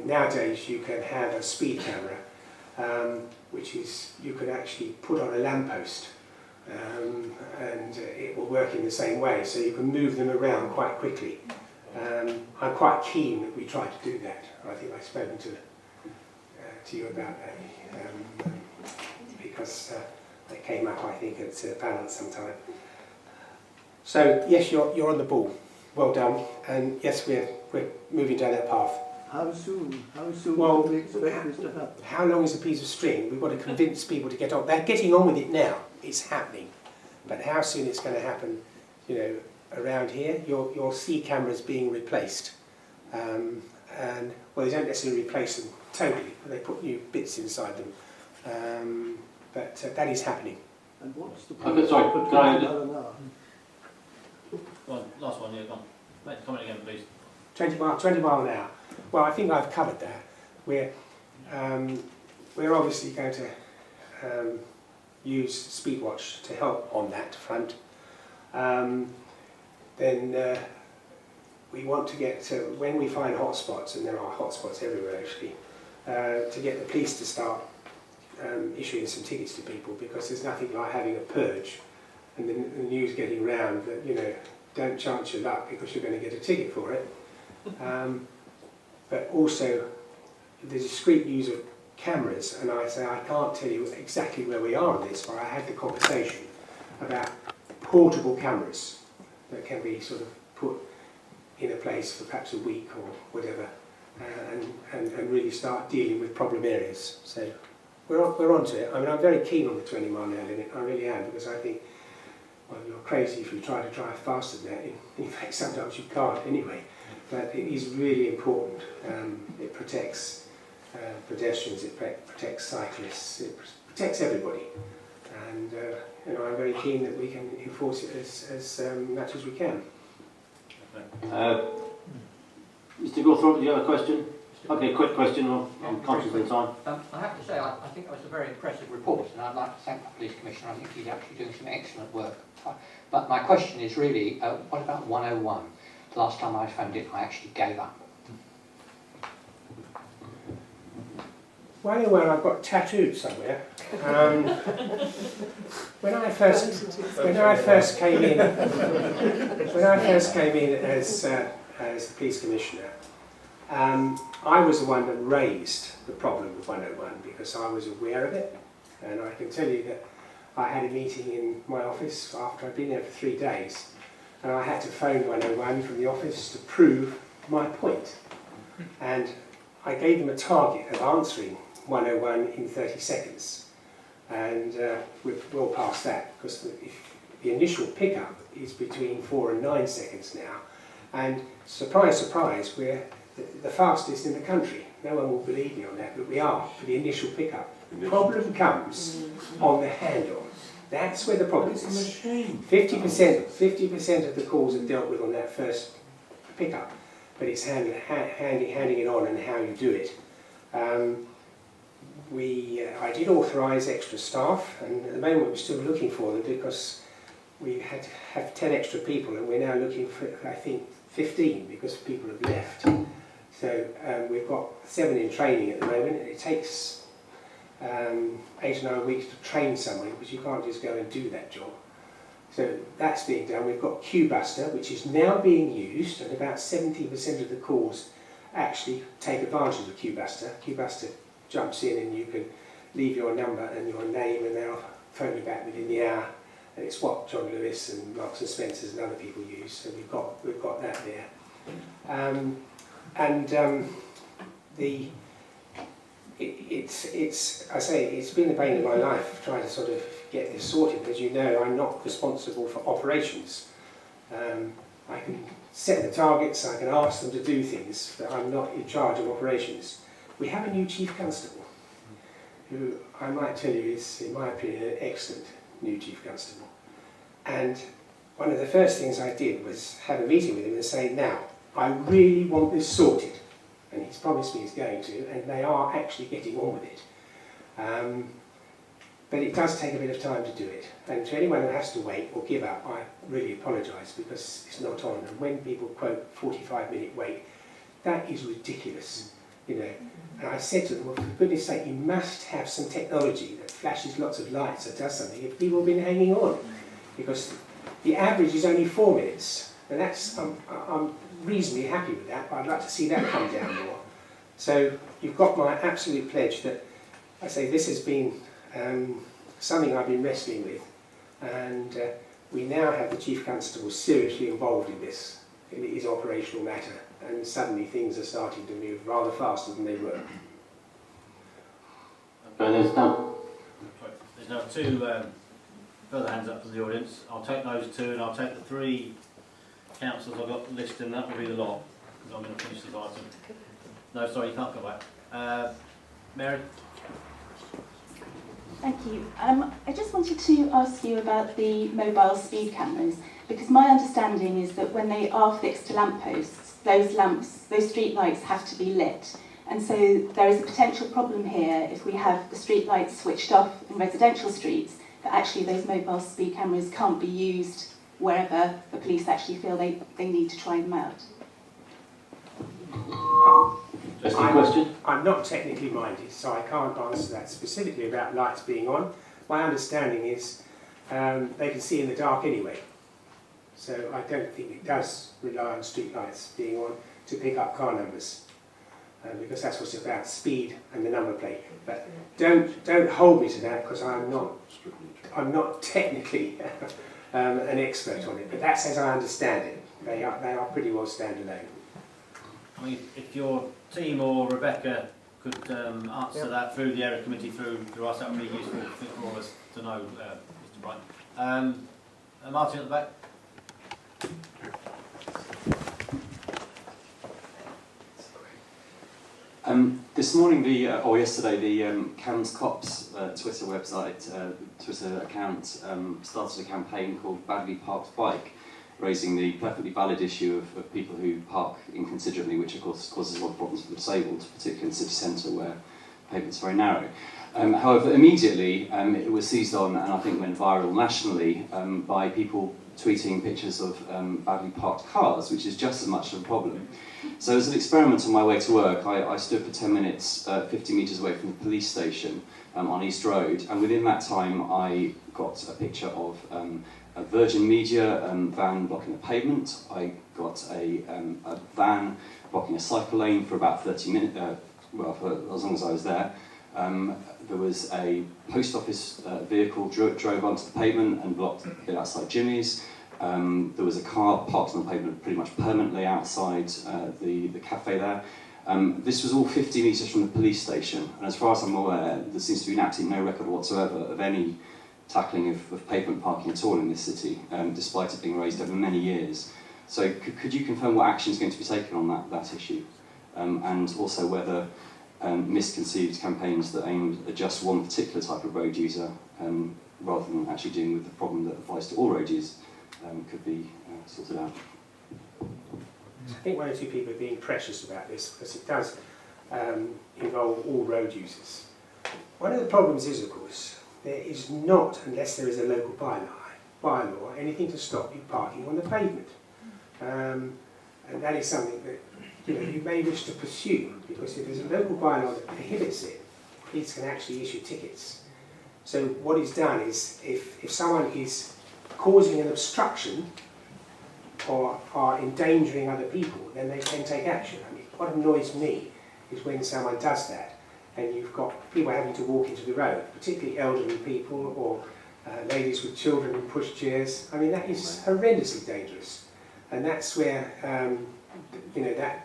nowadays you can have a speed camera, which is you can actually put on a lamppost, and it will work in the same way, so you can move them around quite quickly. I'm quite keen that we try to do that. I think I've spoken to you about that, because it came up, I think, at a panel sometime. So yes, you're on the ball. Well done, and yes, we're moving down that path. How soon? How soon Well, can we expect this to happen? How long is a piece of string? We've got to convince people to get on. They're getting on with it now. It's happening, but how soon it's going to happen? Around here, you'll see cameras being replaced, and well, they don't necessarily replace them totally, but they put new bits inside them. But that is happening. And what's the Okay, sorry, can I... Go on, last one, yeah, go on. Make the comment again, please. 20 mile an hour. Well, I think I've covered that. We're obviously going to use Speedwatch to help on that front. Then we want to get to, when we find hotspots, and there are hotspots everywhere actually, to get the police to start issuing some tickets to people, because there's nothing like having a purge and the news getting round that, don't chance your luck because you're going to get a ticket for it. But also the discreet use of cameras, and I say I can't tell you exactly where we are on this, but I had the conversation about portable cameras that can be sort of put in a place for perhaps a week or whatever, and really start dealing with problem areas. So we're onto it. I mean, I'm very keen on the 20-mile-an-hour limit. I really am, because I think, well, you're crazy if you try to drive faster than that. In fact, sometimes you can't anyway. But it is really important. It protects pedestrians, it protects cyclists, it protects everybody. And I'm very keen that we can enforce it as much as we can. Mr. Gawthorpe, do you have a question? Okay, quick question, I'm conscious of the time. I have to say, I think that was a very impressive report, and I'd like to thank the Police Commissioner. I think he's actually doing some excellent work. But my question is really, what about 101? The last time I phoned it, I actually gave up. Well, I've got tattooed somewhere. When I first came in as the police commissioner, I was the one that raised the problem with 101 because I was aware of it, and I can tell you that I had a meeting in my office after I'd been there for 3 days, and I had to phone 101 from the office to prove my point. And I gave them a target of answering 101 in 30 seconds. And we're well past that, because the initial pickup is between 4 and 9 seconds now. And surprise, surprise, we're the fastest in the country. No one will believe me on that, but we are for the initial pickup. The problem comes on the handle. That's where the problem is. 50% of the calls are dealt with on that first pickup. but it's handing it on and how you do it. I did authorise extra staff, and at the moment we're still looking for them because we had to have 10 extra people, and we're now looking for, I think, 15 because people have left. So we've got 7 in training at the moment, and it takes 8 or 9 weeks to train somebody because you can't just go and do that job. So that's being done. We've got QBuster, which is now being used, and about 70% of the calls actually take advantage of QBuster. QBuster jumps in and you can leave your number and your name, and they'll phone you back within the hour. And it's what John Lewis and Marks and Spencers and other people use. So we've got that there. It's been the bane of my life trying to sort of get this sorted. As you know, I'm not responsible for operations. I can set the targets, I can ask them to do things, but I'm not in charge of operations. We have a new Chief Constable, who I might tell you is, in my opinion, an excellent new Chief Constable. And one of the first things I did was have a meeting with him and say, now, I really want this sorted. And he's promised me he's going to, and they are actually getting on with it. But it does take a bit of time to do it. And to anyone who has to wait or give up, I really apologise because it's not on. And when people quote 45-minute wait, that is ridiculous, you know. And I said to them, well, for goodness sake, you must have some technology that flashes lots of lights or does something if people have been hanging on. Because the average is only 4 minutes. And that's, I'm reasonably happy with that, but I'd like to see that come down more. So you've got my absolute pledge that I say this has been something I've been wrestling with, and we now have the Chief Constable seriously involved in this. It is operational matter, and suddenly things are starting to move rather faster than they were. Okay, there's now 2 further hands up from the audience. I'll take those 2, and I'll take the 3 councillors I've got listed, and that will be the lot, because I'm going to finish this item. No, sorry, you can't go back. Mary? Thank you. I just wanted to ask you about the mobile speed cameras, because my understanding is that when they are fixed to lampposts, those street lights have to be lit. And so there is a potential problem here if we have the street lights switched off in residential streets, that actually those mobile speed cameras can't be used wherever the police actually feel they need to try them out. I'm not technically minded, so I can't answer that specifically about lights being on. My understanding is they can see in the dark anyway. So I don't think it does rely on street lights being on to pick up car numbers. Because that's what's about, speed and the number plate. But don't hold me to that, because I'm not technically an expert on it. But that's as I understand it. They are pretty well standalone. I mean, if your team or Rebecca could answer that through the area committee, through us, that would be useful for all of us to know, Mr. Bright. Martin at the back. This morning, yesterday, the Cans Cops Twitter website, Twitter account started a campaign called Badly Parked Bike, raising the perfectly valid issue of people who park inconsiderately, which of course causes a lot of problems for the disabled, particularly in the city centre where pavements are very narrow. However, immediately it was seized on, and I think went viral nationally, by people tweeting pictures of badly parked cars, which is just as much of a problem. So as an experiment on my way to work, I stood for 10 minutes 50 metres away from the police station on East Road, and within that time I got a picture of a Virgin Media van blocking a pavement. I got a van blocking a cycle lane for about 30 minutes, for as long as I was there. There was a post office vehicle drove onto the pavement and blocked a bit outside Jimmy's. There was a car parked on the pavement pretty much permanently outside the cafe there. This was all 50 metres from the police station, and as far as I'm aware, there seems to be absolutely no record whatsoever of any tackling of pavement parking at all in this city, despite it being raised over many years. So could you confirm what action is going to be taken on that issue? And also whether misconceived campaigns that aim at just one particular type of road user, rather than actually dealing with the problem that applies to all road users, could be sorted out. So I think one or two people are being precious about this because it does involve all road users. One of the problems is, of course, there is not, unless there is a local bylaw, anything to stop you parking on the pavement. And that is something that you may wish to pursue, because if there's a local bylaw that prohibits it, police can actually issue tickets. So what is done is, if someone is causing an obstruction or are endangering other people, then they can take action. I mean, what annoys me is when someone does that, and you've got people having to walk into the road, particularly elderly people or ladies with children in pushchairs. I mean, that is horrendously dangerous, and that's where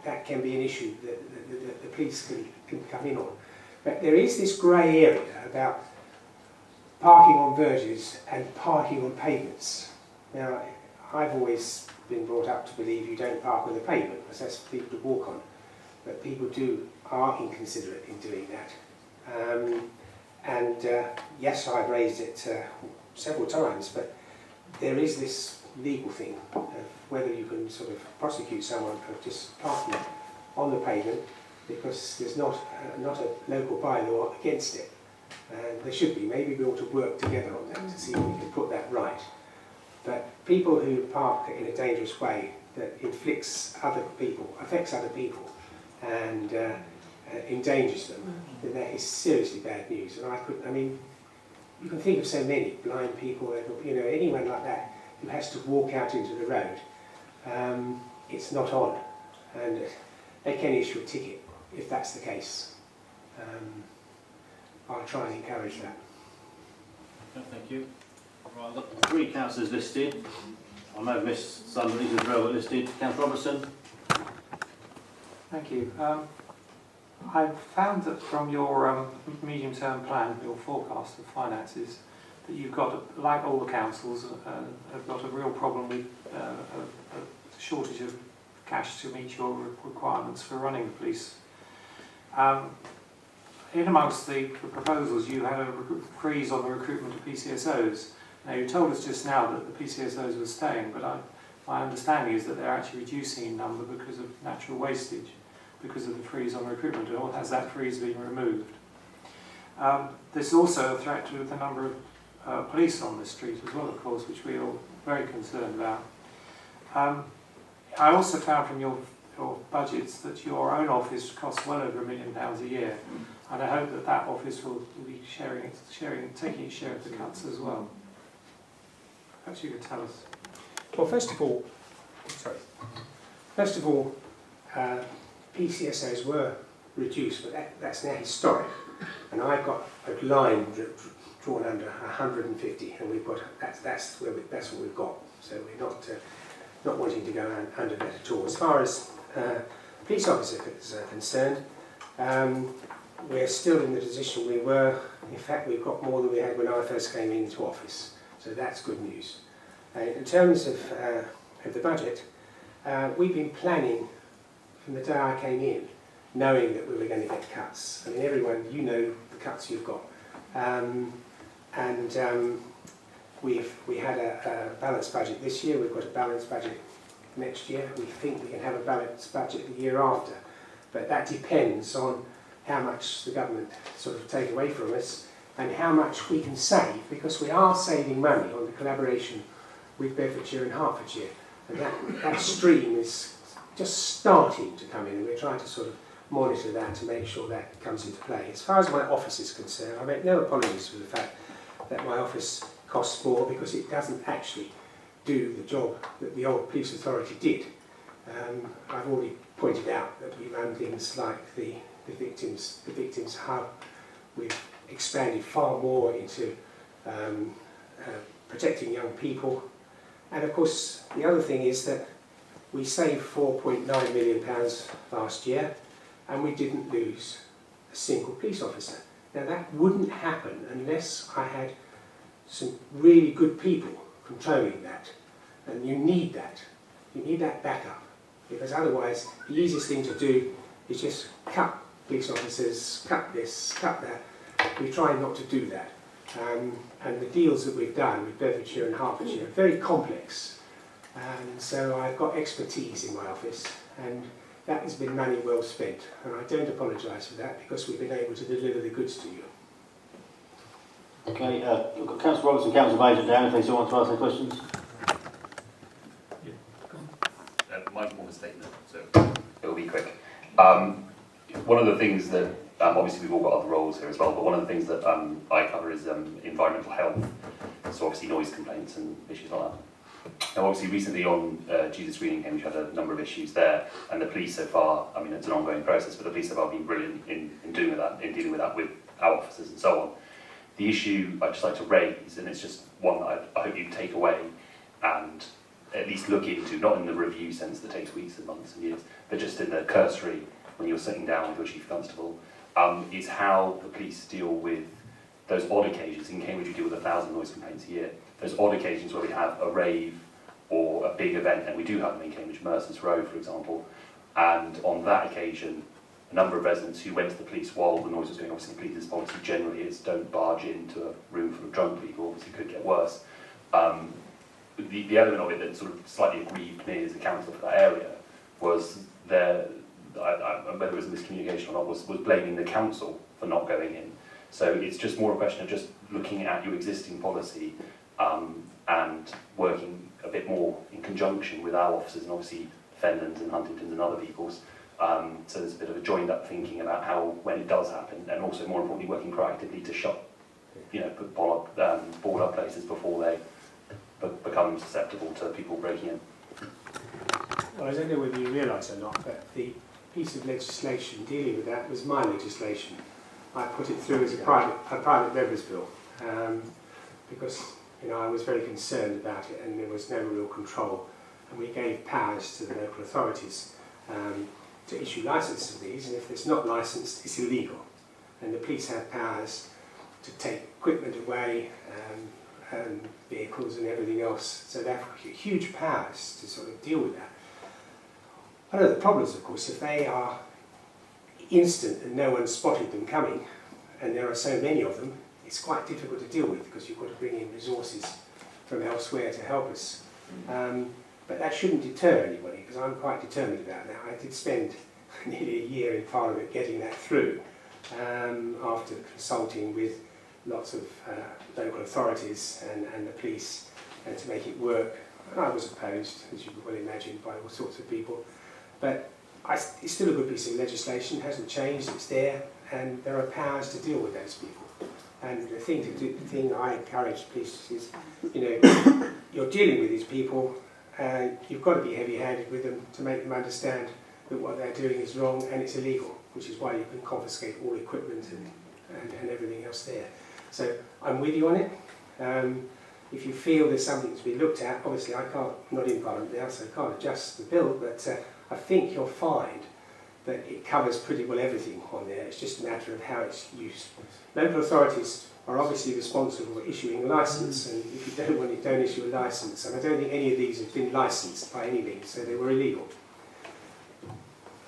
that can be an issue that the police can come in on. But there is this grey area about parking on verges and parking on pavements. Now, I've always been brought up to believe you don't park on the pavement because that's for people to walk on, but people are inconsiderate in doing that. Yes, I've raised it several times, but there is this legal thing of whether you can sort of prosecute someone for just parking on the pavement because there's not a local bylaw against it. And there should be. Maybe we ought to work together on that to see if we can put that right. But people who park in a dangerous way that affects other people, and endangers them, then that is seriously bad news. And you can think of so many blind people, anyone like that who has to walk out into the road. It's not on, and they can issue a ticket if that's the case. I'll try and encourage that. Thank you. Right, I've got 3 councillors listed. I may have missed somebody who's relevant listed. Councillor Robertson. Thank you. I've found that from your medium-term plan, your forecast of finances, that you've got, like all the councils, have got a real problem with a shortage of cash to meet your requirements for running the police. In amongst the proposals, you had a freeze on the recruitment of PCSOs. Now, you told us just now that the PCSOs were staying, but my understanding is that they're actually reducing in number because of natural wastage, because of the freeze on recruitment, or has that freeze been removed? There's also a threat to the number of police on the street as well, of course, which we are very concerned about. I also found from your budgets that your own office costs well over £1 million a year, and I hope that office will be taking its share of the cuts as well. Perhaps you could tell us. Well, first of all, PCSOs were reduced, but that's now historic, and I've got a line drawn under 150, and we've got that's what we've got. So we're not wanting to go under that at all. As far as police officers are concerned, we're still in the position we were. In fact, we've got more than we had when I first came into office, so that's good news. In terms of the budget, we've been planning from the day I came in, knowing that we were going to get cuts. I mean, everyone, you know the cuts you've got. We had a balanced budget this year, we've got a balanced budget next year. We think we can have a balanced budget the year after. But that depends on how much the government sort of take away from us and how much we can save, because we are saving money on the collaboration with Bedfordshire and Hertfordshire. And that stream is just starting to come in, and we're trying to sort of monitor that to make sure that comes into play. As far as my office is concerned, I make no apologies for the fact that my office costs more, because it doesn't actually do the job that the old police authority did. I've already pointed out that we run things like the victims hub. We've expanded far more into protecting young people. And of course, the other thing is that we saved £4.9 million last year, and we didn't lose a single police officer. Now, that wouldn't happen unless I had some really good people controlling that. And you need that. You need that backup, because otherwise the easiest thing to do is just cut police officers, cut this, cut that. We try not to do that. And the deals that we've done with Bedfordshire and Hertfordshire are very complex. And so I've got expertise in my office, And that has been money well spent, and I don't apologise for that because we've been able to deliver the goods to you. Okay, we've got Councillor Robertson, Councillor Major down if they still want to ask any questions. Mine's more of a statement, so it'll be quick. One of the things that, obviously we've all got other roles here as well, but one of the things that I cover is environmental health, so obviously noise complaints and issues like that. Now obviously recently on Jesus Green in Cambridge had a number of issues there, and the police so far, I mean it's an ongoing process, but the police so far have been brilliant in dealing with that with our officers and so on. The issue I'd just like to raise, and it's just one that I hope you take away and at least look into, not in the review sense that takes weeks and months and years, but just in the cursory when you're sitting down with your chief constable, is how the police deal with those odd occasions. In Cambridge we deal with 1,000 noise complaints a year. Those odd occasions where we have a rave or a big event, and we do have them in Cambridge, Mercer's Row for example, and on that occasion a number of residents who went to the police while the noise was going, obviously the police's policy generally is don't barge into a room full of drunk people, obviously it could get worse. The element of it that sort of slightly aggrieved me as a councillor for that area was whether it was a miscommunication or not, was blaming the council for not going in. So it's just more a question of just looking at your existing policy and working a bit more in conjunction with our officers and obviously Fenlands and Huntingtons and other people's. So there's a bit of a joined up thinking about how, when it does happen, and also more importantly working proactively to put board up places before they become susceptible to people breaking in. Well, I don't know whether you realise or not, but the piece of legislation dealing with that was my legislation. I put it through as a private member's bill because I was very concerned about it and there was no real control, and we gave powers to the local authorities to issue licences for these, and if it's not licensed, it's illegal. And the police have powers to take equipment away, and vehicles and everything else, so they have huge powers to sort of deal with that. One of the problems, of course, if they are instant and no one spotted them coming, and there are so many of them, it's quite difficult to deal with because you've got to bring in resources from elsewhere to help us. But that shouldn't deter anybody, because I'm quite determined about that. I did spend nearly a year in Parliament getting that through, after consulting with lots of local authorities and the police, and to make it work. And I was opposed, as you can well imagine, by all sorts of people. But it's still a good piece of legislation, it hasn't changed, it's there, and there are powers to deal with those people. And the thing I encourage police is, you're dealing with these people, you've got to be heavy-handed with them to make them understand that what they're doing is wrong and it's illegal, which is why you can confiscate all equipment and everything else there. So I'm with you on it. If you feel there's something to be looked at, obviously I'm not in Parliament now, so I can't adjust the bill, but I think you'll find that it covers pretty well everything on there. It's just a matter of how it's used. Local authorities are obviously responsible for issuing a licence, and if you don't want it, don't issue a licence. And I don't think any of these have been licensed by any means, so they were illegal.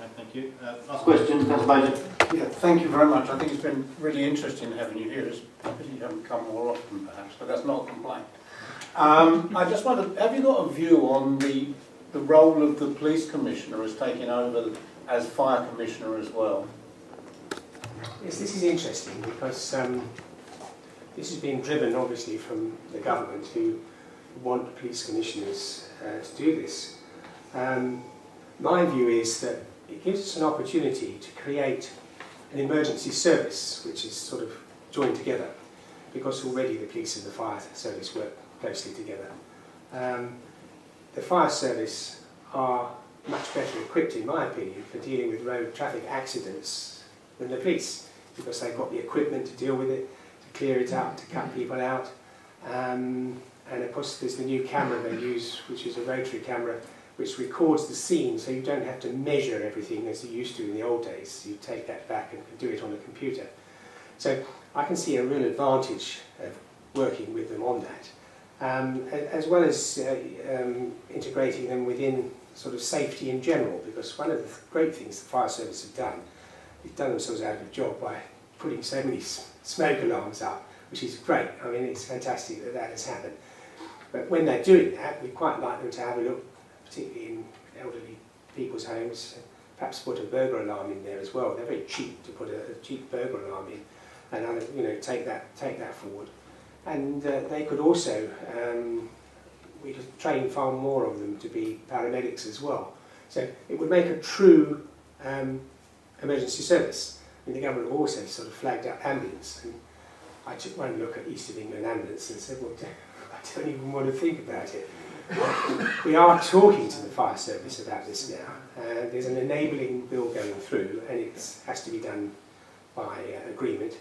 Okay, thank you. Last question, Councillor Major. Yeah, thank you very much. I think it's been really interesting having you here. It's a pity you haven't come more often, perhaps, but that's not a complaint. I just wondered, have you got a view on the role of the police commissioner as taking over as fire commissioner as well? Yes, this is interesting because this has been driven obviously from the government, who want the police commissioners to do this. My view is that it gives us an opportunity to create an emergency service which is sort of joined together, because already the police and the fire service work closely together. The fire service are much better equipped, in my opinion, for dealing with road traffic accidents than the police, because they've got the equipment to deal with it, to clear it up, to cut people out. And of course there's the new camera they use, which is a rotary camera, which records the scene, so you don't have to measure everything as you used to in the old days. You take that back and do it on a computer. So I can see a real advantage of working with them on that, as well as integrating them within sort of safety in general, because one of the great things the fire service have done, they've done themselves out of a job by putting so many smoke alarms up, which is great. I mean, it's fantastic that that has happened. But when they're doing that, we quite like them to have a look, particularly in elderly people's homes, perhaps put a burglar alarm in there as well. They're very cheap to put a cheap burglar alarm in, and take that forward. And they could also, we could train far more of them to be paramedics as well. So it would make a true emergency service. I mean, the government also sort of flagged up ambulance, and I took one look at East of England ambulance and said, well, I don't even want to think about it. We are talking to the fire service about this now. There's an enabling bill going through, and it has to be done by agreement.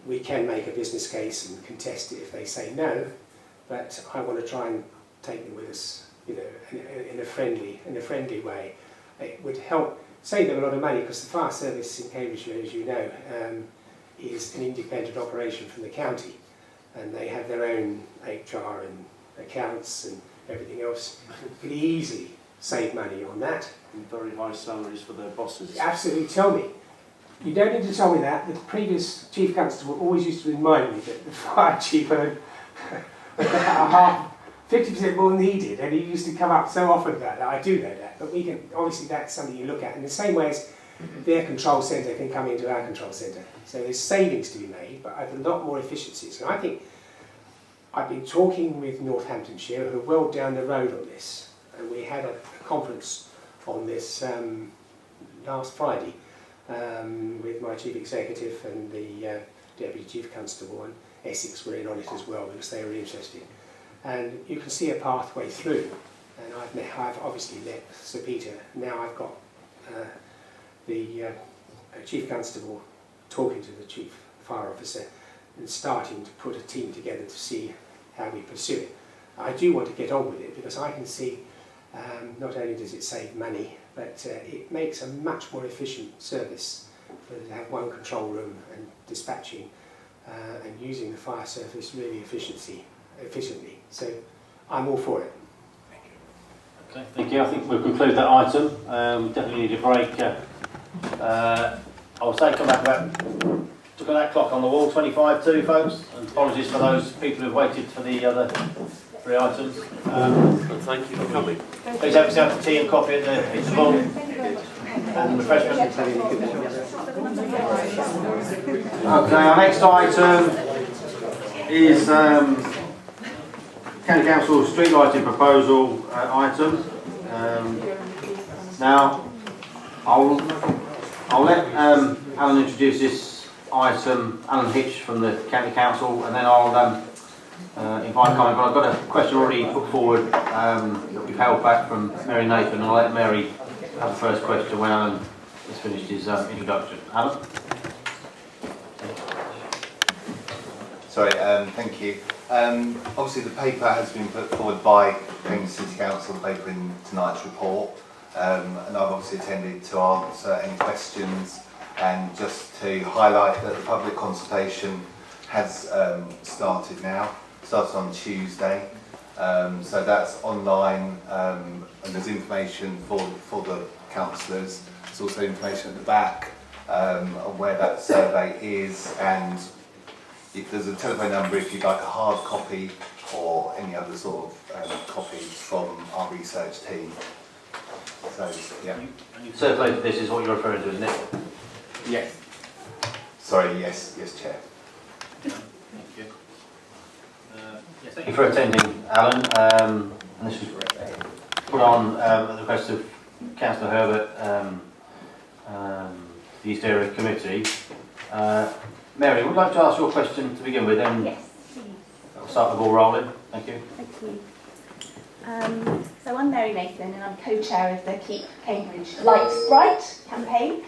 We can make a business case and contest it if they say no, but I want to try and take them with us, in a friendly way. It would help save them a lot of money, because the fire service in Cambridgeshire, as you know, is an independent operation from the county, and they have their own HR and accounts and everything else. Could easily save money on that. And very high salaries for their bosses. Absolutely, tell me. You don't need to tell me that. The previous chief constable always used to remind me that the fire chief earned 50% more than he did, and he used to come up so often about that. I do know that, but we can, obviously that's something you look at. In the same way as their control centre can come into our control centre. So there's savings to be made, but I have a lot more efficiencies. And I think I've been talking with Northamptonshire, who are well down the road on this, and we had a conference on this last Friday with my chief executive and the deputy chief constable, and Essex were in on it as well because they were interested. And you can see a pathway through, and I've obviously met Sir Peter. Now I've got the chief constable talking to the chief fire officer and starting to put a team together to see how we pursue it. I do want to get on with it because I can see not only does it save money, but it makes a much more efficient service to have one control room and dispatching and using the fire service really efficiently. So I'm all for it. Okay, thank you. I think we'll conclude that item. Definitely need a break. I would say come back about, look at that clock on the wall, 25 to, folks. And apologies for those people who've waited for the other 3 items. Thank you for coming. Please have yourself a tea and coffee at the interval. And refreshments. Okay, our next item is County Council street lighting proposal item. Now, I'll let Alan introduce this item, Alan Hitch from the County Council, and then I'll invite comment. But I've got a question already put forward that we've held back from Mary Nathan, and I'll let Mary have the first question when Alan has finished his introduction. Alan? Sorry, thank you. Obviously the paper has been put forward by Cambridge City Council, the paper in tonight's report, and I've obviously attended to answer any questions, and just to highlight that the public consultation has started now, started on Tuesday, so that's online, and there's information for the councillors. There's also information at the back on where that survey is, and if there's a telephone number if you'd like a hard copy or any other sort of copies from our research team. So, yeah. And you've circulated this is what you're referring to, isn't it? Yes. Sorry, yes, Chair. Thank you. Yes, thank you for attending, Alan. And this was put on at the request of Councillor Herbert, the East Area Committee. Mary, would you like to ask your question to begin with? Yes, please. I'll start the ball rolling. Thank you. Thank you. So I'm Mary Nathan, and I'm co-chair of the Keep Cambridge Lights Bright campaign.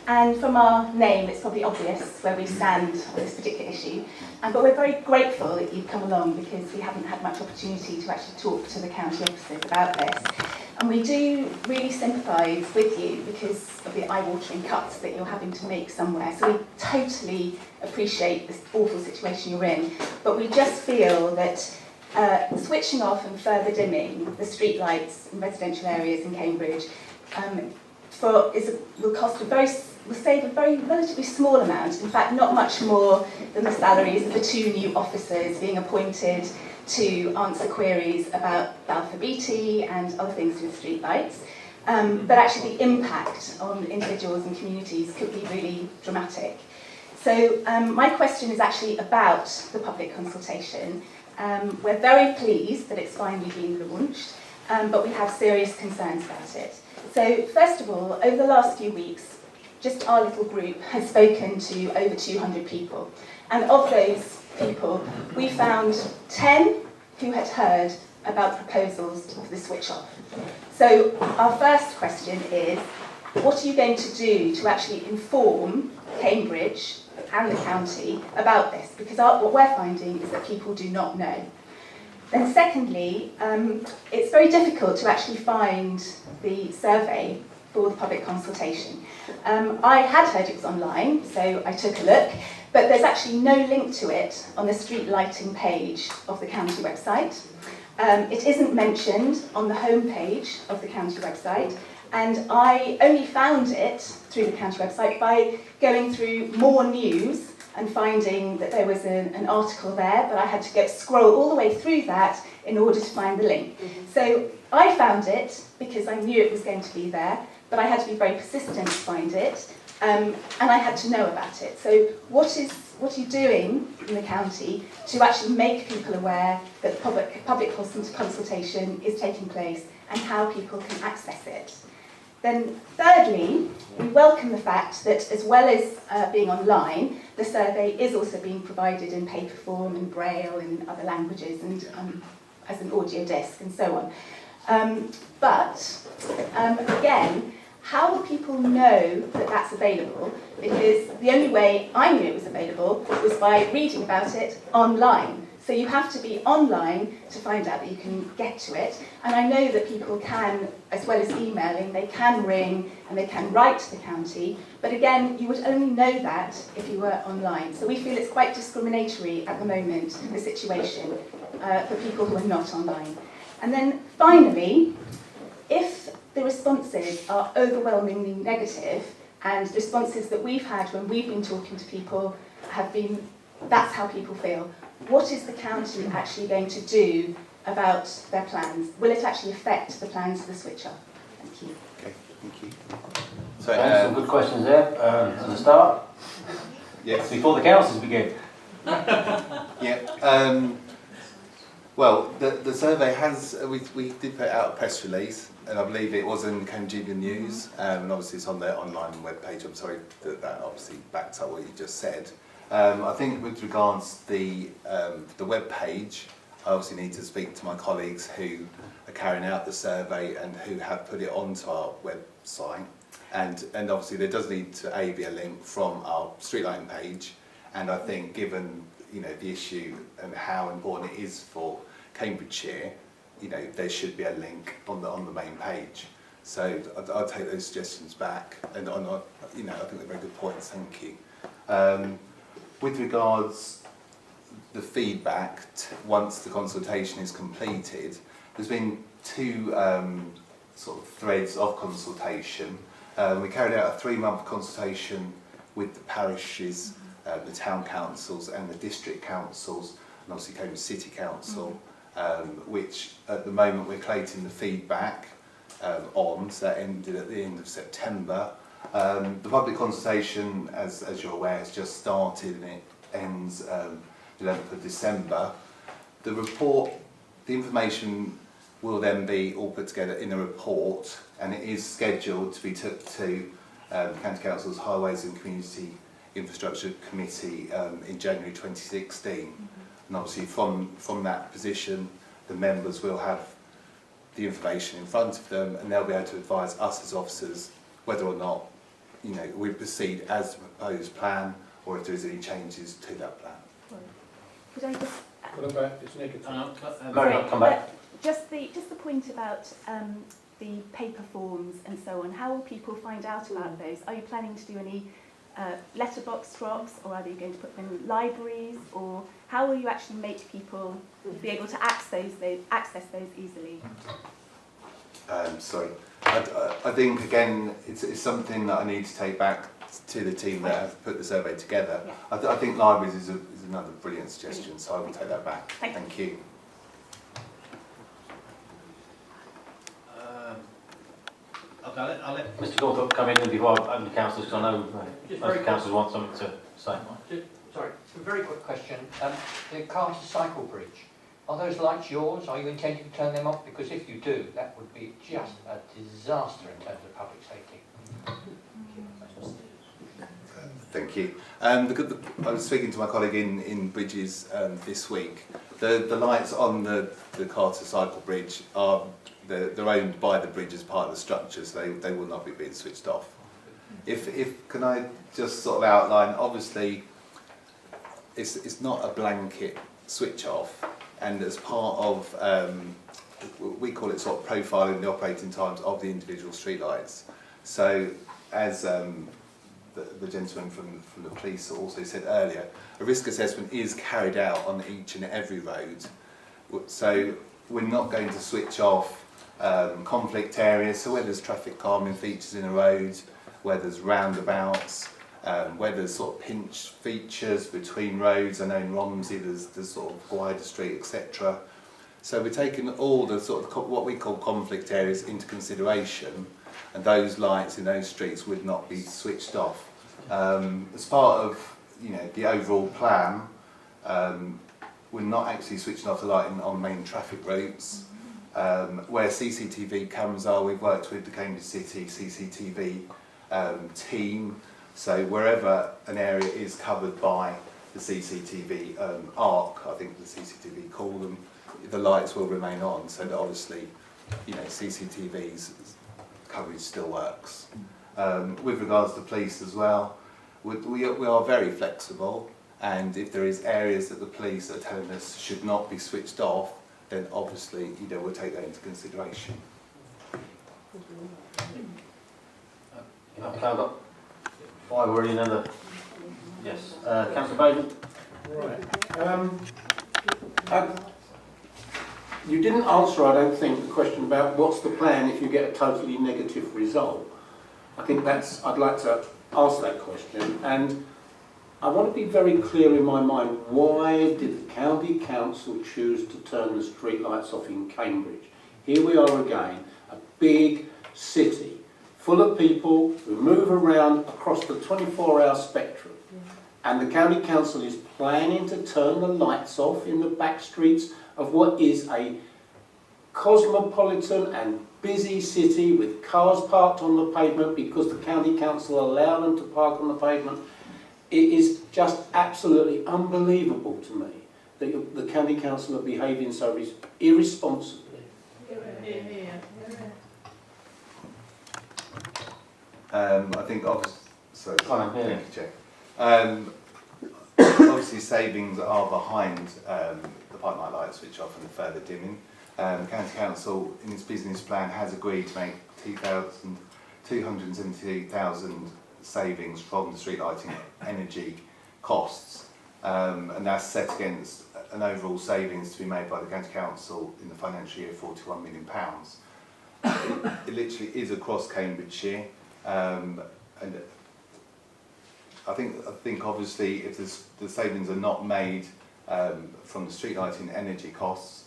And from our name, it's probably obvious where we stand on this particular issue. But we're very grateful that you've come along, because we haven't had much opportunity to actually talk to the county officers about this. And we do really sympathise with you because of the eye-watering cuts that you're having to make somewhere. So we totally appreciate this awful situation you're in. But we just feel that switching off and further dimming the streetlights in residential areas in Cambridge will save a very relatively small amount. In fact, not much more than the salaries of the 2 new officers being appointed to answer queries about Balfour Beatty and other things with streetlights. but actually the impact on individuals and communities could be really dramatic. So my question is actually about the public consultation. We're very pleased that it's finally been launched, but we have serious concerns about it. So first of all, over the last few weeks, just our little group has spoken to over 200 people. And of those people, we found 10 who had heard about proposals for the switch off. So our first question is, what are you going to do to actually inform Cambridge and the county about this? Because what we're finding is that people do not know. Then secondly, it's very difficult to actually find the survey for the public consultation. I had heard it was online, so I took a look, but there's actually no link to it on the street lighting page of the county website. It isn't mentioned on the home page of the county website, and I only found it through the county website by going through more news and finding that there was an article there, but I had to scroll all the way through that in order to find the link. So I found it because I knew it was going to be there, but I had to be very persistent to find it, and I had to know about it. So what are you doing in the county to actually make people aware that the public consultation is taking place and how people can access it? Then thirdly, we welcome the fact that as well as being online, the survey is also being provided in paper form and braille and in other languages and as an audio disc and so on. But again, how will people know that that's available? Because the only way I knew it was available was by reading about it online. So you have to be online to find out that you can get to it. And I know that people can, as well as emailing, they can ring and they can write to the county. But again, you would only know that if you were online. So we feel it's quite discriminatory at the moment, the situation, for people who are not online. And then finally, if the responses are overwhelmingly negative, and the responses that we've had when we've been talking to people have been, that's how people feel. What is the county actually going to do about their plans? Will it actually affect the plans for the switch off? Thank you. Okay, thank you. So, some good questions there as a start. Yes. Before the councils begin. Yeah. Well, the survey has, we did put out a press release, and I believe it was in Cambridge News, and obviously it's on their online webpage. I'm sorry that obviously backs up what you just said. I think with regards to the web page, I obviously need to speak to my colleagues who are carrying out the survey and who have put it onto our website. And obviously there does need to be a link from our street lighting page. And I think given the issue and how important it is for Cambridgeshire, there should be a link on the main page. So I'll take those suggestions back, and I think they're very good points. Thank you. With regards the feedback, once the consultation is completed, there's been two sort of threads of consultation. We carried out a 3-month consultation with the parishes, the town councils and the district councils, and obviously Cambridge City Council, which at the moment we're collating the feedback on, so that ended at the end of September. The public consultation, as you're aware, has just started and it ends the 11th of December. The report, the information will then be all put together in a report, and it is scheduled to be took to County Council's Highways and Community Infrastructure Committee in January 2016. And obviously from that position, the members will have the information in front of them, and they'll be able to advise us as officers whether or not we proceed as the proposed plan, or if there is any changes to that plan. Could I just... Come back. Just the point about the paper forms and so on. How will people find out about those? Are you planning to do any letterbox drops, or are you going to put them in libraries, or how will you actually make people be able to access those easily? Sorry, I think again it's something that I need to take back to the team that have put the survey together. Yeah. I think libraries is another brilliant suggestion, so I will take that back. Thank you. I'll let Mr. Gawthorpe come in before I open the councillors, because I know most councillors want something to say. Sorry, a very quick question. The Carter Cycle Bridge, are those lights yours? Are you intending to turn them off? Because if you do, that would be just a disaster in terms of public safety. Thank you. I was speaking to my colleague in Bridges this week. The lights on the Carter Cycle Bridge they're owned by the bridge as part of the structure, so they will not be being switched off. Can I just sort of outline? Obviously, it's not a blanket switch off, and as part of we call it sort of profiling the operating times of the individual streetlights. So as the gentleman from the police also said earlier, a risk assessment is carried out on each and every road. So we're not going to switch off conflict areas, so where there's traffic calming features in a road, where there's roundabouts, where there's sort of pinch features between roads. I know in Romsey there's sort of wider street, etc. So we're taking all the sort of what we call conflict areas into consideration, and those lights in those streets would not be switched off. As part of the overall plan, we're not actually switching off the lighting on main traffic routes. Where CCTV cameras are, we've worked with the Cambridge City CCTV team. So wherever an area is covered by the CCTV arc, I think the CCTV call them, the lights will remain on. So that obviously, CCTV's coverage still works. With regards to police as well, we are very flexible, and if there is areas that the police are telling us should not be switched off, then obviously we'll take that into consideration. I've got 5 already, another. Yes, Councillor Bowden. Right. You didn't answer, I don't think, the question about what's the plan if you get a totally negative result. I think I'd like to ask that question, and I want to be very clear in my mind, why did the County Council choose to turn the streetlights off in Cambridge? Here we are again, a big city, full of people who move around across the 24-hour spectrum, and the County Council is planning to turn the lights off in the back streets of what is a cosmopolitan and busy city with cars parked on the pavement because the County Council allow them to park on the pavement. It is just absolutely unbelievable to me that the County Council are behaving so irresponsibly. I think thank you, Chair. Obviously savings are behind the pipe night light switch off and the further dimming. County Council in its business plan has agreed to make 272,000 savings from the street lighting energy costs, and that's set against an overall savings to be made by the County Council in the financial year of £41 million. It literally is across Cambridgeshire, and I think obviously if the savings are not made from the street lighting energy costs,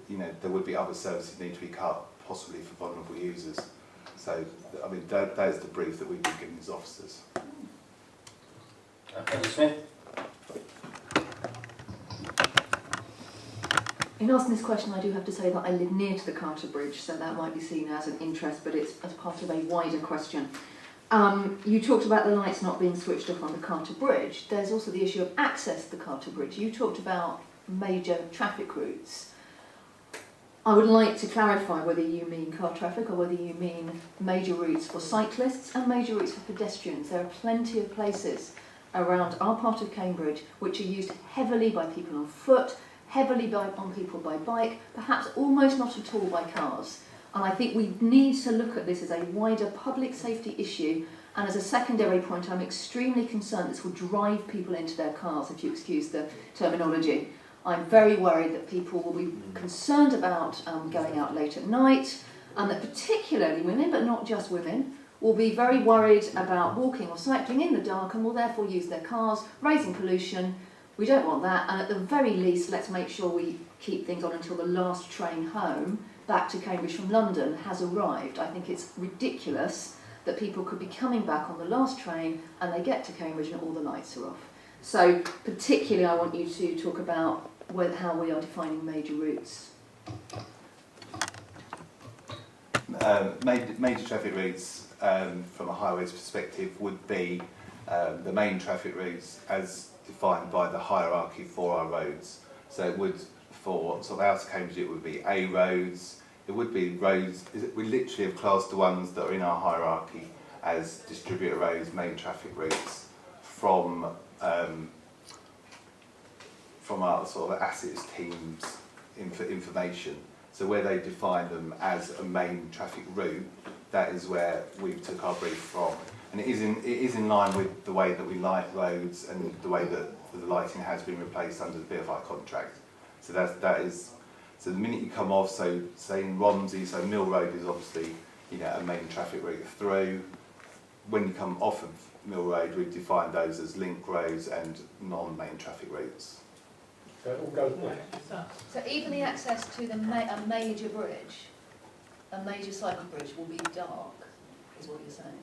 there would be other services that need to be cut, possibly for vulnerable users. So, I mean, that is the brief that we've been giving as officers. Smith. In asking this question, I do have to say that I live near to the Carter Bridge, so that might be seen as an interest, but it's as part of a wider question. You talked about the lights not being switched off on the Carter Bridge. There's also the issue of access to the Carter Bridge. You talked about major traffic routes. I would like to clarify whether you mean car traffic or whether you mean major routes for cyclists and major routes for pedestrians. There are plenty of places around our part of Cambridge which are used heavily by people on foot, heavily on people by bike, perhaps almost not at all by cars. And I think we need to look at this as a wider public safety issue, and as a secondary point, I'm extremely concerned this will drive people into their cars, if you excuse the terminology. I'm very worried that people will be concerned about going out late at night, and that particularly women, but not just women, will be very worried about walking or cycling in the dark and will therefore use their cars, raising pollution. We don't want that, and at the very least, let's make sure we keep things on until the last train home. back to Cambridge from London has arrived. I think it's ridiculous that people could be coming back on the last train and they get to Cambridge and all the lights are off. So particularly I want you to talk about how we are defining major routes. Major traffic routes from a highways perspective would be the main traffic routes as defined by the hierarchy for our roads. So it would, for sort of outer Cambridge, it would be A roads, it would be roads, we literally have classed the ones that are in our hierarchy as distributor roads, main traffic routes from our sort of assets teams information. So where they define them as a main traffic route, that is where we took our brief from. And it is in line with the way that we light roads and the way that the lighting has been replaced under the BFI contract. So that is, so the minute you come off, so say in Romsey, so Mill Road is obviously, you know, a main traffic route through. When you come off of Mill Road, we've defined those as link roads and non-main traffic routes. So it all goes black. So even the access to a major bridge, a major cycle bridge, will be dark, is what you're saying?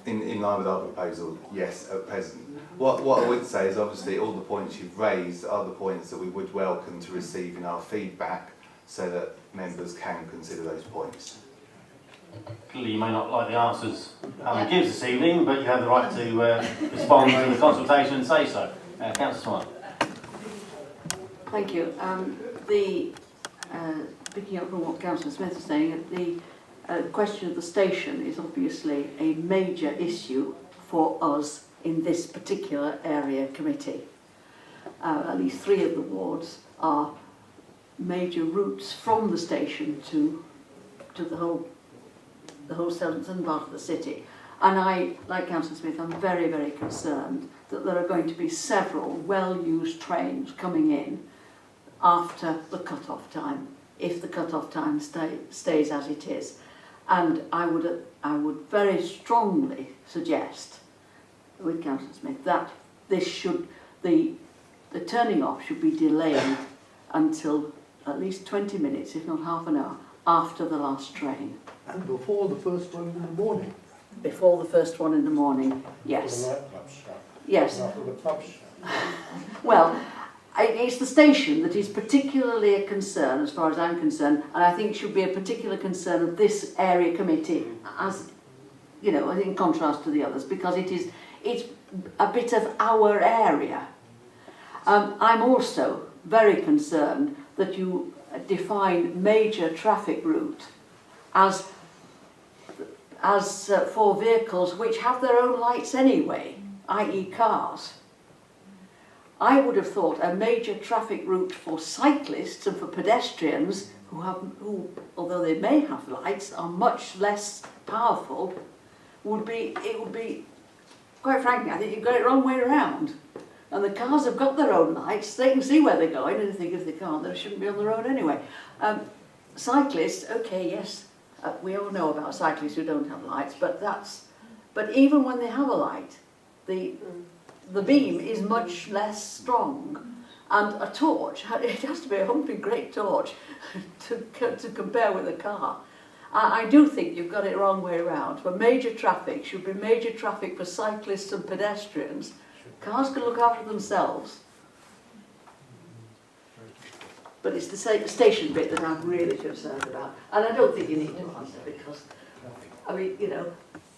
In line with our proposal, yes, at present. What I would say is obviously all the points you've raised are the points that we would welcome to receive in our feedback so that members can consider those points. Clearly you may not like the answers Alan gives this evening, but you have the right to respond to the consultation and say so. Councillor Smart. Thank you. Picking up from what Councillor Smith is saying, the question of the station is obviously a major issue for us in this particular area committee. At least 3 of the wards are major routes from the station to the whole southern part of the city. And I, like Councillor Smith, I'm very, very concerned that there are going to be several well-used trains coming in after the cut-off time, if the cut-off time stays as it is. And I would very strongly suggest, with Councillor Smith, that this should, the turning off should be delayed until at least 20 minutes, if not half an hour, after the last train. And before the first one in the morning. Before the first one in the morning, yes. Yes. Well, it's the station that is particularly a concern as far as I'm concerned, and I think should be a particular concern of this area committee, as you know, in contrast to the others, because it's a bit of our area. I'm also very concerned that you define major traffic route as for vehicles which have their own lights anyway, i.e. cars. I would have thought a major traffic route for cyclists and for pedestrians who, although they may have lights, are much less powerful, would be, quite frankly, I think you've got it the wrong way around. And the cars have got their own lights, they can see where they're going, and I think if they can't, they shouldn't be on the road anyway. Cyclists, okay, yes, we all know about cyclists who don't have lights, but even when they have a light, the beam is much less strong, and a torch, it has to be a humping great torch to compare with a car. I do think you've got it the wrong way around. For major traffic should be major traffic for cyclists and pedestrians. Cars can look after themselves. But it's the station bit that I'm really concerned about. And I don't think you need to answer because, I mean, you know,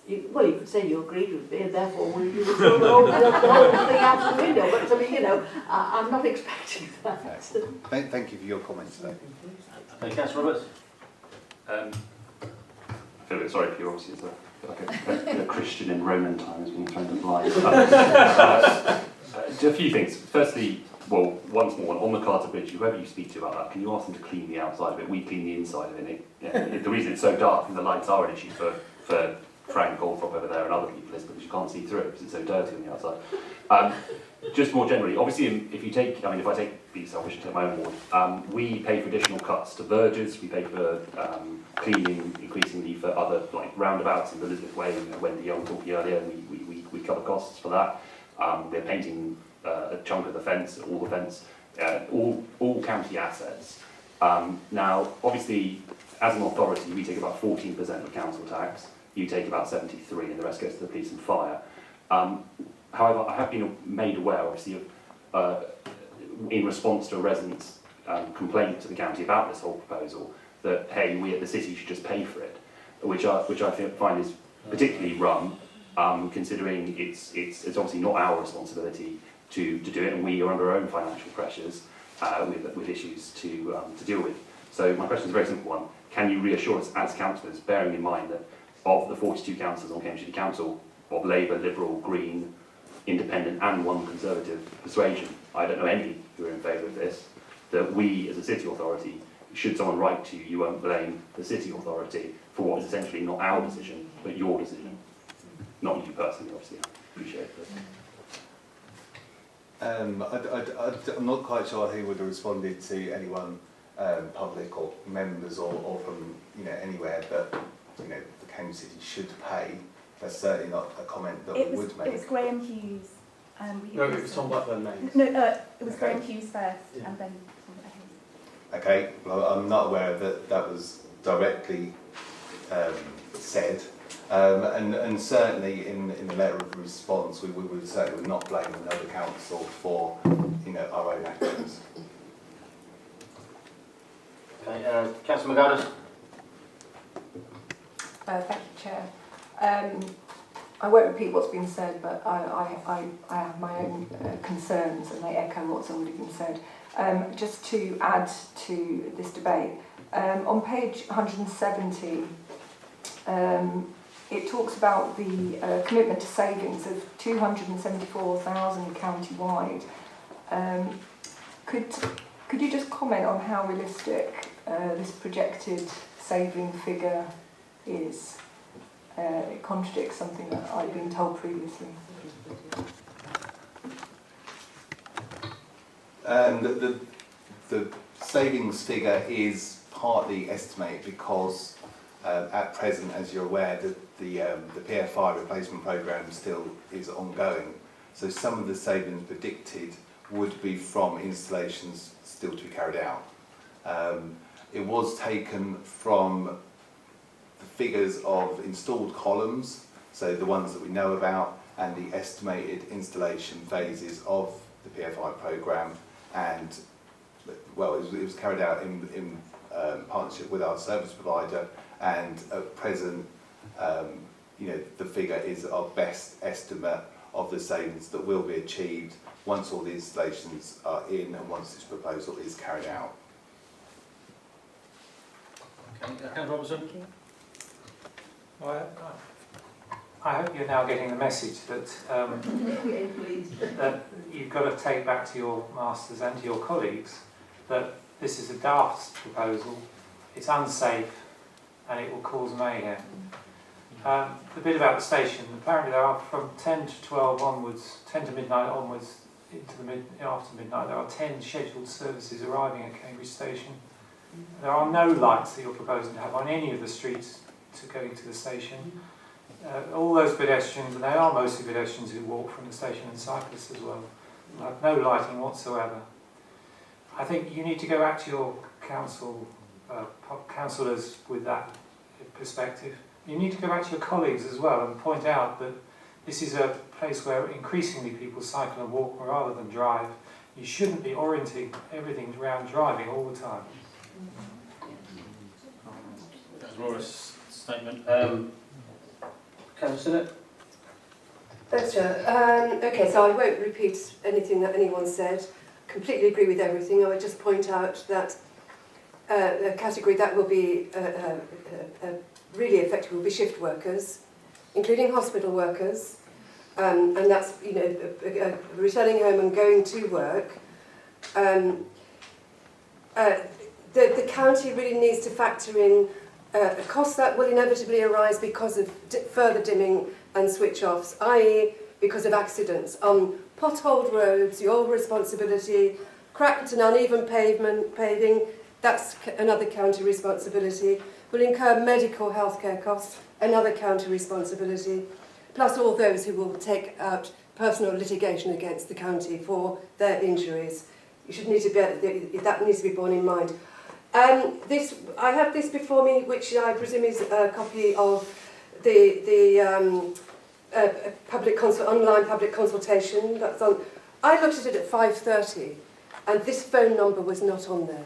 you could say you agreed with me and therefore you would throw the whole thing out the window. But I mean, you know, I'm not expecting that. Thank you for your comments though. Okay, Councillor Roberts. I feel a bit sorry for you, obviously, as a Christian in Roman times being thrown to blind. A few things. Firstly, well, once more, on the Carter Bridge, whoever you speak to about that, can you ask them to clean the outside of it? We clean the inside of it. The reason it's so dark and the lights are an issue for Frank Goldthorpe over there and other people is because you can't see through it because it's so dirty on the outside. Just more generally, obviously, if I take these, I wish to take my own ward, we pay for additional cuts to verges, we pay for cleaning increasingly for other like roundabouts in Elizabeth Way, Wendy Young talked earlier, and we cover costs for that. We're painting a chunk of the fence, all the fence, all county assets Now, obviously, as an authority, we take about 14% of council tax. You take about 73%, and the rest goes to the police and fire. However, I have been made aware, obviously, of in response to a resident's complaint to the county about this whole proposal, that hey, we at the city should just pay for it, which I find is particularly rum, considering it's obviously not our responsibility to do it, and we are under our own financial pressures with issues to deal with. So my question is a very simple one: can you reassure us as councillors, bearing in mind that of the 42 councillors on Cambridge City Council, of Labour, Liberal, Green, Independent and one Conservative persuasion, I don't know any who are in favour of this, that we as a city authority, should someone write to you, you won't blame the city authority for what is essentially not our decision, but your decision. Not you personally, obviously. I appreciate it. I'm not quite sure who would have responded to anyone, public or members or from anywhere, but the Cambridge City should pay. That's certainly not a comment that we would make. It was Graham Hughes. No, it was Tom Blackburn next. No, it was Graham Hughes first, and then Tom Blackburn. Okay, well, I'm not aware that that was directly said, and certainly in the letter of response, we would certainly not blame another council for our own actions. Okay, Councillor McGuinness. Thank you, Chair. I won't repeat what's been said, but I have my own concerns, and they echo what's already been said. Just to add to this debate, on page 170, it talks about the commitment to savings of 274,000 county-wide. Could you just comment on how realistic this projected saving figure is? It contradicts something that I've been told previously. The savings figure is partly estimated because at present, as you're aware, the PFI replacement programme still is ongoing. So some of the savings predicted would be from installations still to be carried out. It was taken from the figures of installed columns, so the ones that we know about, and the estimated installation phases of the PFI programme, and well, it was carried out in partnership with our service provider, and at present, the figure is our best estimate of the savings that will be achieved once all the installations are in and once this proposal is carried out. Okay, Councillor Robertson. I hope you're now getting the message that that you've got to take back to your masters and to your colleagues that this is a daft proposal, it's unsafe, and it will cause mayhem. The bit about the station, apparently there are from 10 to 12 onwards, 10 to midnight onwards, after midnight, there are 10 scheduled services arriving at Cambridge Station. There are no lights that you're proposing to have on any of the streets to go into the station. All those pedestrians, and they are mostly pedestrians who walk from the station, and cyclists as well, have no lighting whatsoever. I think you need to go back to your councillors with that perspective. You need to go back to your colleagues as well and point out that this is a place where increasingly people cycle and walk rather than drive. You shouldn't be orienting everything around driving all the time. That's Rora's statement. Councillor Sinnott. Thanks, Chair. Okay, so I won't repeat anything that anyone said. Completely agree with everything. I would just point out that the category that will be really effective will be shift workers, including hospital workers, and that's returning home and going to work. The county really needs to factor in a cost that will inevitably arise because of further dimming and switch-offs, i.e. because of accidents. On potholed roads, your responsibility, cracked and uneven paving, that's another county responsibility. Will incur medical healthcare costs, another county responsibility, plus all those who will take out personal litigation against the county for their injuries. You should need to that needs to be borne in mind. I have this before me, which I presume is a copy of the online public consultation that's on. I looked at it at 5:30, and this phone number was not on there.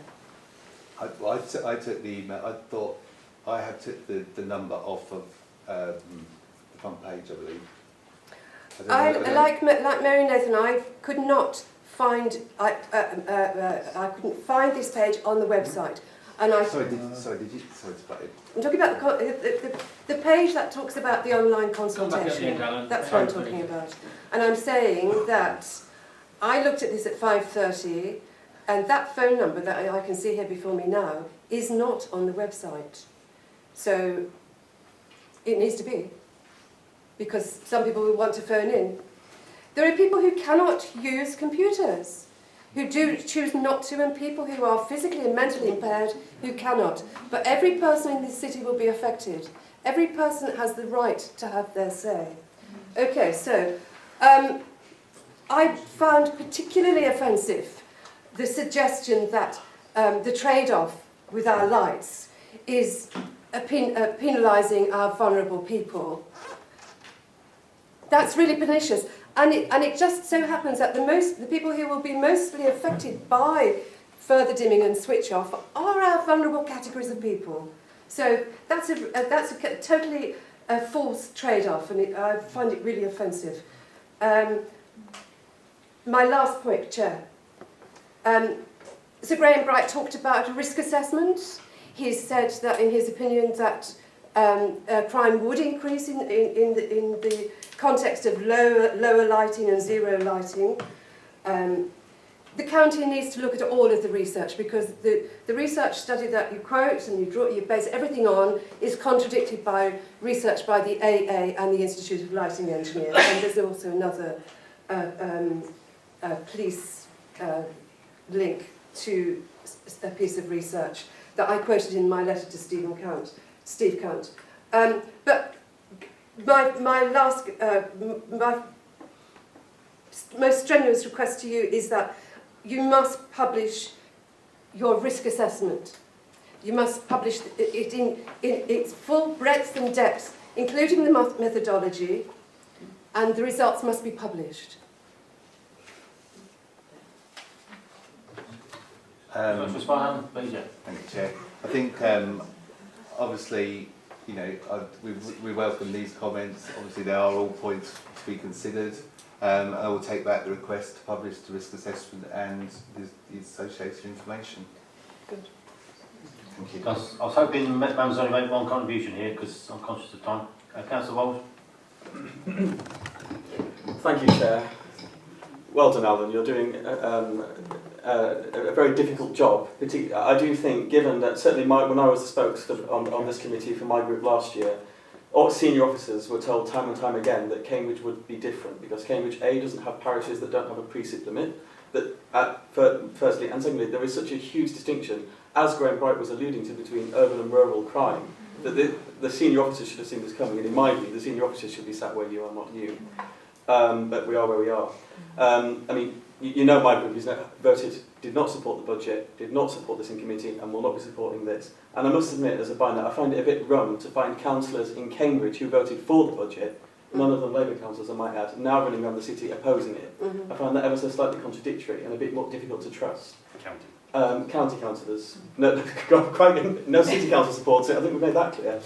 I took the email. I thought I had took the number off of the front page, I believe. Like Mary Nathan, I could not find. I couldn't find this page on the website, and I. Sorry, did you? Sorry to butt in. I'm talking about the page that talks about the online consultation. That's what I'm talking about, and I'm saying that I looked at this at 5:30, and that phone number that I can see here before me now is not on the website, so it needs to be. Because some people will want to phone in. There are people who cannot use computers, who do choose not to, and people who are physically and mentally impaired who cannot. But every person in this city will be affected. Every person has the right to have their say. Okay, so I found particularly offensive the suggestion that the trade-off with our lights is penalising our vulnerable people. That's really pernicious, and it just so happens that the people who will be mostly affected by further dimming and switch off are our vulnerable categories of people. So that's a totally false trade-off, and I find it really offensive. My last point, Chair. Sir Graham Bright talked about a risk assessment. He said that, in his opinion, that crime would increase in the context of lower lighting and zero lighting. The county needs to look at all of the research, because the research study that you quote and you base everything on is contradicted by research by the AA and the Institute of Lighting Engineers. And there's also another police link to a piece of research that I quoted in my letter to Steve Count. But my most strenuous request to you is that you must publish your risk assessment. You must publish it in its full breadth and depth, including the methodology, and the results must be published. Thank you, Chair. I think obviously, you know, we welcome these comments. Obviously, there are all points to be considered. I will take back the request to publish the risk assessment and the associated information. Good. Thank you. I was hoping Mam's only made one contribution here, because I'm conscious of time. Councillor Walsh. Thank you, Chair. Well done, Alan. You're doing a very difficult job. I do think, given that certainly when I was the spokesman on this committee for my group last year, all senior officers were told time and time again that Cambridge would be different, because Cambridge, A, doesn't have parishes that don't have a precip limit, firstly, and secondly, there is such a huge distinction, as Graham Bright was alluding to, between urban and rural crime, that the senior officers should have seen this coming, and in my view, the senior officers should be sat where you are, not you. But we are where we are. I mean, you know my group did not support the budget, did not support this in committee, and will not be supporting this. And I must admit, as a binder, I find it a bit rum to find councillors in Cambridge who voted for the budget, none of them Labour councillors I might add, now running around the city opposing it. I find that ever so slightly contradictory and a bit more difficult to trust. County councillors. No city council supports it, I think we've made that clear.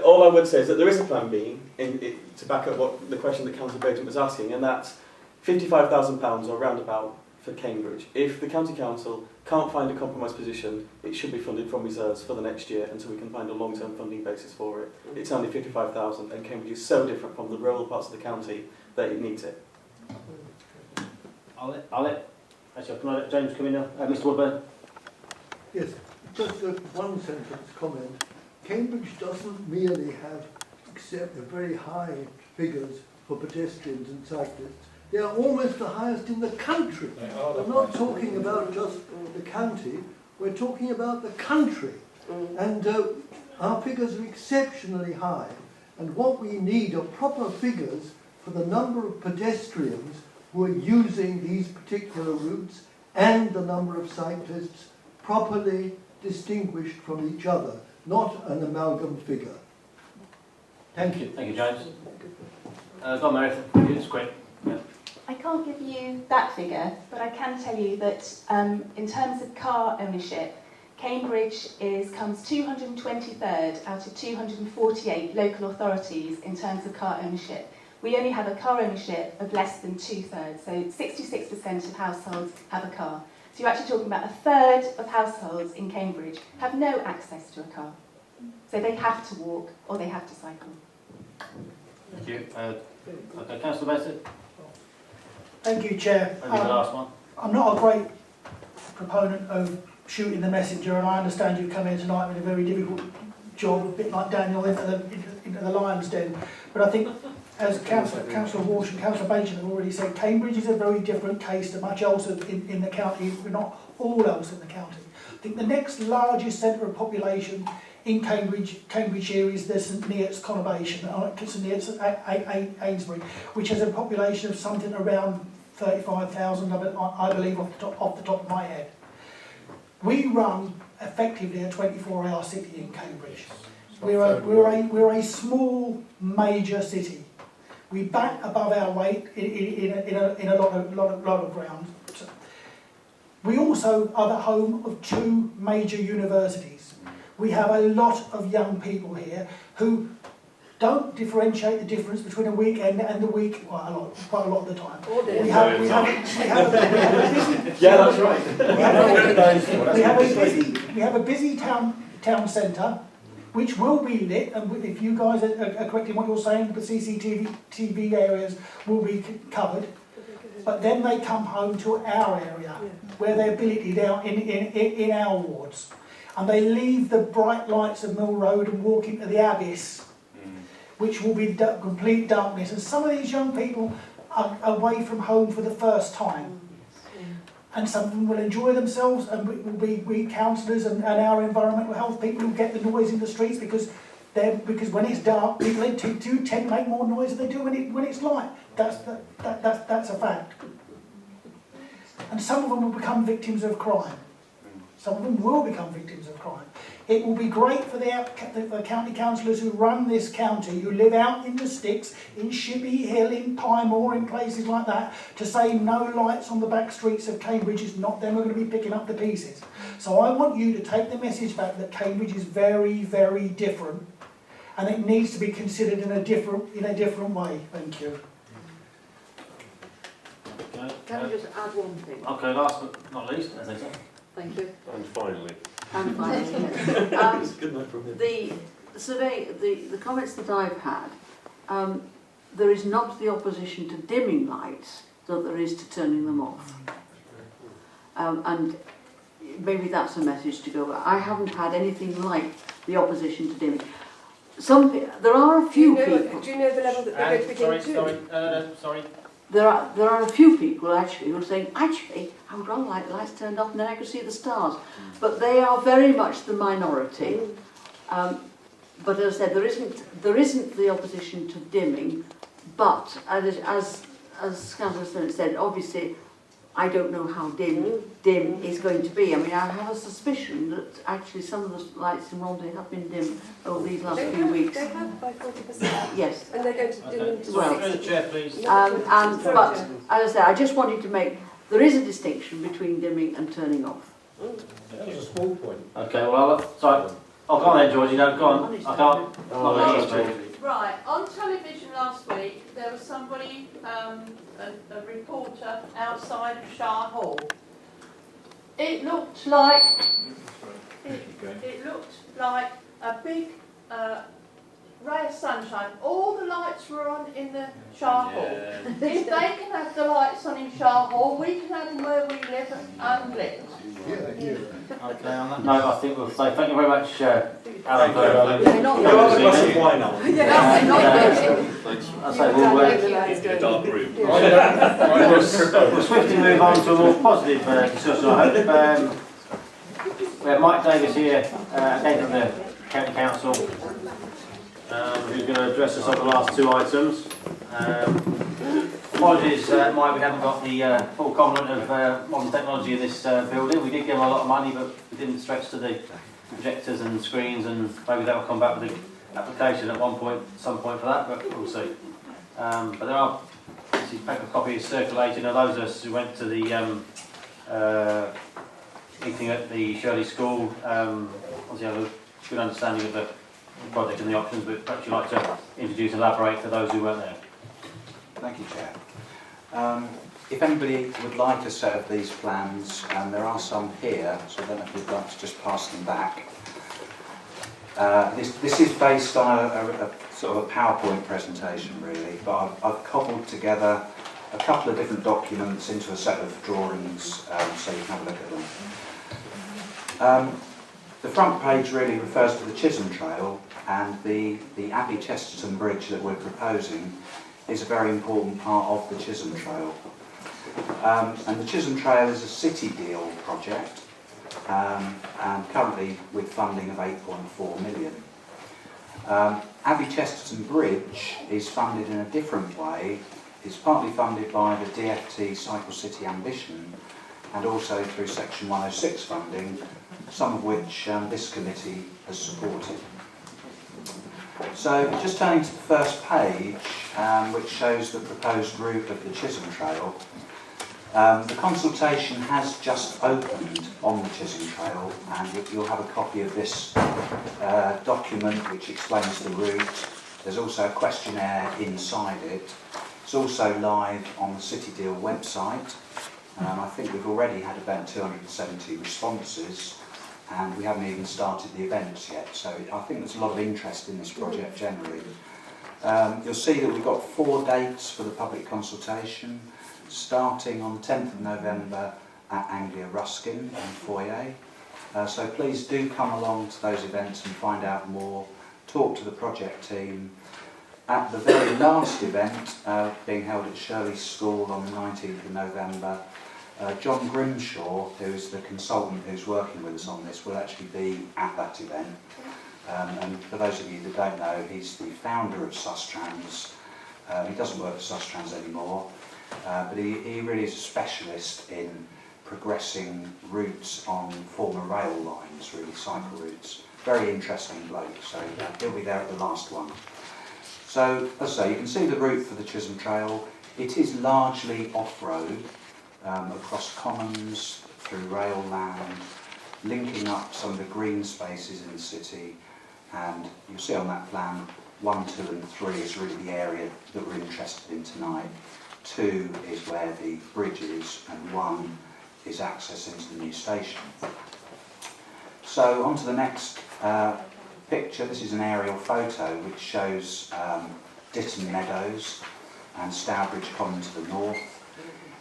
All I would say is that there is a plan B to back up what the question that Councillor Baton was asking, and that's £55,000 or roundabout for Cambridge. If the County Council can't find a compromise position, it should be funded from reserves for the next year until we can find a long-term funding basis for it. It's only £55,000, and Cambridge is so different from the rural parts of the county that it needs it. Can I let James come in now? Mr Woodburn? Yes, just a one sentence comment. Cambridge doesn't merely have, except the very high figures for pedestrians and cyclists. They are almost the highest in the country. I'm not talking about just the county, we're talking about the country. And our figures are exceptionally high. And what we need are proper figures for the number of pedestrians who are using these particular routes and the number of cyclists properly distinguished from each other, not an amalgam figure. Thank you. Thank you, James. Go on, Meredith. It's quick. Yeah. I can't give you that figure, but I can tell you that in terms of car ownership, Cambridge comes 223rd out of 248 local authorities in terms of car ownership. We only have a car ownership of less than 2/3, so 66% of households have a car. So you're actually talking about 1/3 of households in Cambridge have no access to a car. So they have to walk or they have to cycle. Thank you. Okay, Councillor Bassett. Thank you, Chair. Maybe the last one. I'm not a great proponent of shooting the messenger, and I understand you've come here tonight with a very difficult job, a bit like Daniel into the lion's den. But I think, as Councillor Walsh and Councillor Bajan have already said, Cambridge is a very different case to much else in the county, but not all else in the county. I think the next largest centre of population in Cambridgeshire is the St Neots conurbation, St Neots Ainsbury, which has a population of something around 35,000, I believe, off the top of my head. We run effectively a 24-hour city in Cambridge. We're a small major city. We bat above our weight in a lot of ground. We also are the home of 2 major universities. We have a lot of young people here who don't differentiate the difference between a weekend and the week quite a lot of the time. We have a busy town centre, which will be lit, and if you guys are correct in what you're saying, the CCTV areas will be covered. But then they come home to our area, where they're billeted out in our wards. And they leave the bright lights of Mill Road and walk into the Abyss, which will be complete darkness. And some of these young people are away from home for the first time. And some of them will enjoy themselves, and we counsellors and our environmental health people who get the noise in the streets because when it's dark, people do tend to make more noise than they do when it's light. That's a fact. And some of them will become victims of crime. Some of them will become victims of crime. It will be great for the county councillors who run this county, who live out in the sticks, in Shippey Hill, in Pymore, in places like that, to say no lights on the back streets of Cambridge is not them who are going to be picking up the pieces. So I want you to take the message back that Cambridge is very, very different, and it needs to be considered in a different way. Thank you. Okay. Can I just add one thing? Okay, last but not least, as they say. Thank you. And finally. And finally, It's good enough from him. the survey, the comments that I've had, there is not the opposition to dimming lights that there is to turning them off. And maybe that's a message to go back. I haven't had anything like the opposition to dimming. There are a few people. Do you know the level that they're going to begin to? Sorry. There are a few people actually who are saying, actually, I would rather like the lights turned off and then I could see the stars. But they are very much the minority. But as I said, there isn't the opposition to dimming. But as Councillor said, obviously, I don't know how dim is going to be. I mean, I have a suspicion that actually some of the lights in Romsey have been dim over these last few weeks. They have by 40%. Yes. And they're going to dim into Well, Through the chair, please. but as I say, I just wanted to make there is a distinction between dimming and turning off. That was a small point. Okay, well, sorry. Oh, go on then, Georgie. No, go on. I can't. Not let you speak. Right, on television last week there was somebody, a reporter outside of Shire Hall. It looked like a big ray of sunshine. All the lights were on in the Shire Hall. If they can have the lights on in Shire Hall, we can have them where we live unlit. Okay, on that note, I think we'll say thank you very much, Alan. In a dark room. We'll swiftly move on to a more positive discussion, I hope. We have Mike Davis here, head of the County Council, who's going to address us on the last 2 items. Apologies, Mike, we haven't got the full complement of modern technology in this building. We did give them a lot of money, but we didn't stretch to the projectors and screens, and maybe they'll come back with an application at some point for that, but we'll see. But there are these paper copies circulating, and those of us who went to the meeting at the Shirley School obviously have a good understanding of the project and the options, but perhaps you'd like to introduce and elaborate for those who weren't there. Thank you, Chair. If anybody would like a set of these plans, there are some here, so I don't know if you'd like to just pass them back. This is based on a sort of a PowerPoint presentation, really, but I've cobbled together a couple of different documents into a set of drawings, so you can have a look at them. The front page really refers to the Chisholm Trail, and the Abbey-Chesterton Bridge that we're proposing is a very important part of the Chisholm Trail. And the Chisholm Trail is a city deal project, and currently with funding of 8.4 million. Abbey-Chesterton Bridge is funded in a different way. It's partly funded by the DFT Cycle City Ambition, and also through Section 106 funding, some of which this committee has supported. So, just turning to the first page, which shows the proposed route of the Chisholm Trail. The consultation has just opened on the Chisholm Trail, and you'll have a copy of this document which explains the route. There's also a questionnaire inside it. It's also live on the City Deal website. I think we've already had about 270 responses, and we haven't even started the events yet, so I think there's a lot of interest in this project generally. You'll see that we've got 4 dates for the public consultation, starting on the 10th of November at Anglia Ruskin in Foyer. So please do come along to those events and find out more, talk to the project team. At the very last event, being held at Shirley School on the 19th of November, John Grimshaw, who is the consultant who's working with us on this, will actually be at that event. And for those of you that don't know, he's the founder of Sustrans. He doesn't work for Sustrans anymore, but he really is a specialist in progressing routes on former rail lines, really cycle routes. Very interesting bloke, so he'll be there at the last one. So, as I say, you can see the route for the Chisholm Trail. It is largely off-road, across commons, through rail land, linking up some of the green spaces in the city, and you'll see on that plan 1, 2 and 3 is really the area that we're interested in tonight. 2 is where the bridge is, and 1 is access into the new station. So on to the next picture. This is an aerial photo which shows Ditton Meadows and Stourbridge Common to the north.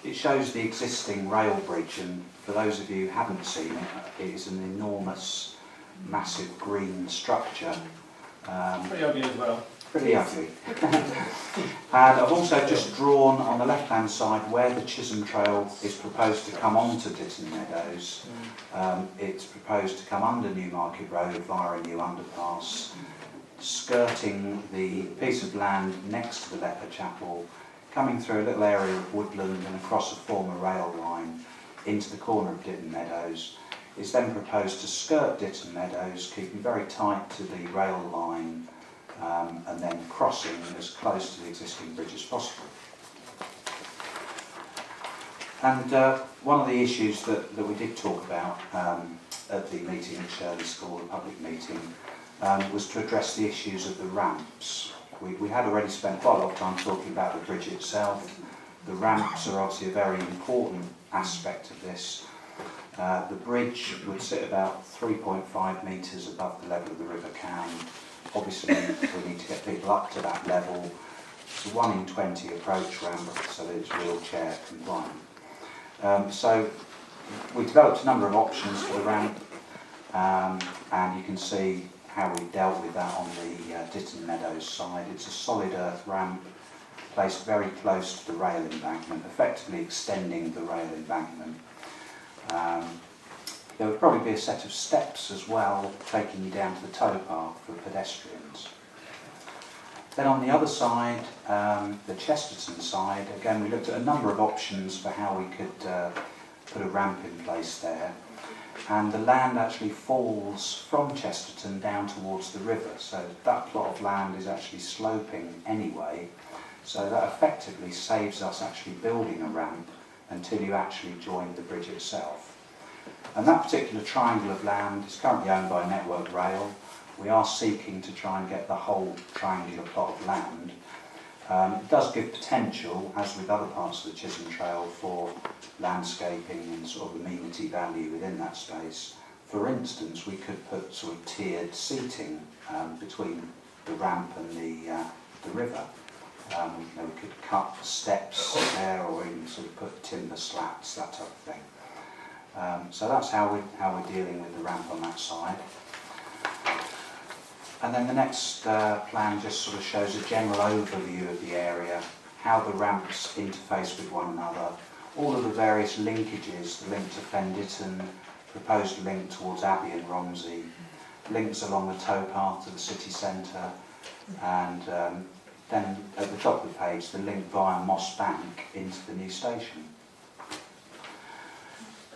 It shows the existing rail bridge, and for those of you who haven't seen it, it is an enormous, massive green structure. Pretty ugly as well. Pretty ugly. And I've also just drawn on the left-hand side where the Chisholm Trail is proposed to come onto Ditton Meadows. It's proposed to come under Newmarket Road via a new underpass, skirting the piece of land next to the Leper Chapel, coming through a little area of woodland and across a former rail line into the corner of Ditton Meadows. It's then proposed to skirt Ditton Meadows, keeping very tight to the rail line, and then crossing as close to the existing bridge as possible. And one of the issues that we did talk about at the meeting at Shirley School, the public meeting, was to address the issues of the ramps. We had already spent quite a lot of time talking about the bridge itself. The ramps are obviously a very important aspect of this. The bridge would sit about 3.5 metres above the level of the River Cam. Obviously, we need to get people up to that level. It's a 1 in 20 approach ramp, so that it's wheelchair compliant. So we developed a number of options for the ramp, and you can see how we dealt with that on the Ditton Meadows side. It's a solid earth ramp placed very close to the rail embankment, effectively extending the rail embankment. There would probably be a set of steps as well, taking you down to the towpath for pedestrians. Then on the other side, the Chesterton side, again we looked at a number of options for how we could put a ramp in place there. and the land actually falls from Chesterton down towards the river, so that plot of land is actually sloping anyway, so that effectively saves us actually building a ramp until you actually join the bridge itself. And that particular triangle of land is currently owned by Network Rail. We are seeking to try and get the whole triangular plot of land. It does give potential, as with other parts of the Chisholm Trail, for landscaping and sort of amenity value within that space. For instance, we could put sort of tiered seating between the ramp and the river. We could cut steps there, or even sort of put timber slats, that type of thing. So that's how we're dealing with the ramp on that side. And then the next plan just sort of shows a general overview of the area, how the ramps interface with one another, all of the various linkages, the link to Fenditton, proposed link towards Abbey and Romsey, links along the towpath to the city centre, and then at the top of the page, the link via Moss Bank into the new station.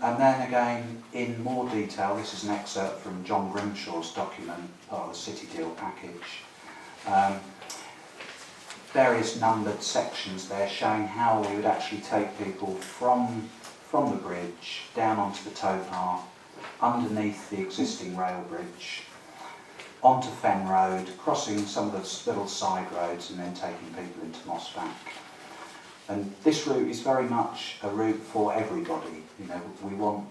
And then again, in more detail, this is an excerpt from John Grimshaw's document, part of the City Deal package. Various numbered sections there showing how we would actually take people from the bridge down onto the towpath, underneath the existing rail bridge, onto Fen Road, crossing some of the little side roads and then taking people into Moss Bank. And this route is very much a route for everybody. You know, we want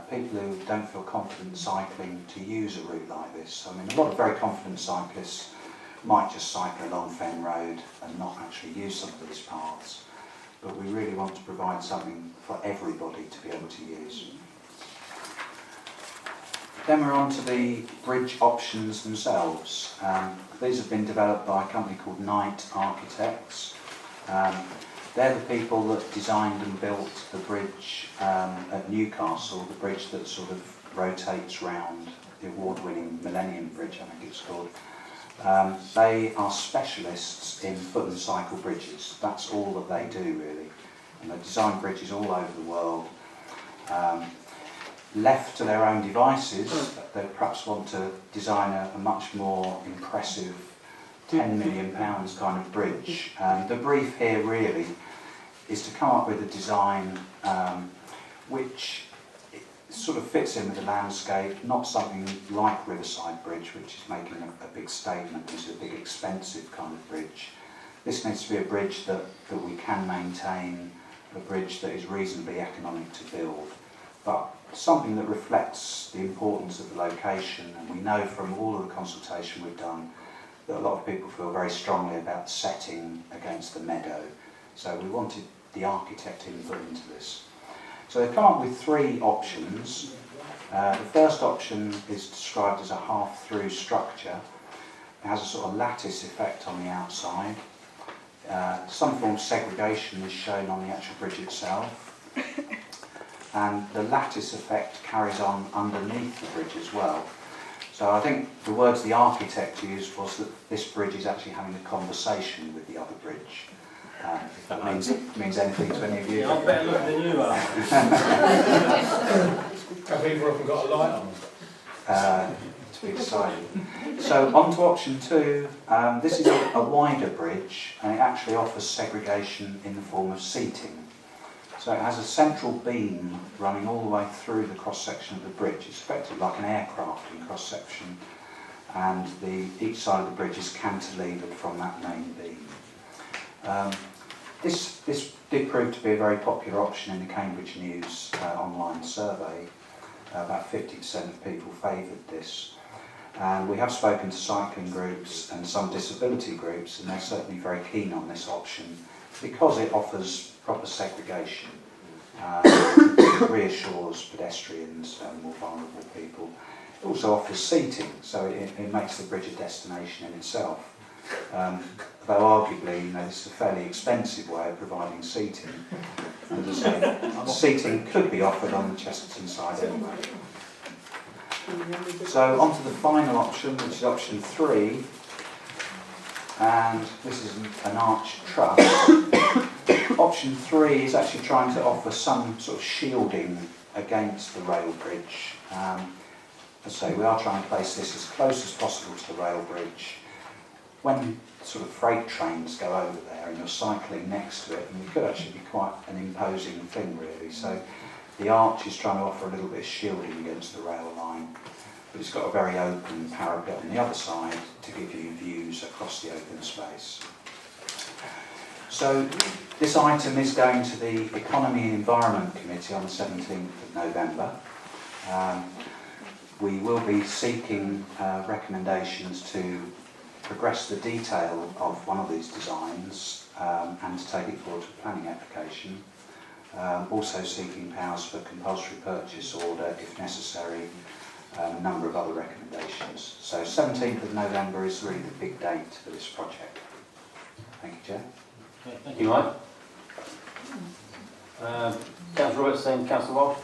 people who don't feel confident cycling to use a route like this. I mean, a lot of very confident cyclists might just cycle along Fen Road and not actually use some of these paths. But we really want to provide something for everybody to be able to use. Then we're on to the bridge options themselves. These have been developed by a company called Knight Architects. They're the people that designed and built the bridge at Newcastle, the bridge that sort of rotates round, the award-winning Millennium Bridge, I think it's called. They are specialists in foot and cycle bridges. That's all that they do, really. And they design bridges all over the world. Left to their own devices, they perhaps want to design a much more impressive £10 million kind of bridge. The brief here really is to come up with a design which sort of fits in with the landscape, not something like Riverside Bridge, which is making a big statement. It's a big expensive kind of bridge. This needs to be a bridge that we can maintain, a bridge that is reasonably economic to build, but something that reflects the importance of the location. And we know from all of the consultation we've done that a lot of people feel very strongly about the setting against the meadow. So we wanted the architect input into this. So they've come up with three options. The first option is described as a half-through structure. It has a sort of lattice effect on the outside. Some form of segregation is shown on the actual bridge itself. And the lattice effect carries on underneath the bridge as well. So I think the words the architect used was that this bridge is actually having a conversation with the other bridge. If that means anything to any of you. I'm better looking than you are. Have people often got a light on? To be decided. So on to option two. This is a wider bridge, and it actually offers segregation in the form of seating. So it has a central beam running all the way through the cross-section of the bridge. It's effectively like an aircraft in cross-section, and each side of the bridge is cantilevered from that main beam. This did prove to be a very popular option in the Cambridge News online survey. About 50% of people favoured this. And we have spoken to cycling groups and some disability groups, and they're certainly very keen on this option because it offers proper segregation. It reassures pedestrians and more vulnerable people. It also offers seating, so it makes the bridge a destination in itself. Though arguably, this is a fairly expensive way of providing seating. As I say, seating could be offered on the Chesterton side anyway. So on to the final option, which is option 3, and this is an arch truss. Option 3 is actually trying to offer some sort of shielding against the rail bridge. As I say, we are trying to place this as close as possible to the rail bridge. When sort of freight trains go over there and you're cycling next to it, and it could actually be quite an imposing thing really. So the arch is trying to offer a little bit of shielding against the rail line, but it's got a very open parapet on the other side to give you views across the open space. So this item is going to the Economy and Environment Committee on the 17th of November. We will be seeking recommendations to progress the detail of one of these designs and to take it forward to a planning application. Also seeking powers for compulsory purchase order if necessary, a number of other recommendations. So 17th of November is really the big date for this project. Thank you, Chair. Okay, thank you, Mike. Councillor Roberts, then Councillor Walsh.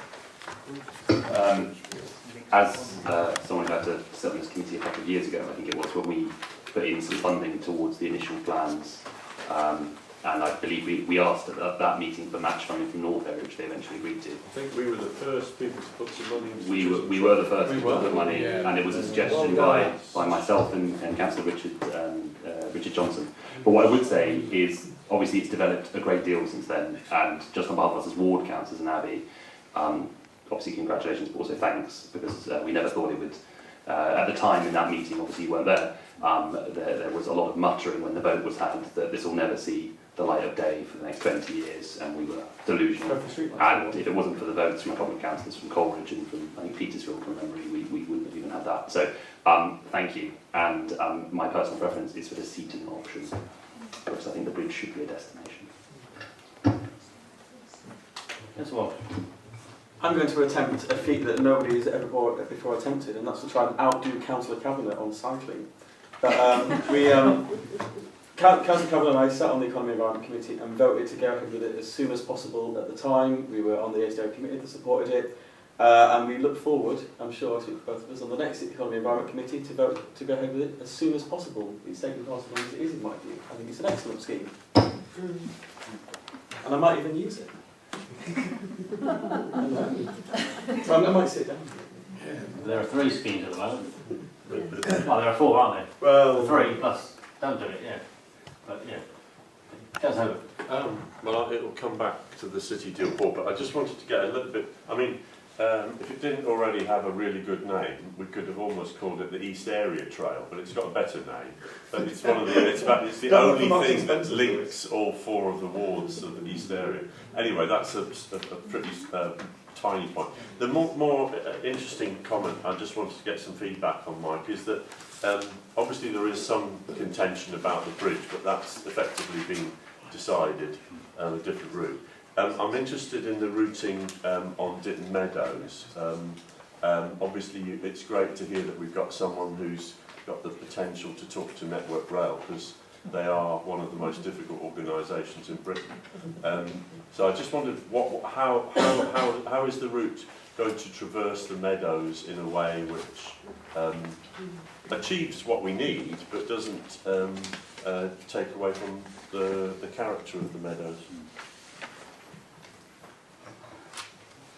As someone who had to sit on this committee a couple of years ago, I think it was, when we put in some funding towards the initial plans, and I believe we asked at that meeting for match funding from North Area, which they eventually agreed to. I think we were the first people to put some money into We were the first people to put money, and it was a suggestion by myself and Councillor Richard Johnson. But what I would say is, obviously it's developed a great deal since then, and just on behalf of us as ward councillors and Abbey, obviously congratulations, but also thanks, because we never thought it would, at the time in that meeting, obviously you weren't there, there was a lot of muttering when the vote was had that this will never see the light of day for the next 20 years, and we were delusional. And if it wasn't for the votes from a couple of councillors from Coleridge and from, I think, Petersfield from memory, we wouldn't have even had that. So, thank you. And my personal preference is for the seating option, because I think the bridge should be a destination. Yes, Walsh. I'm going to attempt a feat that nobody has ever before attempted, and that's to try and outdo Councillor Cavanagh on cycling. But Councillor Cavanagh and I sat on the Economy and Environment Committee and voted to go ahead with it as soon as possible at the time. We were on the ASDO committee that supported it, and we look forward, I'm sure, to both of us on the next Economy and Environment Committee to vote to go ahead with it as soon as possible. It's taken far as long as it is, in my view. I think it's an excellent scheme. And I might even use it. So I might sit down. Yeah. There are 3 schemes at the moment. Well, there are 4, aren't there? Well, 3 plus. Don't do it, yeah. But yeah. Councillor Hope. Well, it'll come back to the city deal board, but I just wanted to get a little bit. I mean, if it didn't already have a really good name, we could have almost called it the East Area Trail, but it's got a better name. But it's one of the. It's the only thing that links all 4 of the wards of the East Area. Anyway, that's a pretty tiny point. The more interesting comment I just wanted to get some feedback on, Mike, is that obviously there is some contention about the bridge, but that's effectively been decided, a different route. I'm interested in the routing on Ditton Meadows. Obviously it's great to hear that we've got someone who's got the potential to talk to Network Rail, because they are one of the most difficult organisations in Britain. So I just wondered how is the route going to traverse the meadows in a way which achieves what we need, but doesn't take away from the character of the meadows?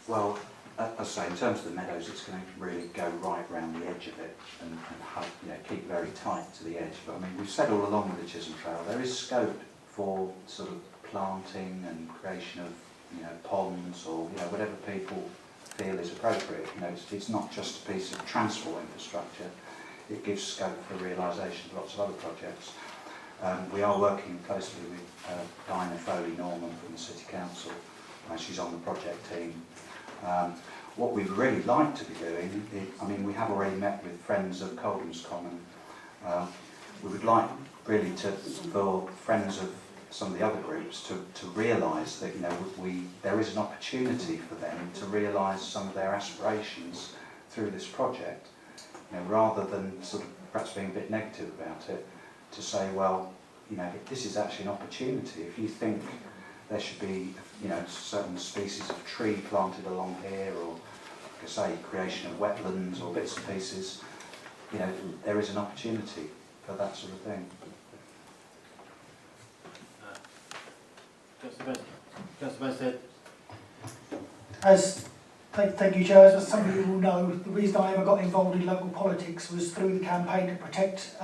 Well, as I say, in terms of the meadows, it's going to really go right round the edge of it and keep very tight to the edge. But I mean, we've said all along with the Chisholm Trail, there is scope for sort of planting and creation of ponds or whatever people feel is appropriate. It's not just a piece of transport infrastructure. It gives scope for realisation of lots of other projects. We are working closely with Diana Foley-Norman from the City Council. She's on the project team. What we'd really like to be doing is, we have already met with friends of Coldham's Common. We would like really for friends of some of the other groups to realise that there is an opportunity for them to realise some of their aspirations through this project. Rather than sort of perhaps being a bit negative about it, to say, well, this is actually an opportunity. If you think there should be, certain species of tree planted along here, or, like I say, creation of wetlands or bits and pieces, there is an opportunity for that sort of thing. Just the best. As Thank you, Chair. As some of you will know, the reason I ever got involved in local politics was through the campaign to protect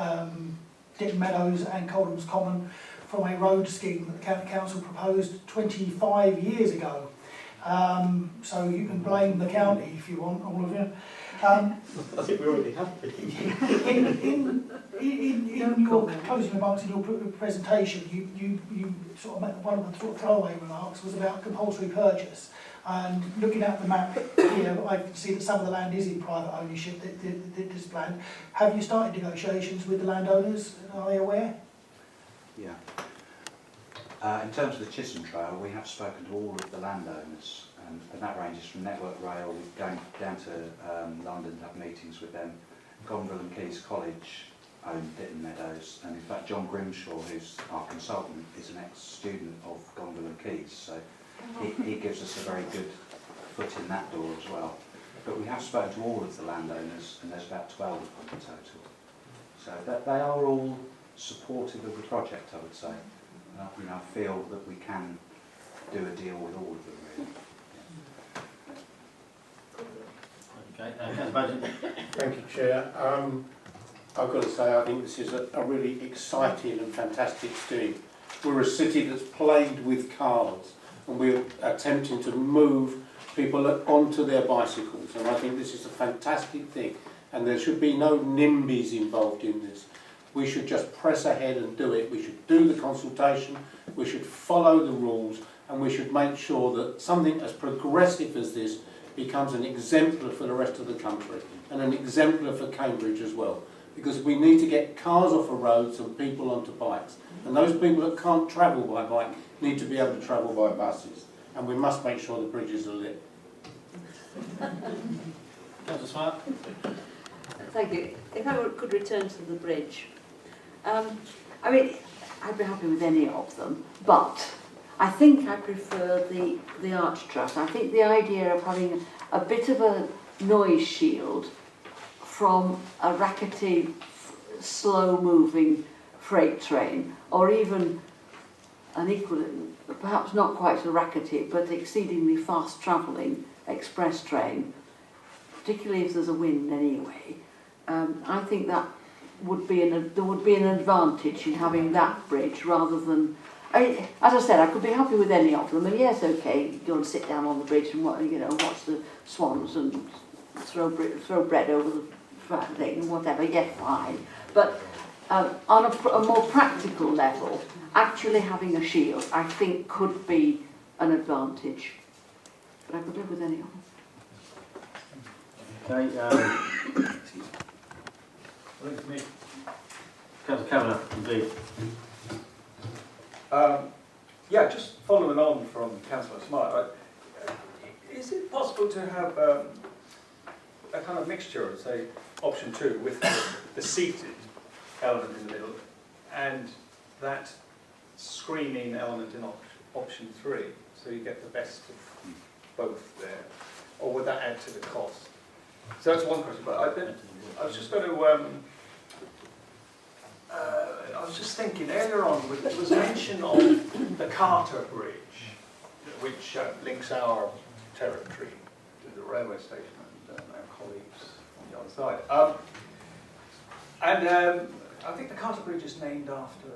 Ditton Meadows and Coldham's Common from a road scheme that the County Council proposed 25 years ago. So you can blame the county if you want, all of you. I think we already have been. In your closing remarks in your presentation, you sort of made one of the throwaway remarks was about compulsory purchase. And looking at the map here, I can see that some of the land is in private ownership that is planned. Have you started negotiations with the landowners? Are they aware? Yeah. In terms of the Chisholm Trail, we have spoken to all of the landowners, and that ranges from Network Rail, going down to London to have meetings with them. Gonville and Keys College own Ditton Meadows, and in fact John Grimshaw, who's our consultant, is an ex-student of Gonville and Keys, so he gives us a very good foot in that door as well. But we have spoken to all of the landowners, and there's about 12 of them in total. So they are all supportive of the project, I would say. I feel that we can do a deal with all of them, really. Okay, Thank you, Chair. I've got to say, I think this is a really exciting and fantastic scheme. We're a city that's plagued with cars, and we're attempting to move people onto their bicycles, and I think this is a fantastic thing, and there should be no NIMBYs involved in this. We should just press ahead and do it. We should do the consultation, we should follow the rules, and we should make sure that something as progressive as this becomes an exemplar for the rest of the country, and an exemplar for Cambridge as well, because we need to get cars off the roads and people onto bikes, and those people that can't travel by bike need to be able to travel by buses, and we must make sure the bridges are lit. Councillor Smart. Thank you. If I could return to the bridge. I mean, I'd be happy with any of them, but I think I prefer the arch truss. I think the idea of having a bit of a noise shield from a rackety, slow-moving freight train, or even an equal, perhaps not quite so rackety, but exceedingly fast-travelling express train, particularly if there's a wind anyway. I think that would be there would be an advantage in having that bridge rather than. I mean, as I said, I could be happy with any of them, and yes, okay, go and sit down on the bridge and watch the swans and throw bread over the flat thing and whatever. Yes, fine. But on a more practical level, actually having a shield, I think, could be an advantage. But I could live with any of them. Okay. Councillor Kavanagh, indeed. Yeah, just following on from Councillor Smart, is it possible to have a kind of mixture, say, option 2, with the seated element in the middle, and that screening element in option 3, so you get the best of both there? Or would that add to the cost? So that's one question, but I was just going to... I was just thinking earlier on, there was mention of the Carter Bridge, which links our territory to the railway station and our colleagues on the other side. I think the Carter Bridge is named after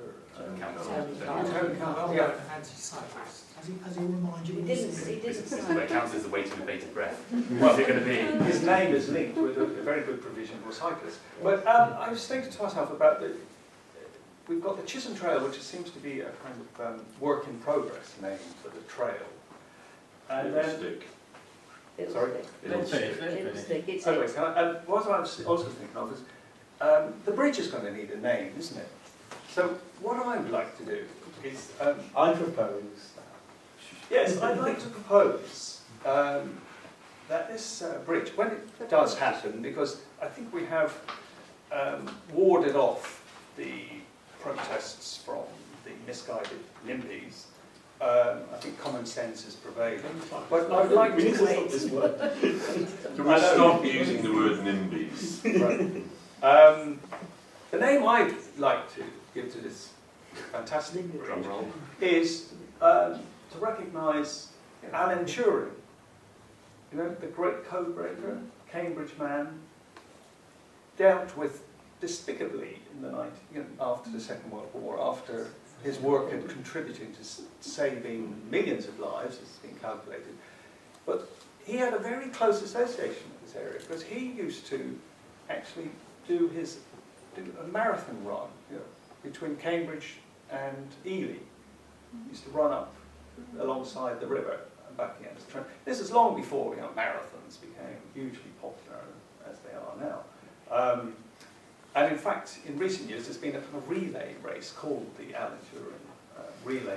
As he reminded you, It counts as the weight of bated breath. Well, What's it going to be? His name is linked with a very good provision for cyclists. But I was thinking to myself about we've got the Chisholm Trail, which seems to be a kind of work in progress name for the trail. And then, stick. Sorry? It'll stick. It's anyway, what I was also thinking of is the bridge is going to need a name, isn't it? So what I would like to do is I propose. Yes, I'd like to propose that this bridge, when it does happen, because I think we have warded off the protests from the misguided NIMBYs, I think common sense is prevailing. But I'd like to stop this word. Can we stop using the word NIMBYs? Right. The name I'd like to give to this fantastic bridge is to recognise Alan Turing, you know, the great code breaker, Cambridge man, dealt with despicably in the after the Second World War, after his work had contributed to saving millions of lives, as has been calculated. But he had a very close association with this area, because he used to actually do a marathon run, you know, between Cambridge and Ely. He used to run up alongside the river and back against the train. This is long before, you know, marathons became hugely popular as they are now. And in fact, in recent years, there's been a kind of relay race called the Alan Turing Relay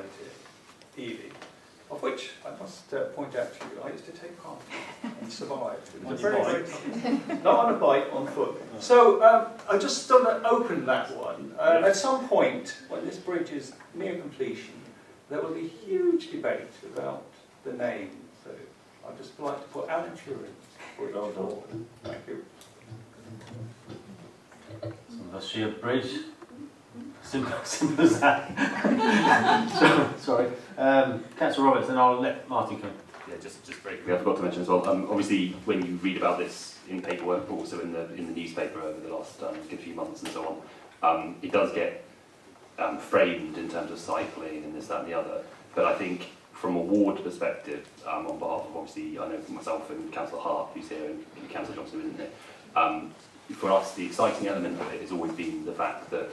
to Ely, of which I must point out to you, I used to take part and survived. It was not on a bike, on foot. So I just sort of opened that one. At some point, when this bridge is near completion, there will be huge debate about the name. So I'd just like to put Alan Turing Bridge forward. Thank you. The sheer bridge. Simple as that. Sorry. Councillor Roberts, and I'll let Martin come. Yeah, just briefly, I forgot to mention as well. Obviously, when you read about this in paperwork, but also in the newspaper over the last good few months and so on, it does get framed in terms of cycling and this, that, and the other. But I think from a ward perspective, on behalf of obviously, I know myself and Councillor Hart, who's here, and Councillor Johnson, isn't there? For us, the exciting element of it has always been the fact that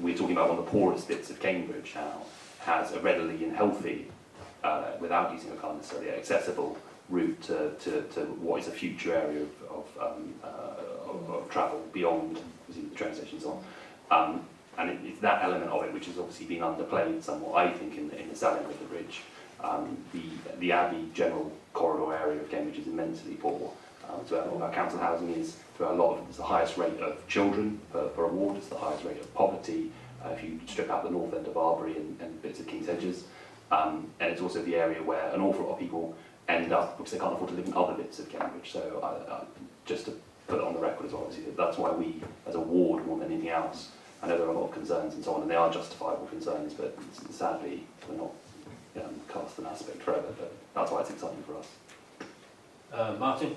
we're talking about one of the poorest bits of Cambridge now, has a readily and healthy, without using a car necessarily, accessible route to what is a future area of travel beyond the train stations on. And it's that element of it which has obviously been underplayed somewhat, I think, in the selling of the bridge. The Abbey general corridor area of Cambridge is immensely poor. So our council housing is, for a lot of it's the highest rate of children per a ward, it's the highest rate of poverty, if you strip out the north end of Barbary and bits of King's Hedges. And it's also the area where an awful lot of people end up because they can't afford to live in other bits of Cambridge. So just to put it on the record as well, obviously, that's why we, as a ward, more than anything else, I know there are a lot of concerns and so on, and they are justifiable concerns, but sadly, we're not cast an aspect forever, but that's why it's exciting for us. Martin?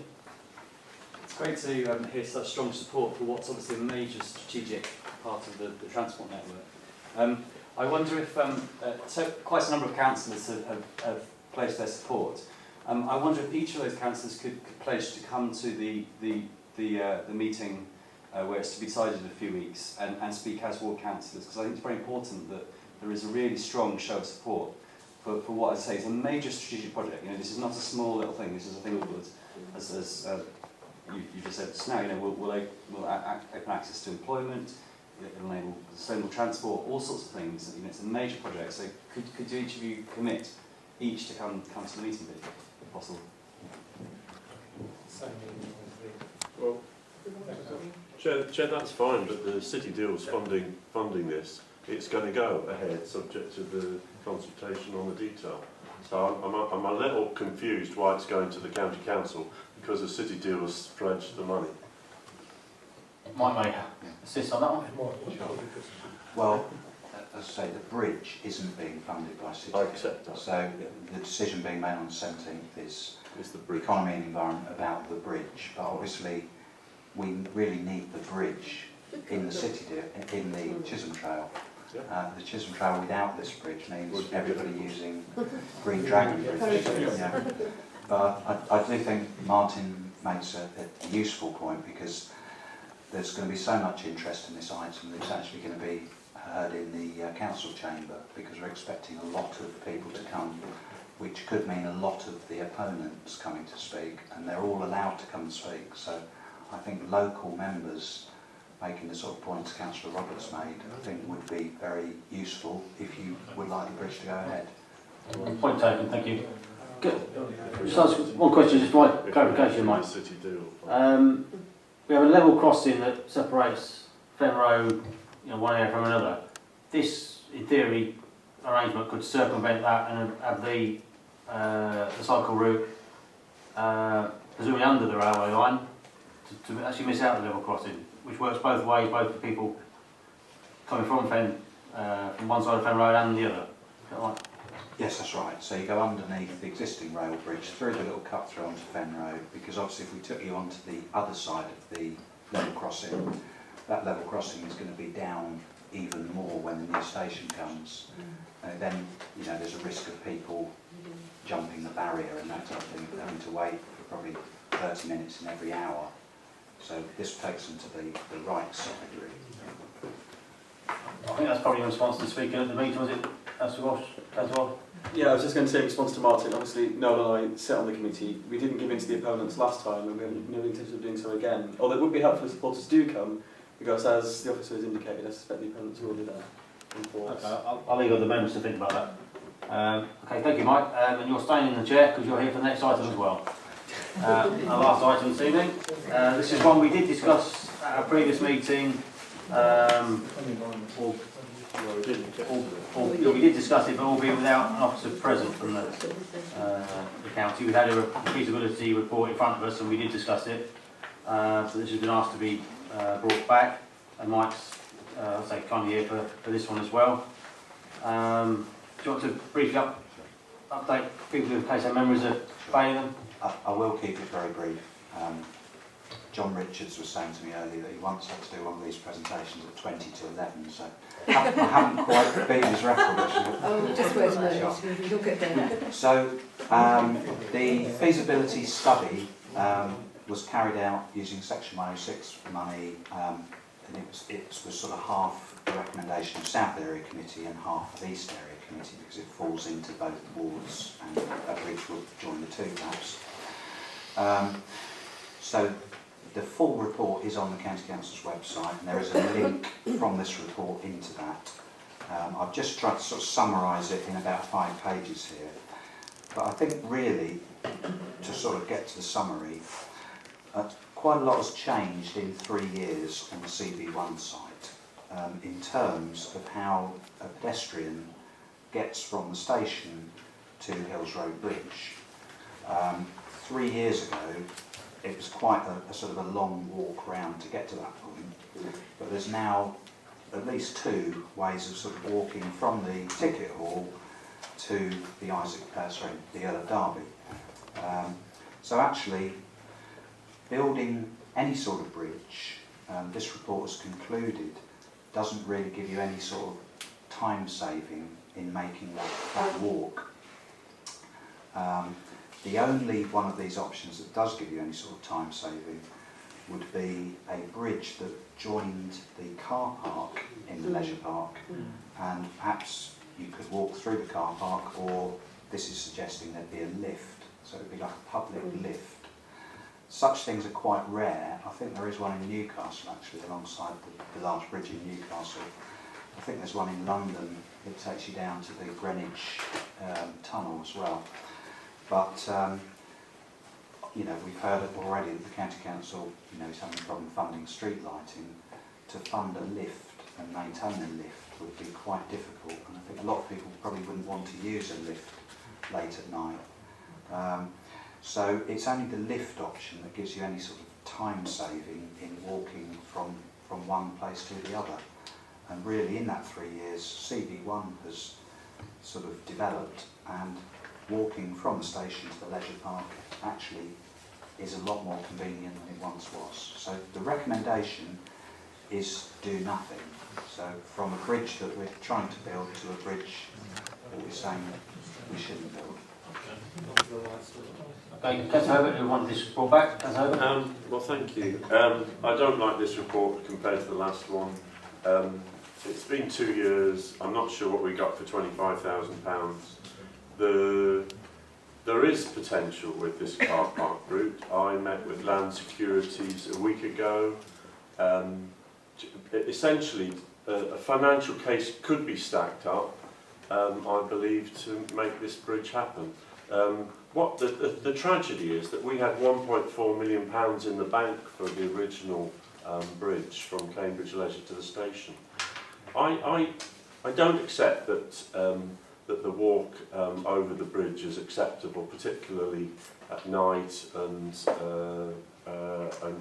It's great to hear such strong support for what's obviously a major strategic part of the transport network. I wonder if, so quite a number of councillors have pledged their support. I wonder if each of those councillors could pledge to come to the meeting where it's to be decided in a few weeks and speak as ward councillors, because I think it's very important that there is a really strong show of support for what I say is a major strategic project. You know, this is not a small little thing. This is a thing that would, as you just said just now, you know, we'll open access to employment, it'll enable sustainable transport, all sorts of things. You know, it's a major project. So could each of you commit each to come to the meeting, if possible? Well, Chair, that's fine, but the city deal's funding this. It's going to go ahead, subject to the consultation on the detail. So I'm a little confused why it's going to the county council, because the city deal has pledged the money. Might assist on that one? Sure. Well, as I say, the bridge isn't being funded by city. I accept that. So the decision being made on the 17th is the economy and environment about the bridge. But obviously, we really need the bridge in the city, in the Chisholm Trail. The Chisholm Trail without this bridge means everybody using Green Dragon Bridge. Yeah. But I do think Martin makes a useful point, because there's going to be so much interest in this item that it's actually going to be heard in the council chamber, because we're expecting a lot of people to come, which could mean a lot of the opponents coming to speak, and they're all allowed to come and speak. So I think local members making the sort of points Councillor Roberts made, I think would be very useful if you would like the bridge to go ahead. Point taken, thank you. Good. Just ask one question, just for clarification, Mike. We have a level crossing that separates Fen Road, one area from another. This, in theory, arrangement could circumvent that and have the cycle route presumably under the railway line to actually miss out the level crossing, which works both ways, both for people coming from Fen, from one side of Fen Road and the other. Is that right? Yes, that's right. So you go underneath the existing rail bridge, through the little cut through onto Fen Road, because obviously if we took you onto the other side of the level crossing, that level crossing is going to be down even more when the new station comes. Then, you know, there's a risk of people jumping the barrier and that type of thing, having to wait for probably 30 minutes in every hour. So this takes them to the right side, really. I think that's probably in response to speaking at the meeting, was it, Councillor Walsh? Councillor Walsh? Yeah, I was just going to say in response to Martin, obviously Noel and I sit on the committee. We didn't give in to the opponents last time and we have no intention of doing so again. Although it would be helpful if supporters do come, because as the officer has indicated, I suspect the opponents are already there. Okay, I'll leave other members to think about that. Okay, thank you, Mike. And you're staying in the chair because you're here for the next item as well. Our last item this evening. This is one we did discuss at a previous meeting. We did discuss it, but albeit without an officer present from the county. We had a feasibility report in front of us and we did discuss it. So this has been asked to be brought back, and Mike's kindly here for this one as well. Do you want to briefly update people in case their memories are failing them? I will keep it very brief. John Richards was saying to me earlier that he once had to do one of these presentations at 20 to 11, so I haven't quite beaten his record actually. Oh, just wait a minute, you'll get there. So the feasibility study was carried out using Section 106 money, and it was sort of half the recommendation of South Area Committee and half of East Area Committee, because it falls into both wards and a bridge will join the two perhaps. So the full report is on the County Council's website, and there is a link from this report into that. I've just tried to sort of summarise it in about 5 pages here, but I think really, to sort of get to the summary, quite a lot has changed in 3 years on the CB1 site in terms of how a pedestrian gets from the station to Hills Road Bridge. 3 years ago, it was quite a sort of a long walk round to get to that point, but there's now at least 2 ways of sort of walking from the ticket hall to the Earl of Derby. So actually, building any sort of bridge, this report has concluded, doesn't really give you any sort of time saving in making that walk. The only one of these options that does give you any sort of time saving would be a bridge that joined the car park in the leisure park, and perhaps you could walk through the car park, or this is suggesting there'd be a lift, so it'd be like a public lift. Such things are quite rare. I think there is one in Newcastle actually, alongside the large bridge in Newcastle. I think there's one in London that takes you down to the Greenwich tunnel as well. But, you know, we've heard already that the County Council, you know, is having a problem funding street lighting. To fund a lift and maintain a lift would be quite difficult, and I think a lot of people probably wouldn't want to use a lift late at night. So it's only the lift option that gives you any sort of time saving in walking from one place to the other. And really in that 3 years, CB1 has sort of developed, and walking from the station to the leisure park actually is a lot more convenient than it once was. So the recommendation is do nothing. So from a bridge that we're trying to build to a bridge that we're saying we shouldn't build. Okay, Councillor Herbert, who wanted this report back? Councillor Herbert? Well, thank you. I don't like this report compared to the last one. It's been 2 years. I'm not sure what we got for £25,000. There is potential with this car park route. I met with Land Securities a week ago. Essentially, a financial case could be stacked up, I believe, to make this bridge happen. What the tragedy is that we had £1.4 million in the bank for the original bridge from Cambridge Leisure to the station. I don't accept that that the walk over the bridge is acceptable, particularly at night and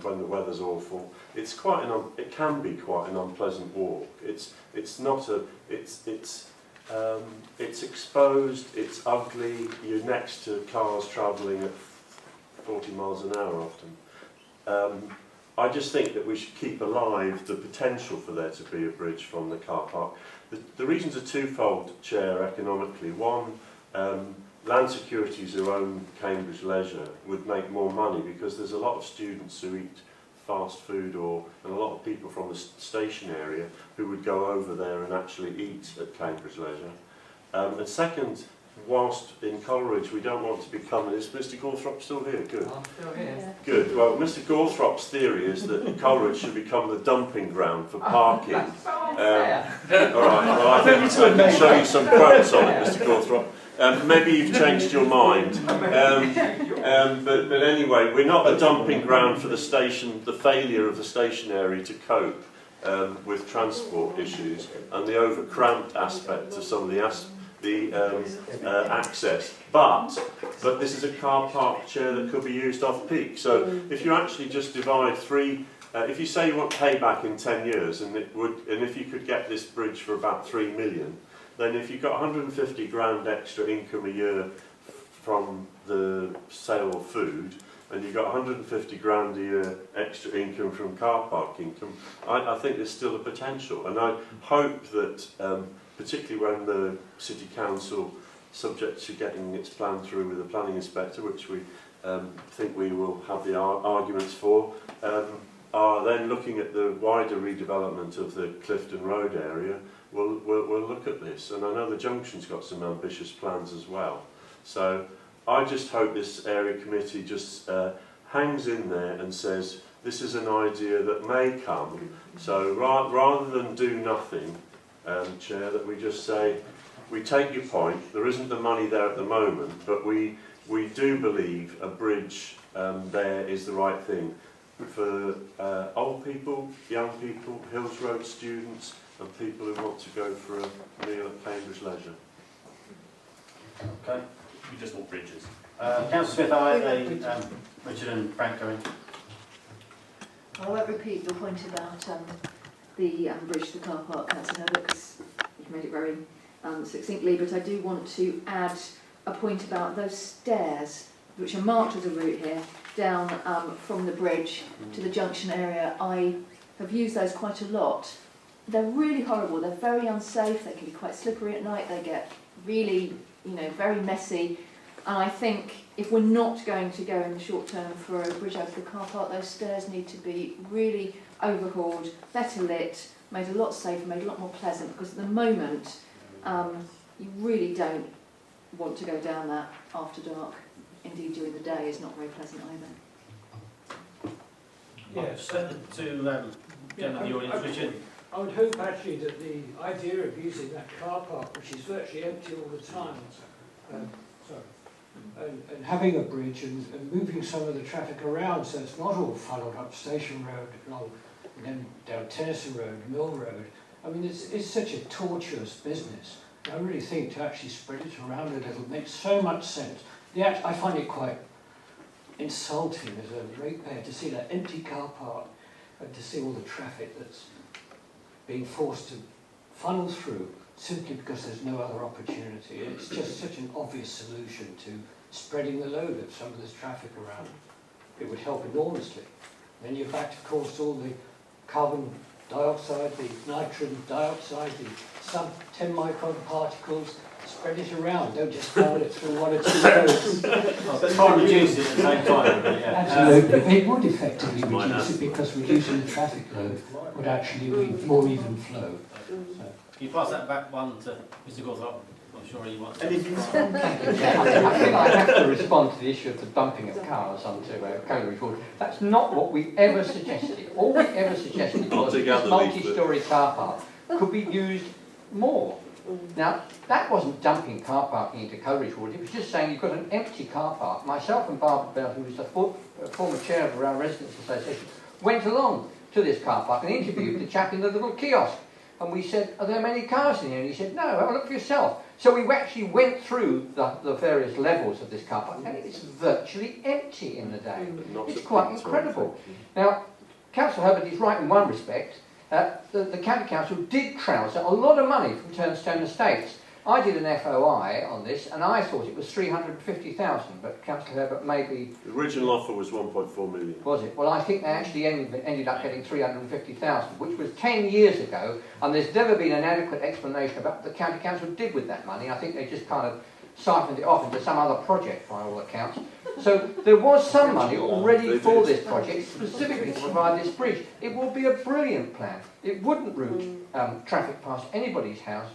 when the weather's awful. It's quite it can be quite an unpleasant walk. It's It's exposed, it's ugly, you're next to cars travelling at 40 miles an hour often. I just think that we should keep alive the potential for there to be a bridge from the car park. The reasons are twofold, Chair, economically. One, Land Securities, who own Cambridge Leisure, would make more money because there's a lot of students who eat fast food, and a lot of people from the station area who would go over there and actually eat at Cambridge Leisure. And second, whilst in Coleridge we don't want to become... Is Mr Gawthrop still here? Good. I'm still here. Good. Well, Mr Gawthrop's theory is that Coleridge should become the dumping ground for parking. All right, well, I think I can show you some quotes on it, Mr Gawthrop. Maybe you've changed your mind. But anyway, we're not a dumping ground for the station, the failure of the station area to cope with transport issues and the over-cramped aspect of some of the access. But this is a car park, Chair, that could be used off-peak. So if you actually just divide three... if you say you want payback in 10 years, and if you could get this bridge for about 3 million, then if you've got 150 grand extra income a year from the sale of food, and you've got 150 grand a year extra income from car park income, I think there's still a potential. And I hope that, particularly when the City Council, subject to getting its plan through with the planning inspector, which we think we will have the arguments for, are then looking at the wider redevelopment of the Clifton Road area. We'll look at this, and I know the Junction's got some ambitious plans as well. So I just hope this area committee just hangs in there and says this is an idea that may come. So rather than do nothing, Chair, that we just say we take your point. There isn't the money there at the moment, but we do believe a bridge there is the right thing for old people, young people, Hills Road students, and people who want to go for a meal at Cambridge Leisure. Okay. We just want bridges. Councillor Smith, Richard and Frank going. I won't repeat your point about the bridge to the car park, Councillor Herbert, because you've made it very succinctly, but I do want to add a point about those stairs, which are marked as a route here, down from the bridge to the junction area. I have used those quite a lot. They're really horrible, they're very unsafe, they can be quite slippery at night, they get really, very messy. And I think if we're not going to go in the short term for a bridge over the car park, those stairs need to be really overhauled, better lit, made a lot safer, made a lot more pleasant, because at the moment you really don't want to go down that after dark. Indeed, during the day is not very pleasant either. Yes, to the audience, Richard. I would hope actually that the idea of using that car park, which is virtually empty all the time, and having a bridge and moving some of the traffic around so it's not all funneled up Station Road along, and then down Tennyson Road, Mill Road. I mean, it's such a tortuous business. I really think to actually spread it around a little makes so much sense. I find it quite insulting as a ratepayer to see that empty car park and to see all the traffic that's being forced to funnel through simply because there's no other opportunity. It's just such an obvious solution to spreading the load of some of this traffic around. It would help enormously. Then you're back, of course, to all the carbon dioxide, the nitrogen dioxide, the sub-10 micron particles. Spread it around, don't just funnel it through one or two roads. Try and reduce it at the same time. Absolutely. It would effectively reduce it because reducing the traffic load would actually mean more even flow. Can you pass that back one to Mr Gawthrop? I'm sure he wants to. Anything? I think I have to respond to the issue of the dumping of cars onto Coleridge Road. That's not what we ever suggested. All we ever suggested was that this multi-storey car park could be used more. Now, that wasn't dumping car parking into Coleridge Road, it was just saying you've got an empty car park. Myself and Barbara Bell, who was the former chair of our residents association, went along to this car park and interviewed the chap in the little kiosk. And we said, are there many cars in here? And he said, no, have a look for yourself. So we actually went through the various levels of this car park, and it's virtually empty in the day. It's quite incredible. Now, Councillor Herbert is right in one respect. The County Council did trouser a lot of money from Turnstone Estates I did an FOI on this, and I thought it was 350,000, but Councillor Herbert maybe... The original offer was 1.4 million. Was it? Well, I think they actually ended up getting 350,000, which was 10 years ago, and there's never been an adequate explanation about what the County Council did with that money. I think they just kind of siphoned it off into some other project, by all accounts. So there was some money already for this project, specifically to provide this bridge. It would be a brilliant plan. It wouldn't route traffic past anybody's house,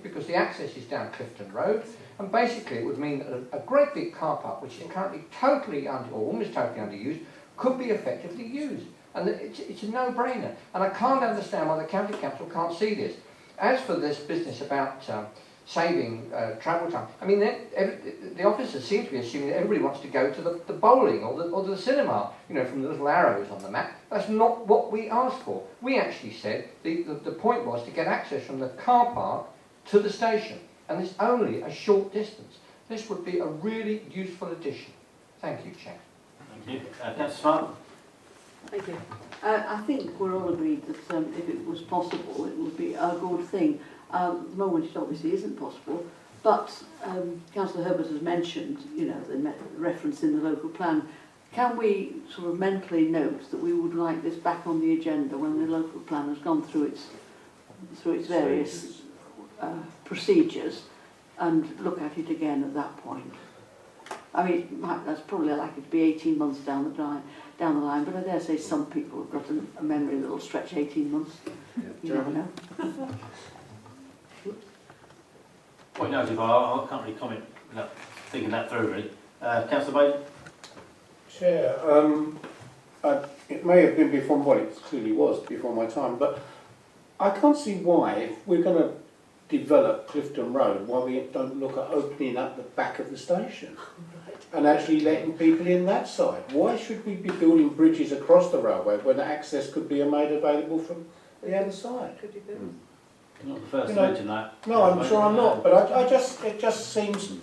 because the access is down Clifton Road, and basically it would mean that a great big car park, which is currently totally or almost totally underused, could be effectively used. And it's a no-brainer. And I can't understand why the County Council can't see this. As for this business about saving travel time, I mean, the officers seem to be assuming that everybody wants to go to the bowling or the cinema, you know, from the little arrows on the map. That's not what we asked for. We actually said the point was to get access from the car park to the station, and it's only a short distance. This would be a really useful addition. Thank you, Chair. Thank you. Councillor Smart? Thank you. I think we're all agreed that if it was possible, it would be a good thing. At the moment, it obviously isn't possible, but Councillor Herbert has mentioned, you know, the reference in the local plan. Can we sort of mentally note that we would like this back on the agenda when the local plan has gone through its various procedures, and look at it again at that point? I mean, that's probably likely to be 18 months down the line, but I dare say some people have got a memory that will stretch 18 months. You never know. Point noted, but I can't really comment without thinking that through, really. Councillor Bailey? Chair, it may have been before, well, it clearly was before my time, but I can't see why, if we're going to develop Clifton Road, why we don't look at opening up the back of the station and actually letting people in that side. Why should we be building bridges across the railway when access could be made available from the other side? You're not the first to mention that. No, I'm sure I'm not, but it just seems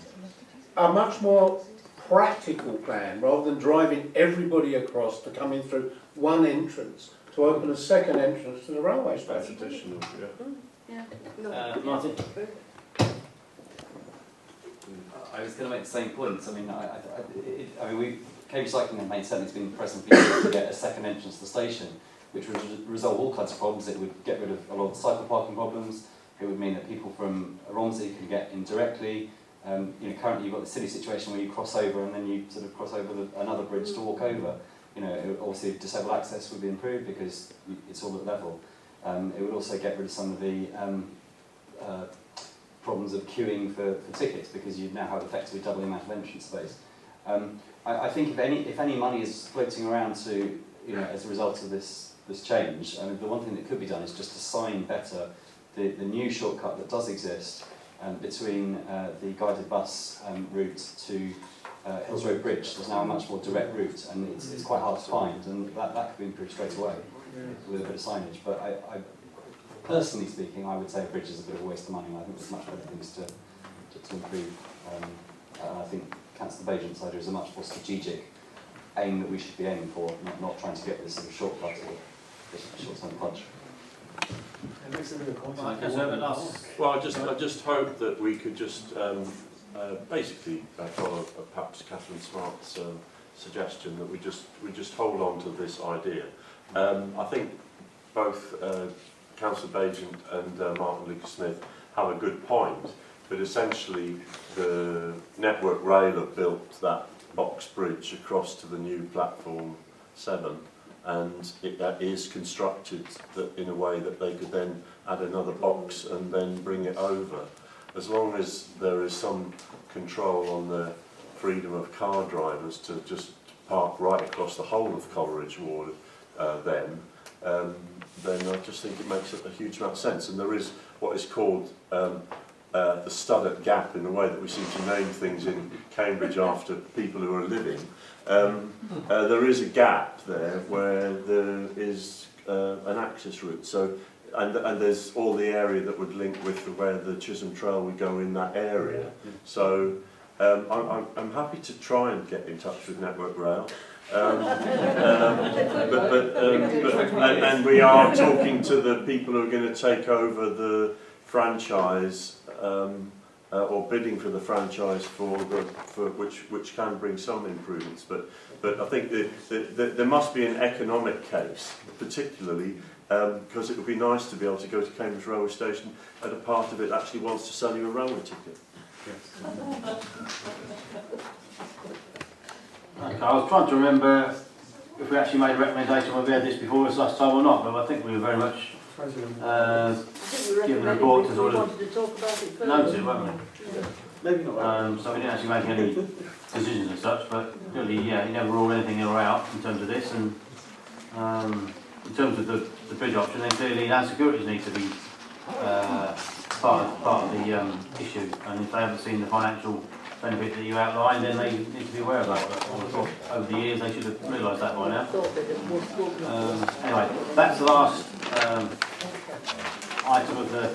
a much more practical plan rather than driving everybody across to come in through one entrance to open a second entrance to the railway station. That's additional, yeah. Martin? I was going to make the same points. I mean, Cambridge Cycling have made certain it's been pressing for years to get a second entrance to the station, which would resolve all kinds of problems. It would get rid of a lot of cycle parking problems. It would mean that people from Romsey could get in directly. You know, currently you've got the silly situation where you cross over and then you sort of cross over another bridge to walk over. You know, obviously disabled access would be improved because it's all at level. It would also get rid of some of the problems of queuing for tickets, because you now have effectively double the amount of entrance space. I think if any money is floating around to, you know, as a result of this change, I mean, the one thing that could be done is just to sign better the new shortcut that does exist between the guided bus route to Hills Road Bridge. There's now a much more direct route, and it's quite hard to find, and that could be improved straight away with a bit of signage. But I personally speaking, I would say a bridge is a bit of a waste of money. I think there's much better things to improve. I think Councillor Bajent's idea is a much more strategic aim that we should be aiming for, not trying to get this sort of shortcut or this short-term punch. Well, I just hope that we could just basically follow perhaps Catherine Smart's suggestion that we just hold on to this idea. I think both Councillor Bajent and Martin Lucas-Smith have a good point, but essentially the Network Rail have built that box bridge across to the new platform 7, and that is constructed in a way that they could then add another box and then bring it over. As long as there is some control on the freedom of car drivers to just park right across the whole of Coleridge Ward then I just think it makes a huge amount of sense. And there is what is called the Studdock Gap, in the way that we seem to name things in Cambridge after people who are living. There is a gap there where there is an access route. So, and there's all the area that would link with where the Chisholm Trail would go in that area. So I'm happy to try and get in touch with Network Rail. And we are talking to the people who are going to take over the franchise or bidding for the franchise for which can bring some improvements. But I think there must be an economic case, particularly because it would be nice to be able to go to Cambridge railway station and a part of it actually wants to sell you a railway ticket. Okay, I was trying to remember if we actually made a recommendation when we had this before us last time or not, but I think we were very much given the report to sort of noted, weren't we? Maybe not. So we didn't actually make any decisions as such, but clearly, yeah, you never rule anything in or out in terms of this, and in terms of the bridge option, then clearly land securities need to be part of the issue, and if they haven't seen the financial benefit that you outlined, then they need to be aware of that. But I would have thought over the years they should have realised that by now. Anyway, that's the last item of the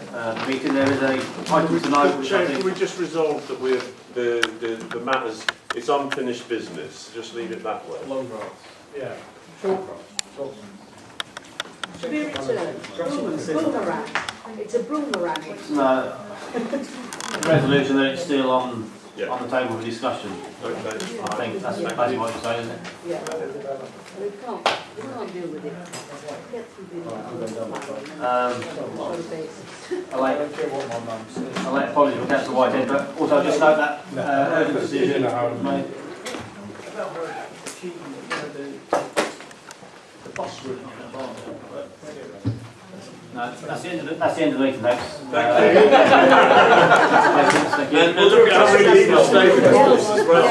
meeting. There is a item to note which I think... Can we just resolve that we're the matters, it's unfinished business, just leave it that way? Long grass. Yeah. Short grass. Short. To be returned. Boomerang. It's a boomerang. No. The resolution that it's still on the table for discussion. Okay. I think that's what you're saying, isn't it? Yeah. We can't deal with it. I late apology for Councillor Whitehead, but also just note that urgent decision was made. No, that's the end of the meeting, thanks. Thank you. Thank you. And look at how many people stay with us as well.